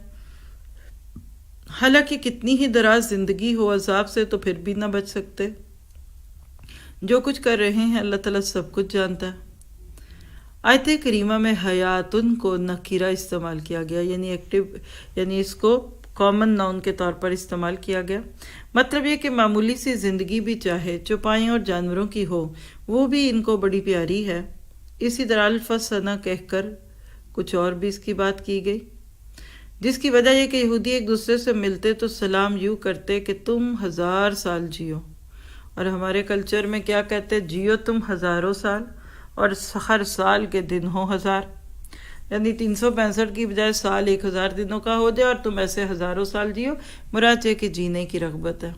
حالانکہ کتنی ہی دراز زندگی ہو، عذاب سے تو پھر بھی نہ بچ سکتے۔ جو کچھ کر رہے ہیں اللہ تعالیٰ سب کچھ جانتا ہے۔ آیت کریمہ میں حیاتن کو نکیرہ استعمال کیا گیا، یعنی اس کو کامن ناؤن کے طور پر استعمال کیا گیا۔ مطلب یہ کہ معمولی سی زندگی بھی چاہے چوپائیں اور جانوروں کی ہو، وہ بھی ان کو بڑی پیاری ہے۔ اسی طرح الفسنہ کہہ کر کچھ اور بھی اس کی بات کی گئی، جس کی وجہ یہ کہ یہودی ایک دوسرے سے ملتے تو سلام یوں کرتے کہ تم 1000 سال جیو، اور ہمارے کلچر میں کیا کہتے، جیو تم ہزاروں سال اور ہر سال کے دن ہو 1000، یعنی 365 کی بجائے سال 1000 دنوں کا ہو جائے اور تم ایسے ہزاروں سال جیو، مراد ہے کہ جینے کی رغبت ہے۔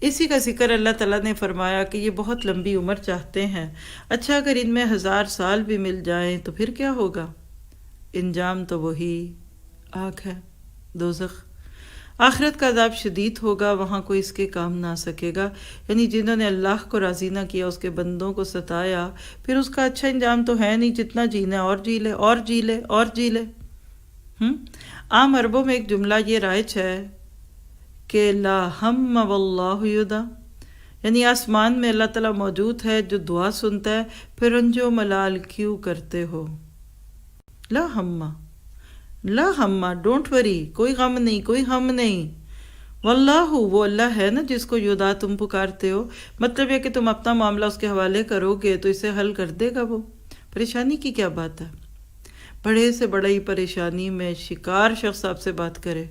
اسی کا ذکر اللہ تعالیٰ نے فرمایا کہ یہ بہت لمبی عمر چاہتے ہیں، اچھا اگر ان میں 1000 سال بھی مل جائیں تو پھر کیا ہوگا؟ انجام تو وہی آگ ہے، دوزخ۔ آخرت کا عذاب شدید ہوگا، وہاں کوئی اس کے کام نہ آ سکے گا، یعنی جنہوں نے اللہ کو راضی نہ کیا، اس کے بندوں کو ستایا، پھر اس کا اچھا انجام تو ہے نہیں، جتنا جینا اور جی لے اور جی لے اور جی لے۔ عام عربوں میں ایک جملہ یہ رائج ہے کہ لا ہم واللہ یدع، یعنی آسمان میں اللہ تعالیٰ موجود ہے جو دعا سنتا ہے، پھر رنج و ملال کیوں کرتے ہو؟ لا ہما، لا ہما، ڈونٹ وری، کوئی غم نہیں، کوئی ہم نہیں، واللہ، وہ اللہ ہے نا جس کو یدا تم پکارتے ہو، مطلب یہ کہ تم اپنا معاملہ اس کے حوالے کرو گے تو اسے حل کر دے گا وہ۔ پریشانی کی کیا بات ہے؟ بڑے سے بڑی پریشانی میں شکار شخص آپ سے بات کرے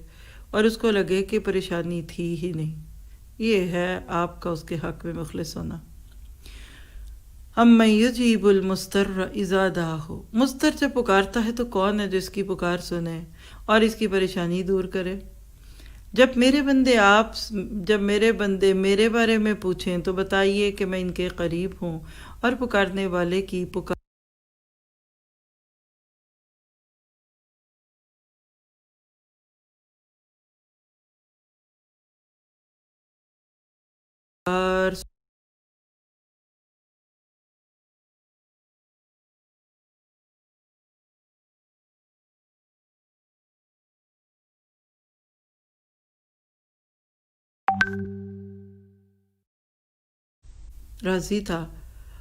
اور اس کو لگے کہ پریشانی تھی ہی نہیں، یہ ہے آپ کا اس کے حق میں مخلص ہونا۔ اَمَّن یُجِیبُ الْمُضْطَرَّ اِذَا دَعَاهُ، مضطر جب پکارتا ہے تو کون ہے جو اس کی پکار سنے اور اس کی پریشانی دور کرے؟ جب میرے بندے میرے بارے میں پوچھیں تو بتائیے کہ میں ان کے قریب ہوں اور پکارنے والے کی پکار راضی تھا،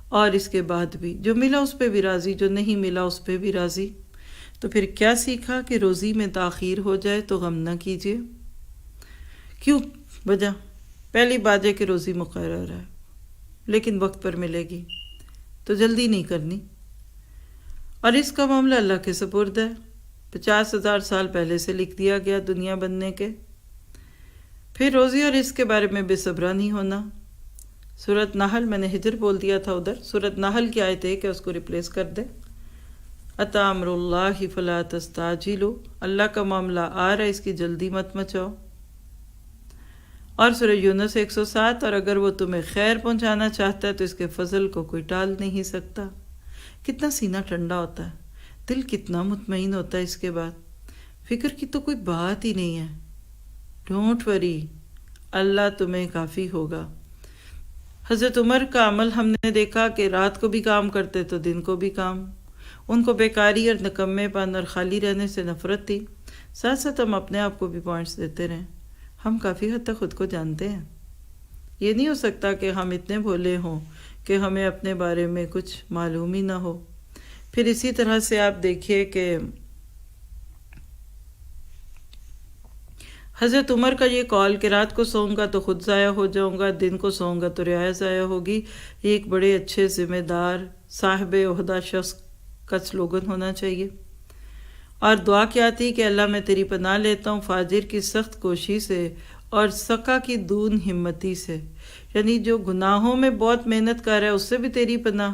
اور اس کے بعد بھی جو ملا اس پہ بھی راضی، جو نہیں ملا اس پہ بھی راضی۔ تو پھر کیا سیکھا کہ روزی میں تاخیر ہو جائے تو غم نہ کیجیے۔ کیوں؟ وجہ پہلی بات ہے کہ روزی مقرر ہے لیکن وقت پر ملے گی تو جلدی نہیں کرنی، اور اس کا معاملہ اللہ کے سپرد ہے، 50,000 سال پہلے سے لکھ دیا گیا دنیا بننے کے۔ پھر روزی اور اس کے بارے میں بے صبرا نہیں ہونا۔ سورۃ نحل، میں نے ہجر بول دیا تھا ادھر، سورۃ نحل کی آیت ہے کہ اس کو ریپلیس کر دے، اتی امر اللہ فلا تستعجلوا، اللہ کا معاملہ آ رہا ہے اس کی جلدی مت مچاؤ۔ اور سورہ یونس 107، اور اگر وہ تمہیں خیر پہنچانا چاہتا ہے تو اس کے فضل کو کوئی ٹال نہیں سکتا۔ کتنا سینہ ٹھنڈا ہوتا ہے، دل کتنا مطمئن ہوتا ہے اس کے بعد، فکر کی تو کوئی بات ہی نہیں ہے۔ ڈونٹ وری، اللہ تمہیں کافی ہوگا۔ حضرت عمر کا عمل ہم نے دیکھا کہ رات کو بھی کام کرتے تو دن کو بھی کام، ان کو بیکاری اور نکمے پن اور خالی رہنے سے نفرت تھی۔ ساتھ ساتھ ہم اپنے آپ کو بھی پوائنٹس دیتے رہیں، ہم کافی حد تک خود کو جانتے ہیں۔ یہ نہیں ہو سکتا کہ ہم اتنے بھولے ہوں کہ ہمیں اپنے بارے میں کچھ معلوم ہی نہ ہو۔ پھر اسی طرح سے آپ دیکھیے کہ حضرت عمر کا یہ قول کہ رات کو سوؤں گا تو خود ضائع ہو جاؤں گا، دن کو سوؤں گا تو رعایا ضائع ہوگی، یہ ایک بڑے اچھے ذمہ دار صاحب عہدہ شخص کا سلوگن ہونا چاہیے۔ اور دعا کیا تھی کہ اللہ میں تیری پناہ لیتا ہوں فاجر کی سخت کوشی سے اور سکا کی دون ہمتی سے، یعنی جو گناہوں میں بہت محنت کر رہا ہے اس سے بھی تیری پناہ،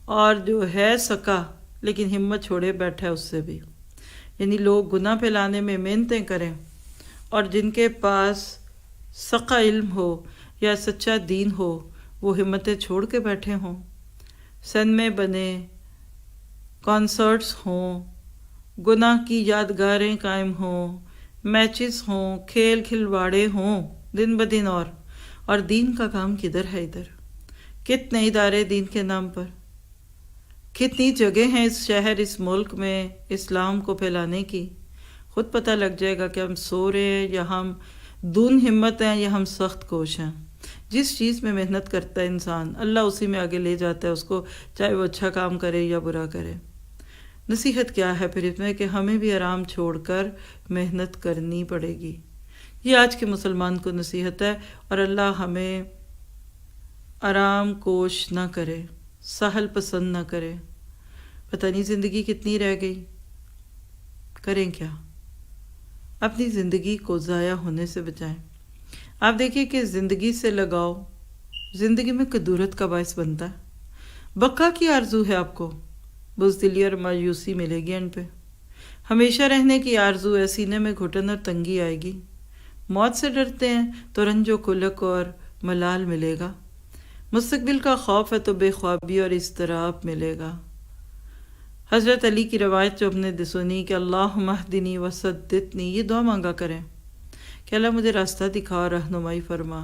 اور جو ہے سکا لیکن ہمت چھوڑے بیٹھا ہے اس سے بھی، یعنی لوگ گناہ پھیلانے میں محنتیں کریں اور جن کے پاس سقا علم ہو یا سچا دین ہو وہ ہمتیں چھوڑ کے بیٹھے ہوں، سنمے بنے، کانسرٹس ہوں، گناہ کی یادگاریں قائم ہوں، میچز ہوں، کھیل کھلواڑے ہوں دن بدن، اور دین کا کام کدھر ہے؟ ادھر کتنے ادارے دین کے نام پر، کتنی جگہ ہیں اس شہر اس ملک میں اسلام کو پھیلانے کی۔ خود پتہ لگ جائے گا کہ ہم سو رہے ہیں یا ہم دون ہمت ہیں یا ہم سخت کوش ہیں۔ جس چیز میں محنت کرتا ہے انسان اللہ اسی میں آگے لے جاتا ہے اس کو، چاہے وہ اچھا کام کرے یا برا کرے۔ نصیحت کیا ہے پھر اس میں کہ ہمیں بھی آرام چھوڑ کر محنت کرنی پڑے گی، یہ آج کے مسلمان کو نصیحت ہے، اور اللہ ہمیں آرام کوش نہ کرے، سہل پسند نہ کرے۔ پتہ نہیں زندگی کتنی رہ گئی، کریں کیا؟ اپنی زندگی کو ضائع ہونے سے بچائیں۔ آپ دیکھیں کہ زندگی سے لگاؤ زندگی میں کدورت کا باعث بنتا ہے۔ بقا کی آرزو ہے آپ کو، بزدلی اور مایوسی ملے گی ان پہ۔ ہمیشہ رہنے کی آرزو ہے، سینے میں گھٹن اور تنگی آئے گی۔ موت سے ڈرتے ہیں تو رنج و قلق اور ملال ملے گا۔ مستقبل کا خوف ہے تو بے خوابی اور اضطراب ملے گا۔ حضرت علی کی روایت جو ہم نے سنی کہ اللہم اہدنی وسددنی، یہ دعا مانگا کریں کہ اللہ مجھے راستہ دکھا اور رہنمائی فرما۔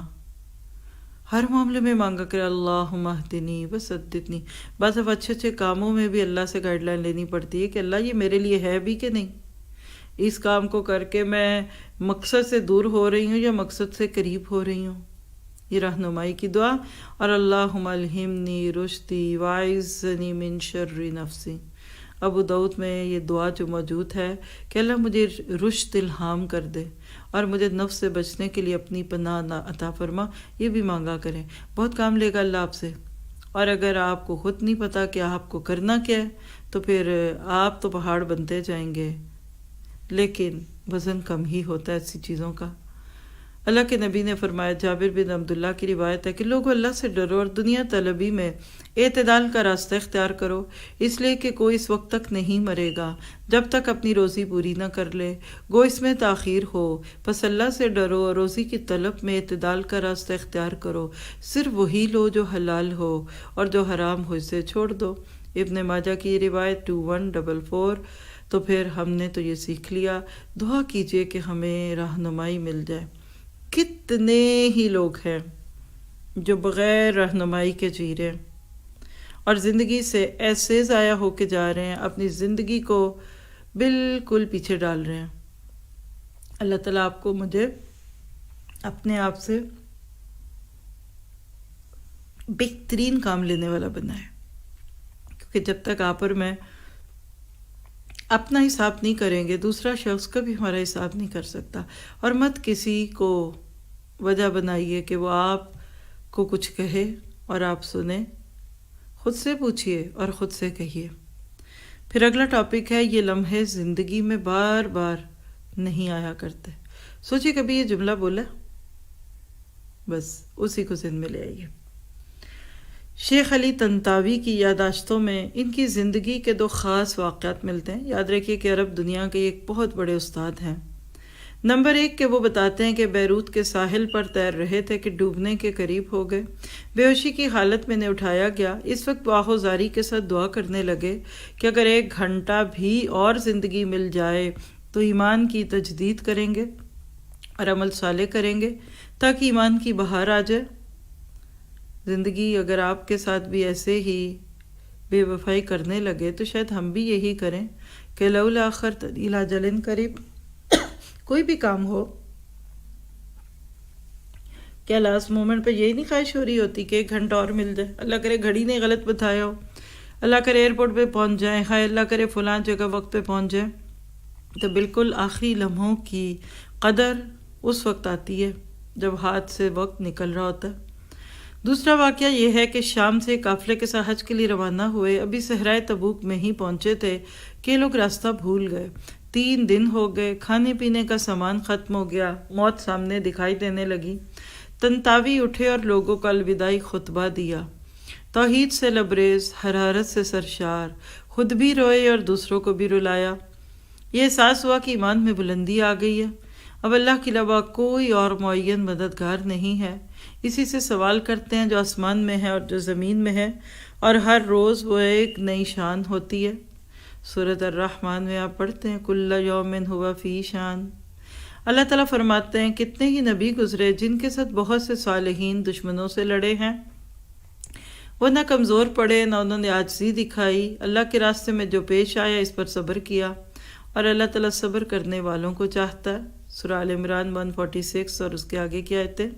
ہر معاملے میں مانگا کریں اللہم اہدنی وسددنی۔ بعض اب اچھے اچھے کاموں میں بھی اللہ سے گائیڈ لائن لینی پڑتی ہے کہ اللہ یہ میرے لیے ہے بھی کہ نہیں، اس کام کو کر کے میں مقصد سے دور ہو رہی ہوں یا مقصد سے قریب ہو رہی ہوں، یہ رہنمائی کی دعا۔ اور اللہم الہمنی رشدی واعذنی من شر نفسی، ابو داؤد میں یہ دعا جو موجود ہے کہ اللہ مجھے رشد الہام کر دے اور مجھے نفس سے بچنے کے لیے اپنی پناہ عطا فرما، یہ بھی مانگا کریں، بہت کام لے گا اللہ آپ سے۔ اور اگر آپ کو خود نہیں پتا کہ آپ کو کرنا کیا ہے تو پھر آپ تو پہاڑ بنتے جائیں گے، لیکن وزن کم ہی ہوتا ہے ایسی چیزوں کا۔ اللہ کے نبی نے فرمایا، جابر بن عبداللہ کی روایت ہے کہ لوگوں اللہ سے ڈرو اور دنیا طلبی میں اعتدال کا راستہ اختیار کرو، اس لیے کہ کوئی اس وقت تک نہیں مرے گا جب تک اپنی روزی پوری نہ کر لے، گو اس میں تاخیر ہو، پس اللہ سے ڈرو اور روزی کی طلب میں اعتدال کا راستہ اختیار کرو، صرف وہی لو جو حلال ہو اور جو حرام ہو اسے چھوڑ دو۔ ابن ماجہ کی یہ روایت 2144۔ تو پھر ہم نے تو یہ سیکھ لیا، دعا کیجئے کہ ہمیں رہنمائی مل جائے۔ کتنے ہی لوگ ہیں جو بغیر رہنمائی کے جی رہے ہیں اور زندگی سے ایسے ضائع ہو کے جا رہے ہیں، اپنی زندگی کو بالکل پیچھے ڈال رہے ہیں۔ اللہ تعالیٰ آپ کو مجھے اپنے آپ سے بہترین کام لینے والا بنائے، کیونکہ جب تک آپ اور میں اپنا حساب نہیں کریں گے دوسرا شخص کبھی ہمارا حساب نہیں کر سکتا۔ اور مت کسی کو وجہ بنائیے کہ وہ آپ کو کچھ کہے اور آپ سنیں، خود سے پوچھئے اور خود سے کہیے۔ پھر اگلا ٹاپک ہے، یہ لمحے زندگی میں بار بار نہیں آیا کرتے۔ سوچئے کبھی یہ جملہ بولا، بس اسی کو ذہن میں لے آئیے۔ شیخ علی طنطاوی کی یادداشتوں میں ان کی زندگی کے 2 خاص واقعات ملتے ہیں۔ یاد رکھیے کہ عرب دنیا کے ایک بہت بڑے استاد ہیں۔ نمبر 1 کہ وہ بتاتے ہیں کہ بیروت کے ساحل پر تیر رہے تھے کہ ڈوبنے کے قریب ہو گئے، بے ہوشی کی حالت میں انہیں اٹھایا گیا، اس وقت آہوزاری کے ساتھ دعا کرنے لگے کہ اگر 1 گھنٹہ بھی اور زندگی مل جائے تو ایمان کی تجدید کریں گے اور عمل صالح کریں گے تاکہ ایمان کی بہار آ جائے۔ زندگی اگر آپ کے ساتھ بھی ایسے ہی بے وفائی کرنے لگے تو شاید ہم بھی یہی کریں کہ لولا اخرتنی الی اجل قریب، کوئی بھی کام ہو کیا لاسٹ مومنٹ پہ یہی نہیں خواہش ہو رہی ہوتی کہ 1 گھنٹہ اور مل جائے، اللہ کرے گھڑی نے غلط بتایا ہو، اللہ کرے ایئرپورٹ پہ پہنچ جائیں، ہائے اللہ کرے فلاں جگہ وقت پہ پہنچ جائیں۔ تو بالکل آخری لمحوں کی قدر اس وقت آتی ہے جب ہاتھ سے وقت نکل رہا ہوتا ہے۔ دوسرا واقعہ یہ ہے کہ شام سے قافلے کے ساتھ حج کے لیے روانہ ہوئے، ابھی صحرائے تبوک میں ہی پہنچے تھے کہ لوگ راستہ بھول گئے۔ 3 دن ہو گئے، کھانے پینے کا سامان ختم ہو گیا، موت سامنے دکھائی دینے لگی۔ طنطاوی اٹھے اور لوگوں کو الوداعی خطبہ دیا، توحید سے لبریز، حرارت سے سرشار، خود بھی روئے اور دوسروں کو بھی رلایا۔ یہ احساس ہوا کہ ایمان میں بلندی آ گئی ہے، اب اللہ کے علاوہ کوئی اور معین مددگار نہیں ہے، اسی سے سوال کرتے ہیں جو آسمان میں ہے اور جو زمین میں ہے، اور ہر روز وہ ایک نئی شان ہوتی ہے۔ سورۃ الرحمن میں آپ پڑھتے ہیں کل یوم ہوا فی شان۔ اللہ تعالیٰ فرماتے ہیں کتنے ہی نبی گزرے جن کے ساتھ بہت سے صالحین دشمنوں سے لڑے ہیں، وہ نہ کمزور پڑے نہ انہوں نے عاجزی دکھائی، اللہ کے راستے میں جو پیش آیا اس پر صبر کیا، اور اللہ تعالیٰ صبر کرنے والوں کو چاہتا ہے۔ سورہ آل عمران 146 اور اس کے آگے کی آیتیں۔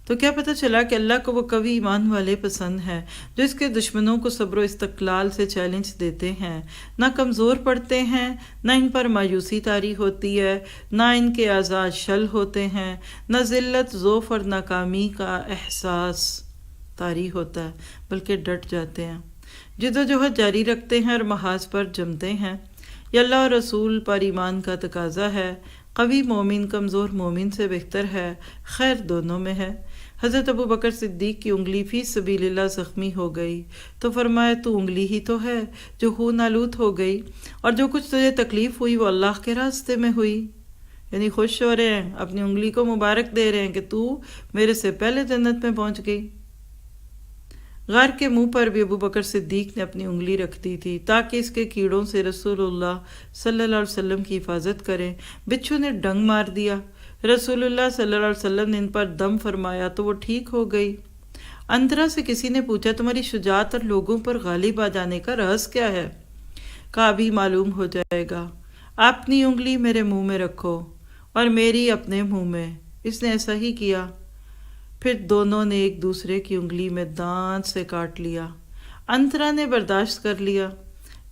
تو کیا پتہ چلا کہ اللہ کو وہ قوی ایمان والے پسند ہیں جو اس کے دشمنوں کو صبر و استقلال سے چیلنج دیتے ہیں، نہ کمزور پڑتے ہیں، نہ ان پر مایوسی طاری ہوتی ہے، نہ ان کے اعضاء شل ہوتے ہیں، نہ ذلت، ضعف اور ناکامی کا احساس طاری ہوتا ہے، بلکہ ڈٹ جاتے ہیں، جدوجہد جاری رکھتے ہیں اور محاذ پر جمتے ہیں۔ یہ اللہ اور رسول پر ایمان کا تقاضا ہے، قوی مومن کمزور مومن سے بہتر ہے، خیر دونوں میں ہے۔ حضرت ابو بکر صدیق کی انگلی فی سبیل اللہ زخمی ہو گئی تو فرمایا تو انگلی ہی تو ہے جو خون آلود ہو گئی، اور جو کچھ تجھے تکلیف ہوئی وہ اللہ کے راستے میں ہوئی۔ یعنی خوش ہو رہے ہیں، اپنی انگلی کو مبارک دے رہے ہیں کہ تو میرے سے پہلے جنت میں پہنچ گئی۔ غار کے منہ پر بھی ابو بکر صدیق نے اپنی انگلی رکھ دی تھی تاکہ اس کے کیڑوں سے رسول اللہ صلی اللہ علیہ وسلم کی حفاظت کریں۔ بچھو نے ڈنگ مار دیا، رسول اللہ صلی اللہ علیہ وسلم نے ان پر دم فرمایا تو وہ ٹھیک ہو گئی۔ اندرا سے کسی نے پوچھا تمہاری شجاعت اور لوگوں پر غالب آ جانے کا راز کیا ہے؟ کہا ابھی معلوم ہو جائے گا، اپنی انگلی میرے منہ میں رکھو اور میری اپنے منہ میں۔ اس نے ایسا ہی کیا، پھر دونوں نے ایک دوسرے کی انگلی میں دانت سے کاٹ لیا۔ انترا نے برداشت کر لیا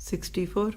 64।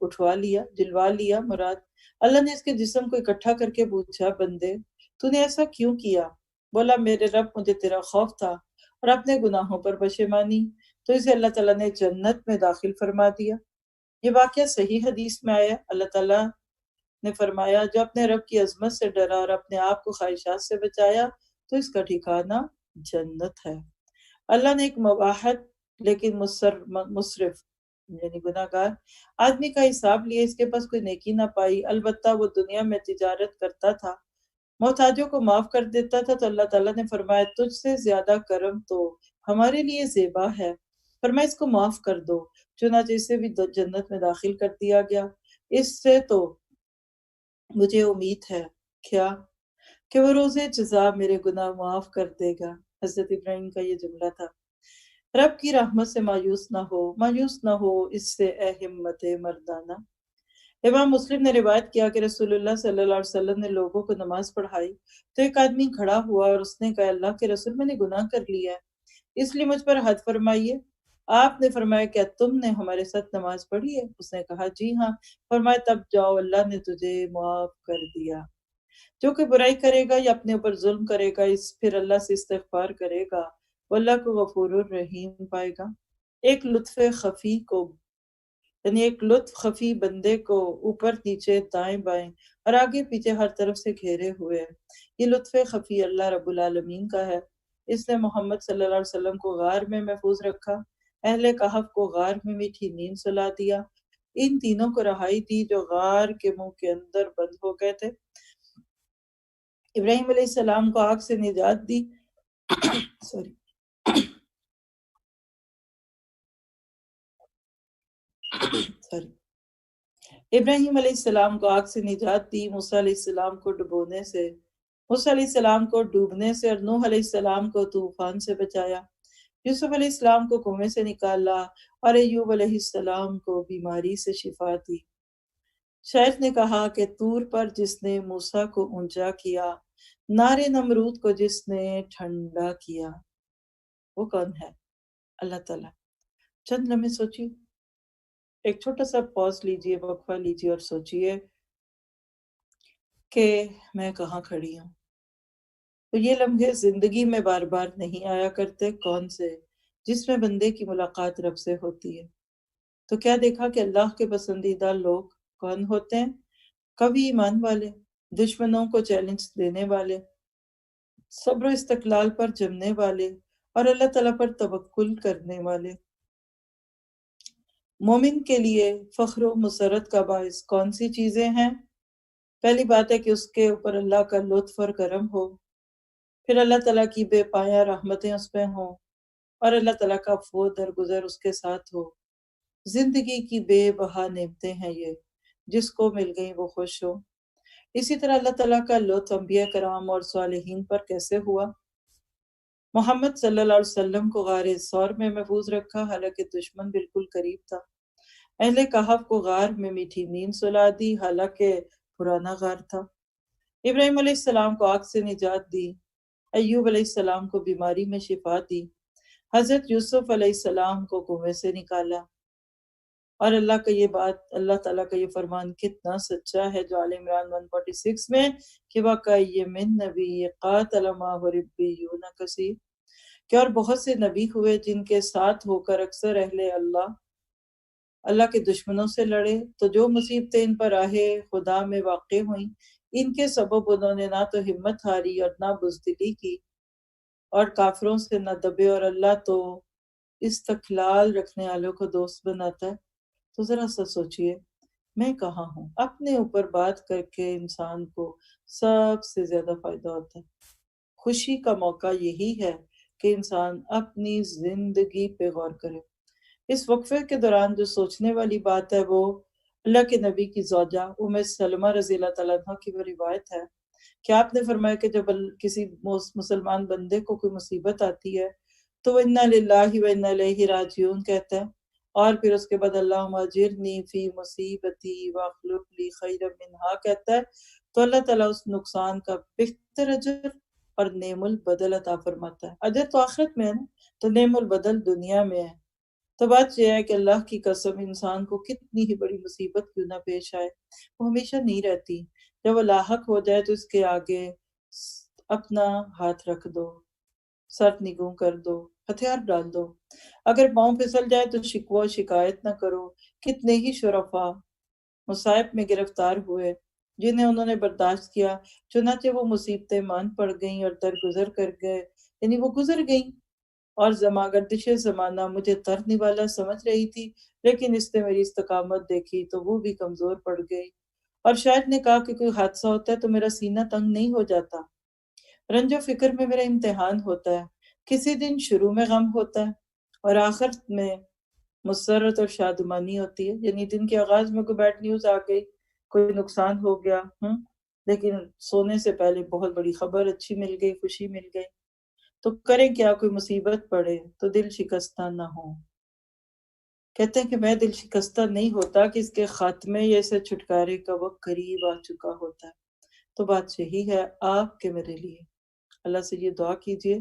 اٹھوا لیا، جلوا لیا مراد۔ اللہ نے اس کے جسم کو اکٹھا کر کے پوچھا، بندے تو نے ایسا کیوں کیا؟ بولا، میرے رب مجھے تیرا خوف تھا اور اپنے گناہوں پر پشیمانی، تو اسے اللہ تعالیٰ نے جنت میں داخل فرما دیا۔ یہ واقعہ صحیح حدیث میں آیا۔ اللہ تعالیٰ نے فرمایا، جو اپنے رب کی عظمت سے ڈرا اور اپنے آپ کو خواہشات سے بچایا تو اس کا ٹھکانہ جنت ہے۔ اللہ نے ایک مباحث لیکن مصرف یعنی گناہ گار آدمی کا حساب لیا، اس کے پاس کوئی نیکی نہ پائی، البتہ وہ دنیا میں تجارت کرتا تھا، محتاجوں کو معاف کر دیتا تھا، تو اللہ تعالیٰ نے فرمایا، تجھ سے زیادہ کرم تو ہمارے لیے زیبا ہے، فرمایا اس کو معاف کر دو۔ چنانچہ اسے بھی جنت میں داخل کر دیا گیا۔ اس سے تو مجھے امید ہے کیا کہ وہ روز جزا میرے گناہ معاف کر دے گا۔ حضرت ابراہیم کا یہ جملہ تھا۔ رب کی رحمت سے مایوس نہ ہو اس سے اے ہمت مردانہ۔ امام مسلم نے روایت کیا کہ رسول اللہ صلی اللہ علیہ وسلم نے لوگوں کو نماز پڑھائی تو ایک آدمی کھڑا ہوا اور اس نے کہا، اللہ کے رسول، میں نے گناہ کر لیا ہے، اس لیے مجھ پر حد فرمائیے۔ آپ نے فرمایا، کیا تم نے ہمارے ساتھ نماز پڑھی ہے؟ اس نے کہا، جی ہاں۔ فرمایا، تب جاؤ، اللہ نے تجھے معاف کر دیا۔ جو کہ برائی کرے گا یا اپنے اوپر ظلم کرے گا، پھر اللہ سے استغفار کرے گا، وہ اللہ کو غفور الرحیم پائے گا۔ ایک لطف خفی بندے کو اوپر نیچے دائیں بائیں اور آگے پیچھے ہر طرف سے گھیرے ہوئے ہے۔ یہ لطف خفی اللہ رب العالمین کا ہے۔ اس نے محمد صلی اللہ علیہ وسلم کو غار میں محفوظ رکھا، اہل کہف کو غار میں میٹھی نیند سلا دیا، ان تینوں کو رہائی دی جو غار کے منہ کے اندر بند ہو گئے تھے۔ ابراہیم علیہ السلام کو آگ سے نجات دی ابراہیم علیہ السلام کو آگ سے نجات دی، موسیٰ علیہ السلام کو موسیٰ علیہ السلام کو ڈوبنے سے اور نوح علیہ السلام کو طوفان سے بچایا، یوسف علیہ السلام کو کنویں سے نکالا اور ایوب علیہ السلام کو بیماری سے شفا دی۔ شاعر نے کہا کہ طور پر جس نے موسیٰ کو اونچا کیا، نار نمرود کو جس نے ٹھنڈا کیا، وہ کون ہے؟ اللہ تعالیٰ۔ چند لمحے سوچیے، ایک چھوٹا سا پاز لیجئے، وقفہ لیجئے اور سوچئے کہ میں کہاں کھڑی ہوں۔ تو یہ لمحے زندگی میں بار بار نہیں آیا کرتے، کون سے؟ جس میں بندے کی ملاقات رب سے ہوتی ہے۔ تو کیا دیکھا کہ اللہ کے پسندیدہ لوگ کون ہوتے ہیں؟ کبھی ایمان والے، دشمنوں کو چیلنج دینے والے، صبر و استقلال پر جمنے والے اور اللہ تعالیٰ پر توکل کرنے والے۔ مومن کے لیے فخر و مسرت کا باعث کون سی چیزیں ہیں؟ پہلی بات ہے کہ اس کے اوپر اللہ کا لطف اور کرم ہو، پھر اللہ تعالیٰ کی بے پایہ رحمتیں اس پہ ہوں، اور اللہ تعالیٰ کا عفو درگزر اس کے ساتھ ہو۔ زندگی کی بے بہا نعمتیں ہیں یہ، جس کو مل گئی وہ خوش ہو۔ اسی طرح اللہ تعالیٰ کا لطف انبیاء کرام اور صالحین پر کیسے ہوا؟ محمد صلی اللہ علیہ وسلم کو غار ثور میں محفوظ رکھا، حالانکہ دشمن بالکل قریب تھا۔ اہل کہف کو غار میں میٹھی نیند سلا دی، حالانکہ پرانا غار تھا۔ ابراہیم علیہ السلام کو آگ سے نجات دی، ایوب علیہ السلام کو بیماری میں شفا دی، حضرت یوسف علیہ السلام کو کنویں سے نکالا۔ اور اللہ تعالیٰ کا یہ فرمان کتنا سچا ہے جو آل عمران 146 میں کہ وَكَأَيٍّ مِّن نَبِيٍّ قَاتَلَ مَعَهُ رِبِّيُّونَ كَثِيرٌ، کہ اور بہت سے نبی ہوئے جن کے ساتھ ہو کر اکثر اہل اللہ کے دشمنوں سے لڑے، تو جو مصیبتیں ان پر راہ خدا میں واقع ہوئیں، ان کے سبب انہوں نے نہ تو ہمت ہاری اور نہ بزدلی کی، اور کافروں سے نہ دبے، اور اللہ تو استقلال رکھنے والوں کو دوست بناتا ہے۔ تو ذرا سا سوچئے، میں کہاں ہوں؟ اپنے اوپر بات کر کے انسان کو سب سے زیادہ فائدہ ہوتا ہے۔ خوشی کا موقع یہی ہے کہ انسان اپنی زندگی پہ غور کرے۔ اس وقفے کے دوران جو سوچنے والی بات ہے وہ اللہ کے نبی کی زوجہ ام سلمہ رضی اللہ تعالیٰ عنہ کی وہ روایت ہے کہ آپ نے فرمایا کہ جب کسی مسلمان بندے کو کوئی مصیبت آتی ہے تو وہ انا للہ و انا الیہ راجعون کہتا ہے، اور پھر اس کے بعد اللہم اجرنی فی مصیبتی واخلف لی خیرا منہا کہتا ہے، تو اللہ تعالیٰ اس نقصان کا بہتر اجر اور نعم البدل عطا فرماتا ہے۔ اجر تو آخرت میں ہے نا، تو نعم البدل دنیا میں ہے۔ تو بات یہ ہے کہ اللہ کی قسم انسان کو کتنی ہی بڑی مصیبت کیوں نہ پیش آئے، وہ ہمیشہ نہیں رہتی۔ جب وہ لاحق ہو جائے تو اس کے آگے اپنا ہاتھ رکھ دو، سر نگوں کر دو، ہتھیار ڈال دو۔ اگر پاؤں پھسل جائے تو شکوہ و شکایت نہ کرو۔ کتنے ہی شرفا مصائب میں گرفتار ہوئے جنہیں انہوں نے برداشت کیا، چنانچہ وہ مصیبتیں مان پڑ گئیں اور درگزر کر گئے، یعنی وہ گزر گئیں۔ اور گردش زمانہ مجھے ترنے والا سمجھ رہی تھی، لیکن اس نے میری استقامت دیکھی تو وہ بھی کمزور پڑ گئی۔ اور شاید نے کہا کہ کوئی حادثہ ہوتا ہے تو میرا سینہ تنگ نہیں ہو جاتا، رنج و فکر میں میرا امتحان ہوتا ہے، کسی دن شروع میں غم ہوتا ہے اور آخر میں مسرت اور شادمانی ہوتی ہے، یعنی دن کے آغاز میں کوئی بیڈ نیوز آ گئی، کوئی نقصان ہو گیا، لیکن سونے سے پہلے بہت بڑی خبر اچھی مل گئی، خوشی مل گئی۔ تو کریں کیا، کوئی مصیبت پڑے تو دل شکستہ نہ ہو۔ کہتے ہیں کہ میں دل شکستہ نہیں ہوتا کہ اس کے خاتمے یا اسے چھٹکارے کا وقت قریب آ چکا ہوتا ہے۔ تو بات یہی ہے آپ کے میرے لیے، اللہ سے یہ دعا کیجئے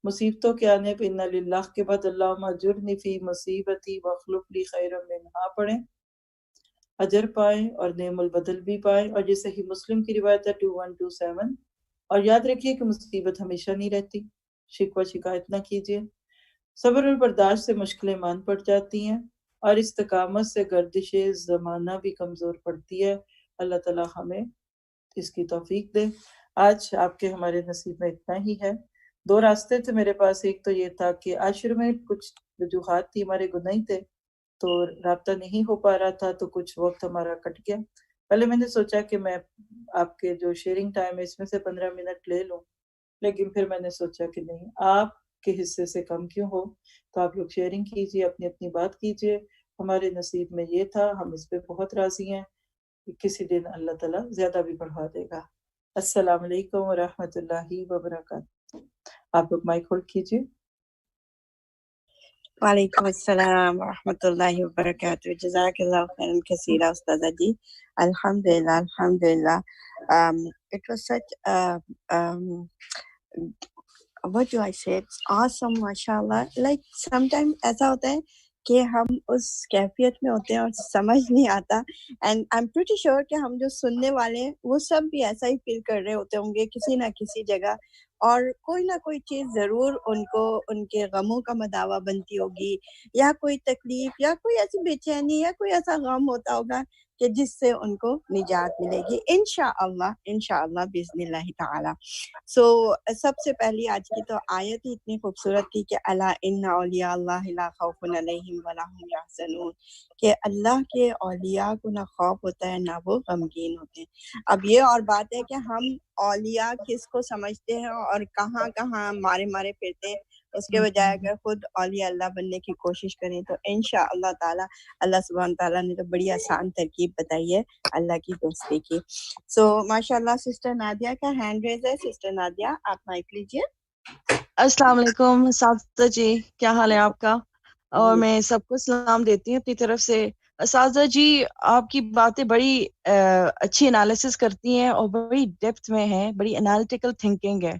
مصیبتوں کے آنے پہ انا للہ کے بعد اللہم اجرنی فی مصیبتی واخلف لی خیرا منہا پڑھیں، اجر پائیں اور نعم البدل بھی پائیں۔ اور یہ صحیح مسلم کی روایت ہے 2127۔ اور یاد رکھیے کہ مصیبت ہمیشہ نہیں رہتی، شکوہ شکایت نہ کیجیے، صبر اور برداشت سے مشکلیں مان پڑ جاتی ہیں اور استقامت سے گردش زمانہ بھی کمزور پڑتی ہے۔ اللہ تعالیٰ ہمیں اس کی توفیق دے۔ آج آپ کے ہمارے نصیب میں اتنا ہی ہے۔ دو راستے تھے میرے پاس، ایک تو یہ تھا کہ آج شروع میں کچھ وجوہات تھی، ہمارے گناہ تھے تو رابطہ نہیں ہو پا رہا تھا، تو کچھ وقت ہمارا کٹ گیا۔ پہلے میں نے سوچا کہ میں آپ کے جو شیئرنگ ٹائم ہے اس میں سے 15 منٹ لے لوں، لیکن پھر میں نے سوچا کہ نہیں، آپ کے حصے سے کم کیوں ہو، تو آپ لوگ شیئرنگ کیجئے، اپنی اپنی بات کیجئے۔ ہمارے نصیب میں یہ تھا، ہم اس پہ بہت راضی ہیں کہ کسی دن اللہ تعالیٰ زیادہ بھی بڑھا دے گا۔ السلام علیکم ورحمۃ اللہ وبرکاتہ۔ آپ لوگ مائک ہولڈ کیجئے۔ وعلیکم السلام ورحمۃ اللہ وبرکاتہ۔ جزاک اللہ خیرا کثیرا استاذہ جی، الحمدللہ الحمدللہ۔ It was such what do I say, it's awesome ماشاءاللہ۔ Like sometimes ایسا ہوتا ہے کہ ہم اس کیفیت میں ہوتے ہیں اور سمجھ نہیں آتا، and I'm pretty sure کہ ہم جو سننے والے ہیں وہ سب بھی ایسا ہی فیل کر رہے ہوتے ہوں گے کسی نہ کسی جگہ، اور کوئی نہ کوئی چیز ضرور ان کو ان کے غموں کا مداوع بنتی ہوگی، یا کوئی تکلیف یا کوئی ایسی بے چینی یا کوئی ایسا غم ہوتا ہوگا کہ جس سے ان کو نجات ملے گی انشاءاللہ باذن اللہ تعالی۔ سو سب سے پہلی آج کی تو آیت ہی اتنی خوبصورت تھی کہ الا ان اولیاء اللہ لا خوف علیہم ولا هم یحزنون، کہ اللہ کے اولیاء کو نہ خوف ہوتا ہے نہ وہ غمگین ہوتے ہیں۔ اب یہ اور بات ہے کہ ہم اولیاء کس کو سمجھتے ہیں اور کہاں کہاں مارے مارے پھرتے ہیں، اس کے بجائے اگر خود اولیاء اللہ بننے کی کوشش کریں تو انشاءاللہ تعالی اللہ سبحانہ تعالیٰ نے تو بڑی آسان ترکیب بتائی ہے اللہ کی دوستی کی۔ سو ماشاءاللہ سسٹر نادیہ کا ہینڈ ریز ہے۔ سسٹر نادیہ آپ مائک لیجیے۔ السلام علیکم اساتذہ جی، کیا حال ہے آپ کا؟ اور میں سب کو سلام دیتی ہوں اپنی طرف سے۔ اساتذہ جی آپ کی باتیں بڑی اچھی انالیسس کرتی ہیں اور بڑی ڈیپتھ میں ہیں، بڑی انالیٹیکل تھنکنگ ہے،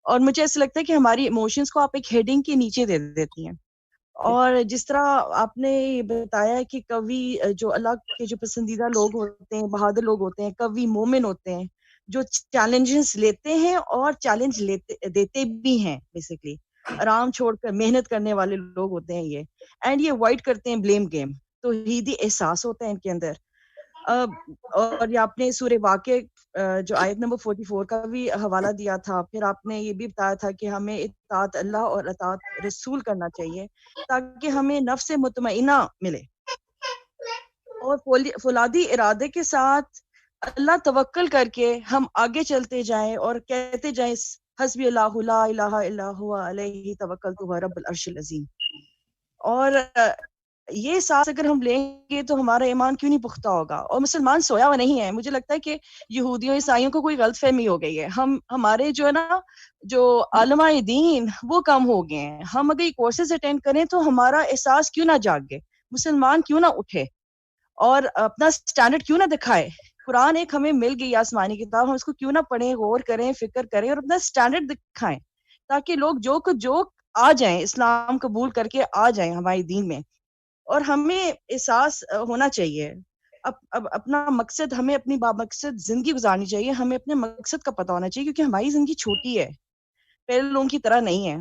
اور مجھے ایسا لگتا ہے کہ ہماری ایموشنز کو آپ ایک ہیڈنگ کے نیچے دے دیتی ہیں۔ اور جس طرح آپ نے بتایا ہے کہ کوی جو اللہ کے جو پسندیدہ لوگ ہوتے ہیں، بہادر لوگ ہوتے ہیں، کوی مومن ہوتے ہیں، جو چیلنجز لیتے ہیں اور چیلنج دیتے بھی ہیں، بیسیکلی آرام چھوڑ کر محنت کرنے والے لوگ ہوتے ہیں یہ، اینڈ یہ اوائڈ کرتے ہیں بلیم گیم، توحیدی احساس ہوتا ہے ان کے اندر۔ اور یہ آپ نے سورہ واقعہ جو آیت نمبر 44 کا بھی حوالہ دیا تھا، پھر آپ نے یہ بھی بتایا تھا کہ ہمیں اطاعت اللہ اور اطاعت رسول کرنا چاہیے تاکہ ہمیں نفس مطمئنہ ملے، اور فولادی ارادے کے ساتھ اللہ توکل کر کے ہم آگے چلتے جائیں اور کہتے جائیں حسبی اللہ لا الہ الا هو علیہ توکلت وهو رب العرش العظیم۔ اور یہ ساتھ اگر ہم لیں گے تو ہمارا ایمان کیوں نہیں پختہ ہوگا؟ اور مسلمان سویا ہوا نہیں ہے۔ مجھے لگتا ہے کہ یہودیوں عیسائیوں کو کوئی غلط فہمی ہو گئی ہے، ہمارے جو ہے نا جو علماء دین وہ کم ہو گئے ہیں۔ ہم اگر یہ کورسز اٹینڈ کریں تو ہمارا احساس کیوں نہ جاگے، مسلمان کیوں نہ اٹھے اور اپنا سٹینڈرڈ کیوں نہ دکھائے۔ قرآن ایک ہمیں مل گئی آسمانی کتاب، ہم اس کو کیوں نہ پڑھیں، غور کریں، فکر کریں اور اپنا سٹینڈرڈ دکھائیں، تاکہ لوگ جو آ جائیں، اسلام قبول کر کے آ جائیں ہمارے دین میں. اور ہمیں احساس ہونا چاہیے اب اپنا مقصد، ہمیں اپنی بامقصد زندگی گزارنی چاہیے. ہمیں اپنے مقصد کا پتہ ہونا چاہیے کیونکہ ہماری زندگی چھوٹی ہے، پہلے لوگوں کی طرح نہیں ہے.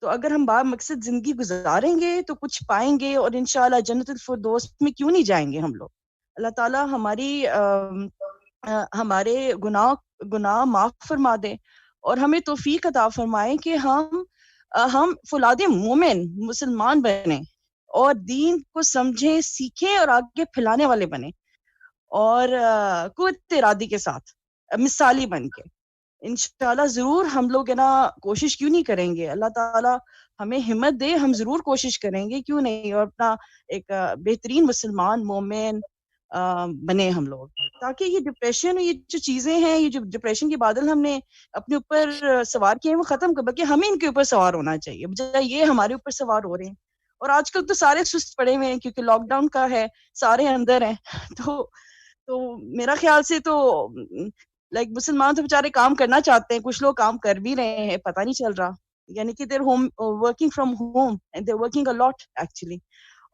تو اگر ہم بامقصد زندگی گزاریں گے تو کچھ پائیں گے، اور انشاءاللہ جنت الفردوس میں کیوں نہیں جائیں گے ہم لوگ. اللہ تعالیٰ ہمارے گناہ معاف فرما دے اور ہمیں توفیق عطا فرمائے کہ ہم فولاد مومن مسلمان بنیں اور دین کو سمجھیں، سیکھیں اور آگے پھیلانے والے بنیں، اور قوت ارادی کے ساتھ مثالی بن کے. انشاءاللہ ضرور ہم لوگ ہے نا کوشش کیوں نہیں کریں گے. اللہ تعالیٰ ہمیں ہمت دے، ہم ضرور کوشش کریں گے، کیوں نہیں، اور اپنا ایک بہترین مسلمان مومن بنے ہم لوگ، تاکہ یہ ڈپریشن، یہ جو چیزیں ہیں، یہ جو ڈپریشن کے بادل ہم نے اپنے اوپر سوار کیے ہیں وہ ختم کر، بلکہ ہمیں ان کے اوپر سوار ہونا چاہیے بجائے یہ ہمارے اوپر سوار ہو رہے ہیں. اور آج کل تو سارے سست پڑے ہوئے ہیں کیونکہ لاک ڈاؤن کا ہے، سارے اندر ہیں. تو میرا خیال سے تو لائک مسلمان تو بیچارے کام کرنا چاہتے ہیں، کچھ لوگ کام کر بھی رہے ہیں، پتہ نہیں چل رہا، یعنی کہ there home working from home and there working a lot actually.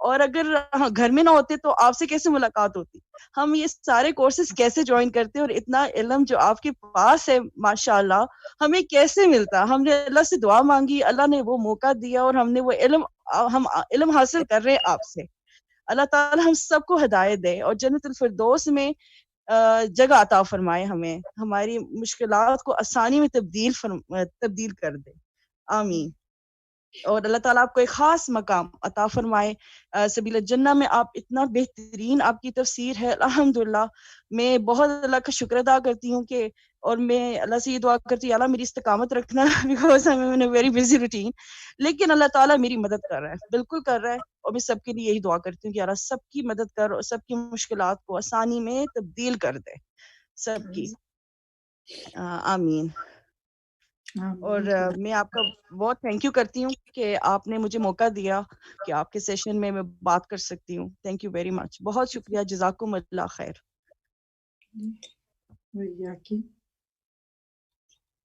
اور اگر گھر میں نہ ہوتے تو آپ سے کیسے ملاقات ہوتی، ہم یہ سارے کورسز کیسے جوائن کرتے، اور اتنا علم جو آپ کے پاس ہے ماشاءاللہ ہمیں کیسے ملتا. ہم نے اللہ سے دعا مانگی، اللہ نے وہ موقع دیا، اور ہم نے وہ ہم علم حاصل کر رہے ہیں آپ سے. اللہ تعالی ہم سب کو ہدایت دے اور جنت الفردوس میں جگہ عطا فرمائے ہمیں، ہماری مشکلات کو آسانی میں تبدیل کر دے. آمین. اور اللہ تعالیٰ آپ کو ایک خاص مقام عطا فرمائے سبیل الجنہ میں. آپ اتنا بہترین آپ کی تفسیر ہے الحمدللہ. میں بہت اللہ کا شکر ادا کرتی ہوں کہ، اور میں اللہ سے یہ دعا کرتی ہوں اللہ میری استقامت رکھنا because I am in a very busy routine, لیکن اللہ تعالیٰ میری مدد کر رہا ہے، بالکل کر رہا ہے. اور میں سب کے لیے یہی دعا کرتی ہوں کہ اللہ سب کی مدد کر اور سب کی مشکلات کو آسانی میں تبدیل کر دے سب کی. آمین. اور میں آپ کا بہت تھینک یو کرتی ہوں کہ آپ نے مجھے موقع دیا کہ آپ کے سیشن میں بات کر سکتی ہوں. تھینک یو ویری مچ، بہت شکریہ. جزاکم اللہ خیر.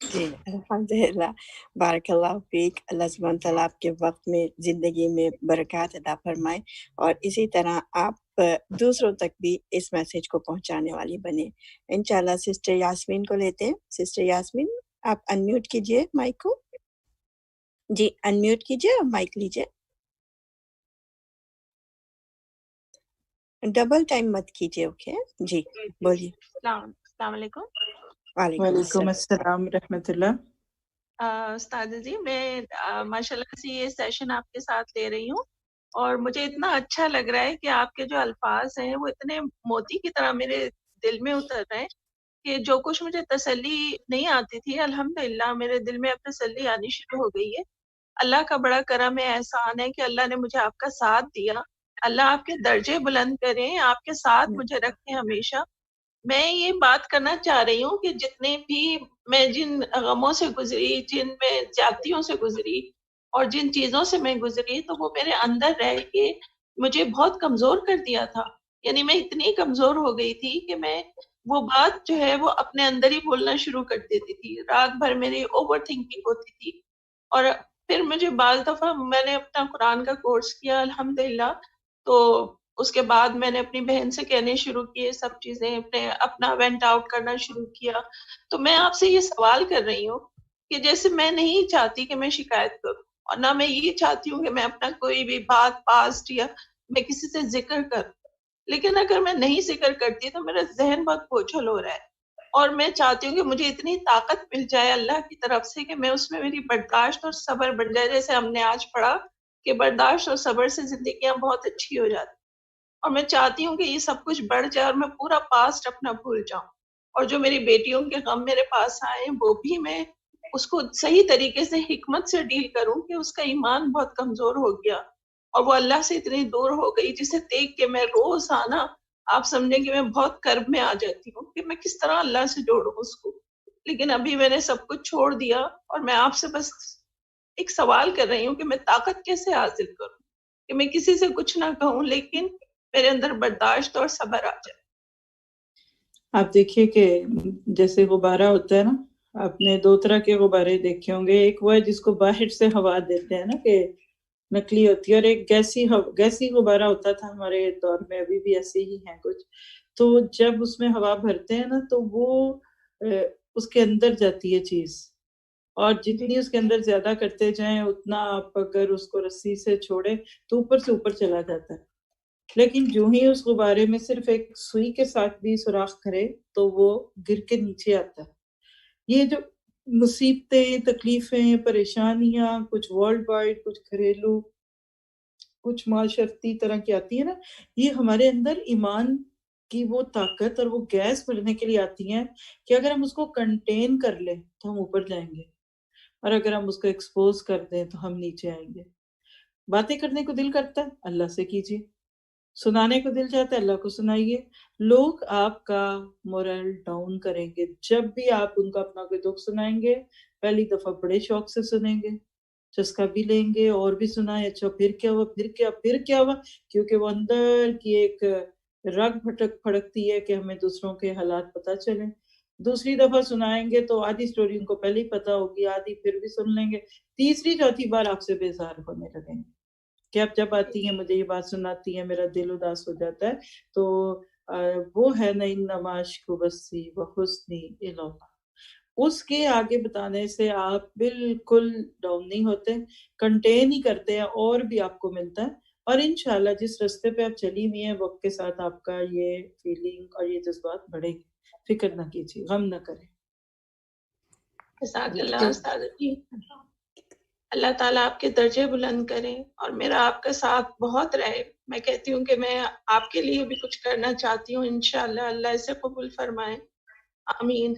جی الحمدللہ، بارک اللہ فیک. اللہ سبحانہ تعالیٰ آپ کے وقت میں زندگی میں برکات عطا فرمائے، اور اسی طرح آپ دوسروں تک بھی اس میسج کو پہنچانے والی بنے انشاءاللہ. سسٹر یاسمین کو لیتے ہیں. سسٹر یاسمین آپ انمیوٹ کیجئے مائک کو. جی انمیوٹ کیجئے اور مائک لیجئے. ڈبل ٹائم مت کیجئے. اوکے جی بولیے. السلام علیکم. وعلیکم السلام رحمۃ اللہ. استاد جی، میں ماشاء اللہ سے یہ سیشن آپ کے ساتھ لے رہی ہوں، اور مجھے اتنا اچھا لگ رہا ہے کہ آپ کے جو الفاظ ہیں وہ اتنے موتی کی طرح میرے دل میں اتر رہے ہیں کہ جو کچھ مجھے تسلی نہیں آتی تھی الحمدللہ میرے دل میں اب تسلی آنی شروع ہو گئی ہے. اللہ کا بڑا کرم ہے، احسان ہے کہ اللہ نے مجھے آپ کا ساتھ دیا. اللہ آپ کے درجے بلند کریں، آپ کے ساتھ مجھے رکھیں ہمیشہ. میں یہ بات کرنا چاہ رہی ہوں کہ جتنے بھی میں جن غموں سے گزری، جن میں زیادتیوں سے گزری اور جن چیزوں سے میں گزری، تو وہ میرے اندر رہ کے مجھے بہت کمزور کر دیا تھا. یعنی میں اتنی کمزور ہو گئی تھی کہ میں وہ بات جو ہے وہ اپنے اندر ہی بولنا شروع کر دیتی تھی. رات بھر میری اوور تھنکنگ ہوتی تھی. اور پھر مجھے بعض دفعہ میں نے اپنا قرآن کا کورس کیا الحمدللہ، تو اس کے بعد میں نے اپنی بہن سے کہنے شروع کیے سب چیزیں، اپنا وینٹ آؤٹ کرنا شروع کیا. تو میں آپ سے یہ سوال کر رہی ہوں کہ جیسے میں نہیں چاہتی کہ میں شکایت کروں، اور نہ میں یہ چاہتی ہوں کہ میں اپنا کوئی بھی بات پاسٹ یا میں کسی سے ذکر کروں، لیکن اگر میں نہیں ذکر کرتی تو میرا ذہن بہت بوجھل ہو رہا ہے. اور میں چاہتی ہوں کہ مجھے اتنی طاقت مل جائے اللہ کی طرف سے کہ میں اس میں میری برداشت اور صبر بن جائے، جیسے ہم نے آج پڑھا کہ برداشت اور صبر سے زندگیاں بہت اچھی ہو جاتی. اور میں چاہتی ہوں کہ یہ سب کچھ بڑھ جائے اور میں پورا پاسٹ اپنا بھول جاؤں، اور جو میری بیٹیوں کے غم میرے پاس آئے وہ بھی میں اس کو صحیح طریقے سے حکمت سے ڈیل کروں کہ اس کا ایمان بہت کمزور ہو گیا اور وہ اللہ سے اتنی دور ہو گئی جسے دیکھ کے میں روز آنا آپ سمجھیں کہ میں بہت کرب میں آ جاتی ہوں کہ میں کس طرح اللہ سے جوڑوں اس کو. لیکن ابھی میں نے سب کچھ چھوڑ دیا اور میں آپ سے بس ایک سوال کر رہی ہوں کہ میں طاقت کیسے حاصل کروں کہ میں کسی سے کچھ نہ کہوں لیکن میرے اندر برداشت اور صبر آ جائے. آپ دیکھیے کہ جیسے غبارہ ہوتا ہے نا، آپ نے دو طرح کے غبارے دیکھے ہوں گے، ایک وہ ہے جس کو باہر سے ہوا دیتے ہیں نا کہ نکلی ہوتی ہے، اور ایک گیسی غبارہ ہوتا تھا ہمارے دور میں، ابھی بھی ایسے ہی ہیں کچھ. تو جب اس میں ہوا بھرتے ہیں نا تو وہ اس کے اندر جاتی ہے چیز، اور جتنی اس کے اندر زیادہ کرتے جائیں اتنا آپ اگر اس کو رسی سے چھوڑے تو اوپر سے اوپر چلا جاتا ہے. لیکن جو ہی اس غبارے میں صرف ایک سوئی کے ساتھ بھی سوراخ کرے تو وہ گر کے نیچے آتا ہے. یہ جو مصیبتیں، تکلیفیں، پریشانیاں، کچھ ورلڈ وائڈ، کچھ گھریلو، کچھ معاشرتی طرح کی آتی ہیں نا، یہ ہمارے اندر ایمان کی وہ طاقت اور وہ گیس بھرنے کے لیے آتی ہیں کہ اگر ہم اس کو کنٹین کر لیں تو ہم اوپر جائیں گے، اور اگر ہم اس کو ایکسپوز کر دیں تو ہم نیچے آئیں گے. باتیں کرنے کو دل کرتا ہے، اللہ سے کیجیے. سنانے کو دل چاہتا ہے، اللہ کو سنائیے. لوگ آپ کا مورل ڈاؤن کریں گے، جب بھی آپ ان کو اپنا کوئی دکھ سنائیں گے پہلی دفعہ بڑے شوق سے سنیں گے، چسکا بھی لیں گے اور بھی سنائیں، اچھا پھر کیا ہوا، پھر کیا ہوا، کیونکہ وہ اندر کی ایک رگ پھڑکتی ہے کہ ہمیں دوسروں کے حالات پتہ چلیں. دوسری دفعہ سنائیں گے تو آدھی سٹوری ان کو پہلے ہی پتہ ہوگی، آدھی پھر بھی سن لیں گے، تیسری چوتھی بار آپ سے بیزار ہونے لگیں گے کہ اب جب آتی ہیں مجھے یہ بات سناتی ہیں میرا دل اداس ہو جاتا ہے. تو وہ ہے نا انما اشکو بثی وحزنی الی اللہ، اس کے آگے بتانے سے آپ بالکل ڈاؤن نہیں ہوتے، کنٹین ہی کرتے ہیں اور بھی آپ کو ملتا ہے. اور انشاءاللہ جس رستے پہ آپ چلی ہوئی ہیں وقت کے ساتھ آپ کا یہ فیلنگ اور یہ جذبات بڑھے گی. فکر نہ کیجیے، غم نہ کریں. جزاک اللہ استاد جی، اللہ تعالیٰ آپ کے درجے بلند کریں اور میرا آپ کا ساتھ بہت رہے. میں کہتی ہوں کہ میں آپ کے لیے بھی کچھ کرنا چاہتی ہوں، انشاءاللہ اللہ اسے قبول فرمائے، آمین.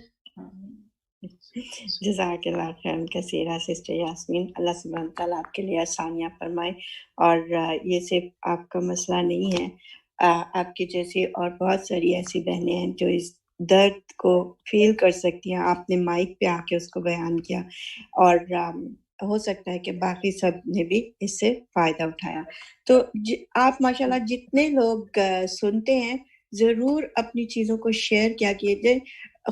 جزاک اللہ خیر کثیرہ سسٹر یاسمین، اللہ سبحانہ تعالیٰ آپ کے لیے آسانیاں فرمائے. اور یہ صرف آپ کا مسئلہ نہیں ہے، آپ کی جیسی اور بہت ساری ایسی بہنیں ہیں جو اس درد کو فیل کر سکتی ہیں. آپ نے مائک پہ آ کے اس کو بیان کیا، اور ہو سکتا ہے کہ باقی سب نے بھی اس سے فائدہ اٹھایا. تو آپ ماشاءاللہ جتنے لوگ سنتے ہیں ضرور اپنی چیزوں کو شیئر کیا کیجیے،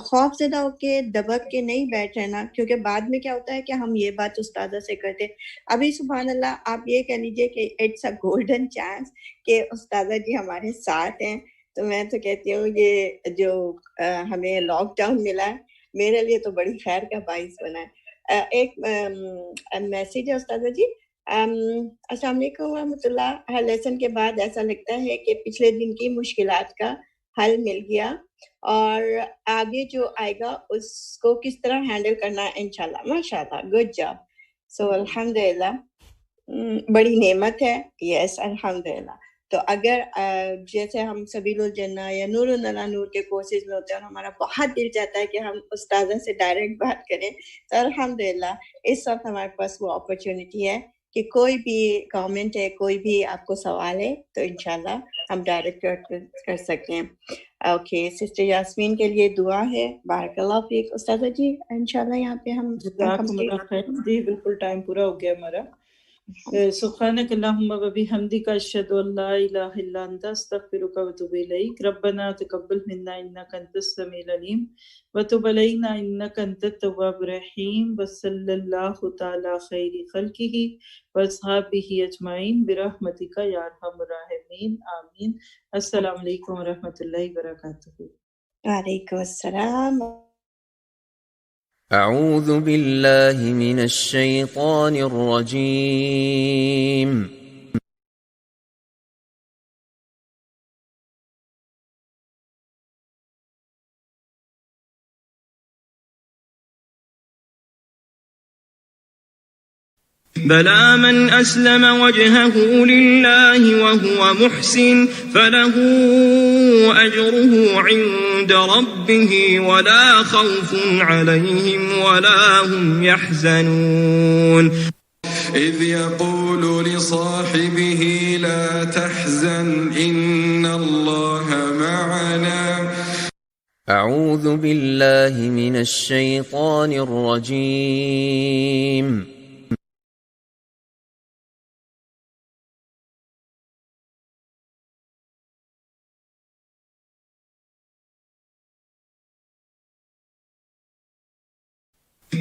خوف زدہ ہو کے دبک کے نہیں بیٹھ رہنا، کیونکہ بعد میں کیا ہوتا ہے کہ ہم یہ بات استاذہ سے کرتے. ابھی سبحان اللہ آپ یہ کہہ لیجیے کہ اٹس اے گولڈن چانس کہ استاذہ جی ہمارے ساتھ ہیں. تو میں تو کہتی ہوں یہ جو ہمیں لاک ڈاؤن ملا ہے میرے لیے تو بڑی خیر کا باعث بنا ہے. ایک میسیج ہے استاذہ جی. السلام علیکم ورحمۃ اللہ. ہر لیسن کے بعد ایسا لگتا ہے کہ پچھلے دن کی مشکلات کا حل مل گیا اور آگے جو آئے گا اس کو کس طرح ہینڈل کرنا ہے انشاءاللہ. ماشاءاللہ، گڈ جاب. سو الحمدللہ بڑی نعمت ہے. یس الحمدللہ. تو اگر جیسے ہم سبیل الجنہ یا نور النلا نور کے کورسز میں ہوتے ہیں اور ہمارا بہت دل چاہتا ہے کہ ہم استاذہ سے ڈائریکٹ بات کریں، تو الحمدللہ اس وقت ہمارے پاس وہ اپرچونٹی ہے کہ کوئی بھی کامنٹ ہے، کوئی بھی آپ کو سوال ہے تو انشاءاللہ ہم ڈائریکٹ کر سکتے ہیں. اوکے، سسٹر یاسمین کے لیے دعا ہے. بارک اللہ فیک. استاذہ جی انشاءاللہ یہاں پہ ہم جزاکم اللہ خیر. جی بالکل ٹائم پورا ہو گیا ہمارا. سبحانک اللہم و بحمدک اشہد ان لا الہ الا انت استغفرک و اتوب الیک. ربنا تقبل منا انک انت السمیع العلیم وتب علینا انک انت التواب الرحیم. وصلی اللہ تعالی خیر خلقہ واصحابہ اجمعین برحمتک یا ارحم الراحمین، آمین. السلام علیکم ورحمۃ اللہ وبرکاتہ. وعلیکم السلام. أعوذ بالله من الشيطان الرجيم. بلى من أسلم وجهه لله وهو محسن فله أجره عند ربه ولا خوف عليهم ولا هم يحزنون. إذ يقول لصاحبه لا تحزن إن الله معنا. أعوذ بالله من الشيطان الرجيم.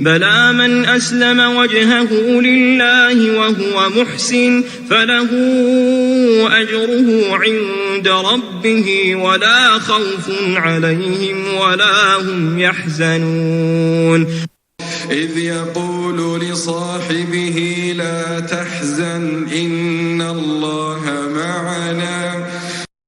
بلى من أسلم وجهه لله وهو محسن فله أجره عند ربه ولا خوف عليهم ولا هم يحزنون إذ يقول لصاحبه لا تحزن إن الله معنا